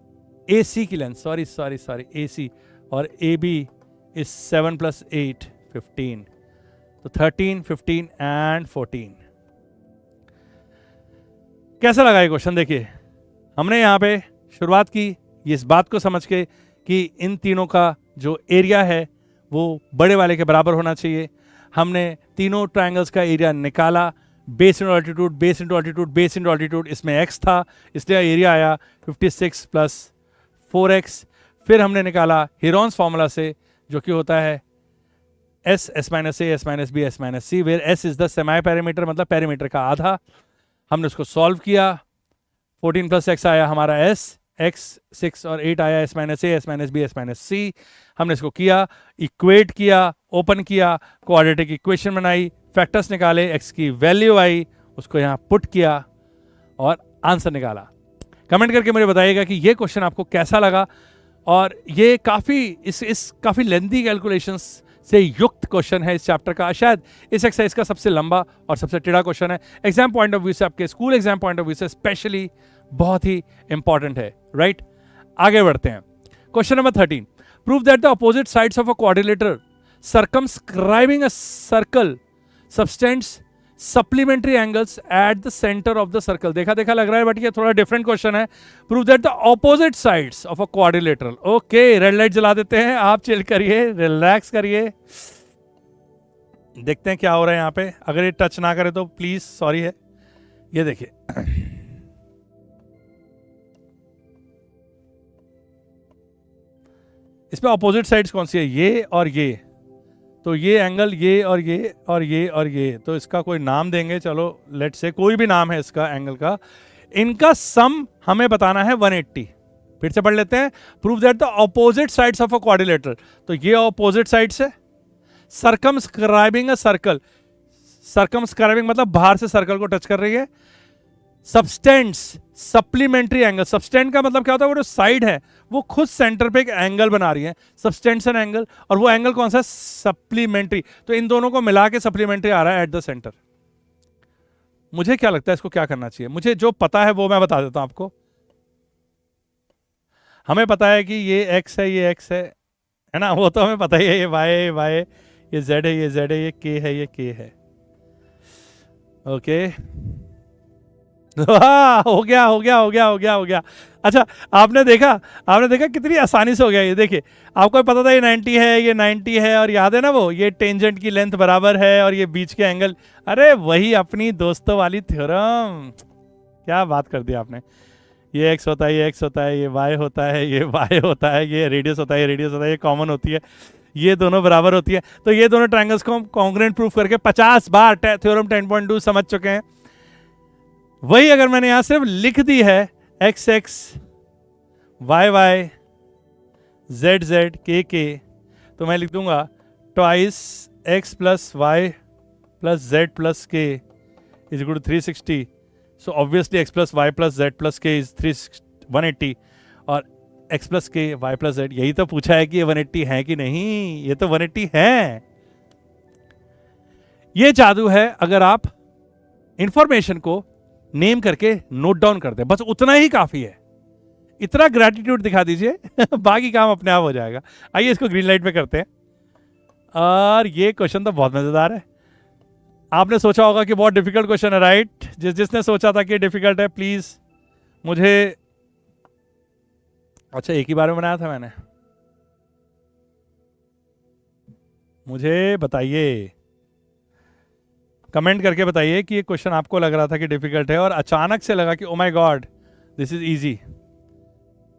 ए सी की लेंथ सॉरी ए सी और ए बी इज 7 प्लस 8 15, तो 13 15 एंड 14। कैसा लगा ये क्वेश्चन? देखिए हमने यहाँ पे शुरुआत की ये इस बात को समझ के कि इन तीनों का जो एरिया है वो बड़े वाले के बराबर होना चाहिए। हमने तीनों ट्रायंगल्स का एरिया निकाला, base into altitude, base into altitude, base into altitude, इसमें x था इसलिए एरिया आया 56 प्लस 4x। फिर हमने निकाला हीरोन्स फॉर्मूला से जो कि होता है s minus A, s minus B, s minus C, where s is the semi parameter, मतलब पैरामीटर का आधा। हमने उसको सॉल्व किया, 14 प्लस x आया हमारा s, x 6 और 8 आया s माइनस ए, s minus B, s minus c. हमने इसको किया, इक्वेट किया, ओपन किया, क्वाड्रेटिक इक्वेशन बनाई, फैक्टर्स निकाले, x की वैल्यू आई, उसको यहाँ पुट किया और आंसर निकाला। कमेंट करके मुझे बताइएगा कि ये क्वेश्चन आपको कैसा लगा, और ये काफ़ी इस काफ़ी लेंथी कैलकुलेशंस से युक्त क्वेश्चन है इस चैप्टर का। शायद इस एक्सरसाइज का सबसे लंबा और सबसे टेढ़ा क्वेश्चन है। एग्जाम पॉइंट ऑफ व्यू से, आपके school exam point of view से स्पेशली बहुत ही इंपॉर्टेंट है, राइट? आगे बढ़ते हैं। Question number 13, prove that the opposite sides of a quadrilateral circumscribing a circle subtends supplementary angles at the center of the circle। देखा देखा लग रहा है, बट ये थोड़ा डिफरेंट क्वेश्चन है। Prove that the opposite sides of a quadrilateral. Okay, red light जला देते हैं, आप चिल करिए, रिलैक्स करिए, देखते हैं क्या हो रहा है यहाँ पे। अगर ये टच ना करे तो प्लीज सॉरी है। ये देखिए, इसमें ऑपोजिट साइड्स कौन सी है? ये और ये। तो ये एंगल, ये और ये और ये और ये, तो इसका कोई नाम देंगे, चलो लेट्स से कोई भी नाम है इसका एंगल का। इनका सम हमें बताना है 180। फिर से पढ़ लेते हैं। Prove that the opposite sides of a quadrilateral, तो ये ऑपोजिट साइड्स है। सर्कमस्क्राइबिंग अ सर्कल, सर्कमस्क्राइबिंग मतलब बाहर से सर्कल को टच कर रही है। सबस्टेंड्स सप्लीमेंट्री एंगल, सबस्टेंड का मतलब क्या होता है? वो जो साइड है वो खुद सेंटर पे एक एंगल बना रही है, सबस्टेंड्स एन एंगल, और वो एंगल कौन सा है? सप्लीमेंट्री। तो इन दोनों को मिला के सप्लीमेंट्री आ रहा है एट द सेंटर। मुझे क्या लगता है इसको क्या करना चाहिए? मुझे जो पता है वो मैं बता देता हूं आपको। हमें पता है कि ये x है, ये x है ना? वो तो हमें पता ही है। ये y, ये z है, ये z है, ये k है, ये k है। ओके, हो गया हो गया हो गया हो गया हो गया। अच्छा, आपने देखा कितनी आसानी से हो गया। ये देखिए, आपको पता था ये 90 है, ये 90 है, और याद है ना वो ये टेंजेंट की लेंथ बराबर है और ये बीच के एंगल। अरे वही अपनी दोस्तों वाली थ्योरम, क्या बात कर दी आपने। ये x होता है, ये x होता है, ये y होता है, ये y होता है, ये रेडियस होता है, ये रेडियस होता है, ये कॉमन होती है, ये दोनों बराबर होती है। तो ये दोनों ट्रायंगल्स को हम कॉन्ग्रुएंट प्रूफ करके 50 बार थ्योरम 10.2 समझ चुके हैं। वही अगर मैंने यहां सिर्फ लिख दी है x x y y z z k k, तो मैं लिख दूंगा twice x plus Y plus z plus k is equal to 360। So obviously x plus Y plus z plus k is 180, और x plus k y plus z, यही तो पूछा है कि ये 180 है कि नहीं। ये तो 180 है। ये जादू है अगर आप इंफॉर्मेशन को नेम करके नोट डाउन कर दे, बस उतना ही काफी है। इतना ग्रेटिट्यूड दिखा दीजिए बाकी काम अपने आप हो जाएगा। आइए इसको ग्रीन लाइट पे करते हैं। और ये क्वेश्चन तो बहुत मजेदार है। आपने सोचा होगा कि बहुत डिफिकल्ट क्वेश्चन है, राइट? जिसने सोचा था कि डिफिकल्ट है, प्लीज मुझे, अच्छा एक ही बार में बनाया था मैंने, मुझे बताइए, कमेंट करके बताइए कि ये क्वेश्चन आपको लग रहा था कि डिफिकल्ट है और अचानक से लगा कि oh my God this is easy.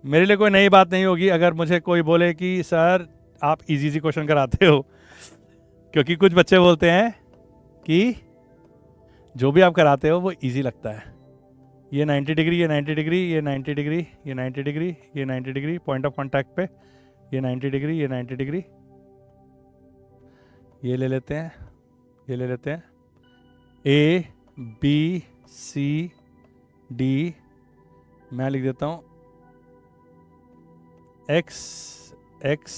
मेरे लिए कोई नई बात नहीं होगी अगर मुझे कोई बोले कि सर आप इजी क्वेश्चन कराते हो, क्योंकि कुछ बच्चे बोलते हैं कि जो भी आप कराते हो वो इजी लगता है। ये 90 डिग्री, ये 90 डिग्री, ये 90 डिग्री, ये 90 डिग्री, ये 90 डिग्री पॉइंट ऑफ कांटेक्ट पे, ये 90 डिग्री, ये 90 डिग्री, ये ले लेते हैं, ये ले लेते हैं, A B C D, मैं लिख देता हूं X X,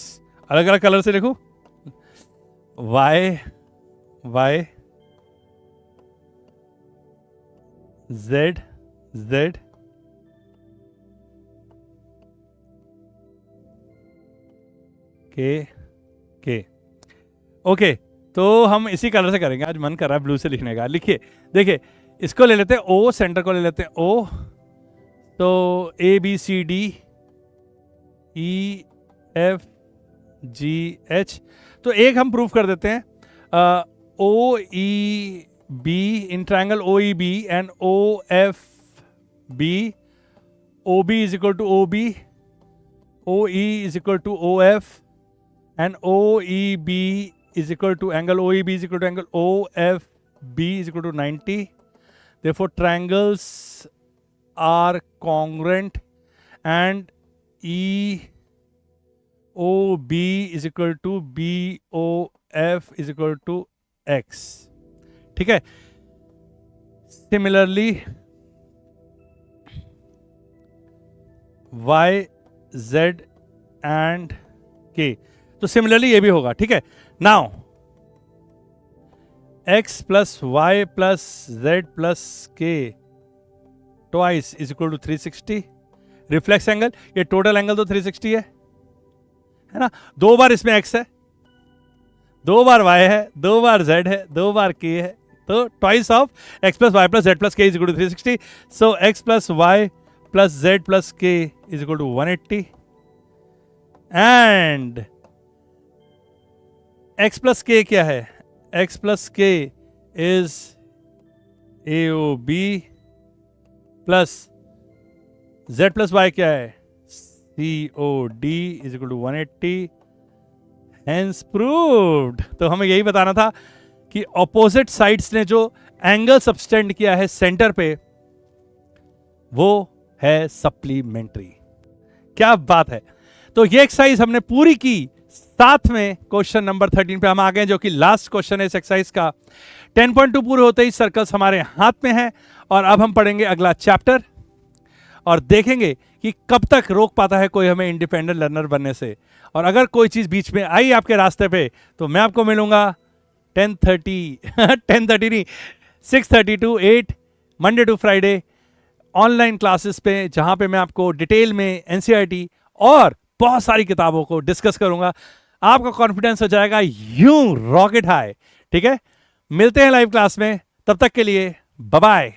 अलग अलग कलर से लिखूं, Y Y Z Z K K। Okay, तो हम इसी कलर से करेंगे। आज मन कर रहा है ब्लू से लिखने का। लिखिए, देखिए इसको ले लेते हैं O, सेंटर को ले लेते हैं O, तो A B C D E F G H। तो एक हम प्रूफ कर देते हैं, O E B in triangle O E B and O F B, O B is equal to O B, O E is equal to O F and O E B is equal to angle OEB is equal to angle OFB is equal to 90. Therefore, triangles are congruent and EOB is equal to BOF is equal to X. ठीक है। Similarly, y z and k। तो सिमिलरली ये भी होगा, ठीक है। Now x plus Y plus z plus k twice is equal to 360। Reflex angle, ये टोटल एंगल तो 360 है ना। दो बार इसमें x है, दो बार y है, दो बार z है, दो बार k है, तो twice of x plus Y plus z plus k is equal to 360। So x plus Y plus z plus k is equal to 180 and x plus k क्या है, x plus k is AOB plus z plus y क्या है, COD is equal to 180। Hence proved. तो हमें यही बताना था कि ऑपोजिट साइड्स ने जो एंगल सबटेंड किया है सेंटर पे वो है सप्लीमेंट्री। क्या बात है। तो ये एक्सरसाइज हमने पूरी की। साथ में क्वेश्चन नंबर 13 पे हम आ गए, जो कि लास्ट क्वेश्चन है इस एक्सरसाइज का। 10.2 पूरे होते ही सर्कल्स हमारे हाथ में हैं और अब हम पढ़ेंगे अगला चैप्टर और देखेंगे कि कब तक रोक पाता है कोई हमें इंडिपेंडेंट लर्नर बनने से। और अगर कोई चीज बीच में आई आपके रास्ते पे तो मैं आपको मिलूंगा 10:30 नहीं 6:30 to 8 Monday to Friday online classes पे, जहां पे मैं आपको डिटेल में एनसीईआरटी और बहुत सारी किताबों को डिस्कस करूंगा। आपका कॉन्फिडेंस हो जाएगा यूं रॉकेट हाई। ठीक है, मिलते हैं लाइव क्लास में, तब तक के लिए बाय बाय।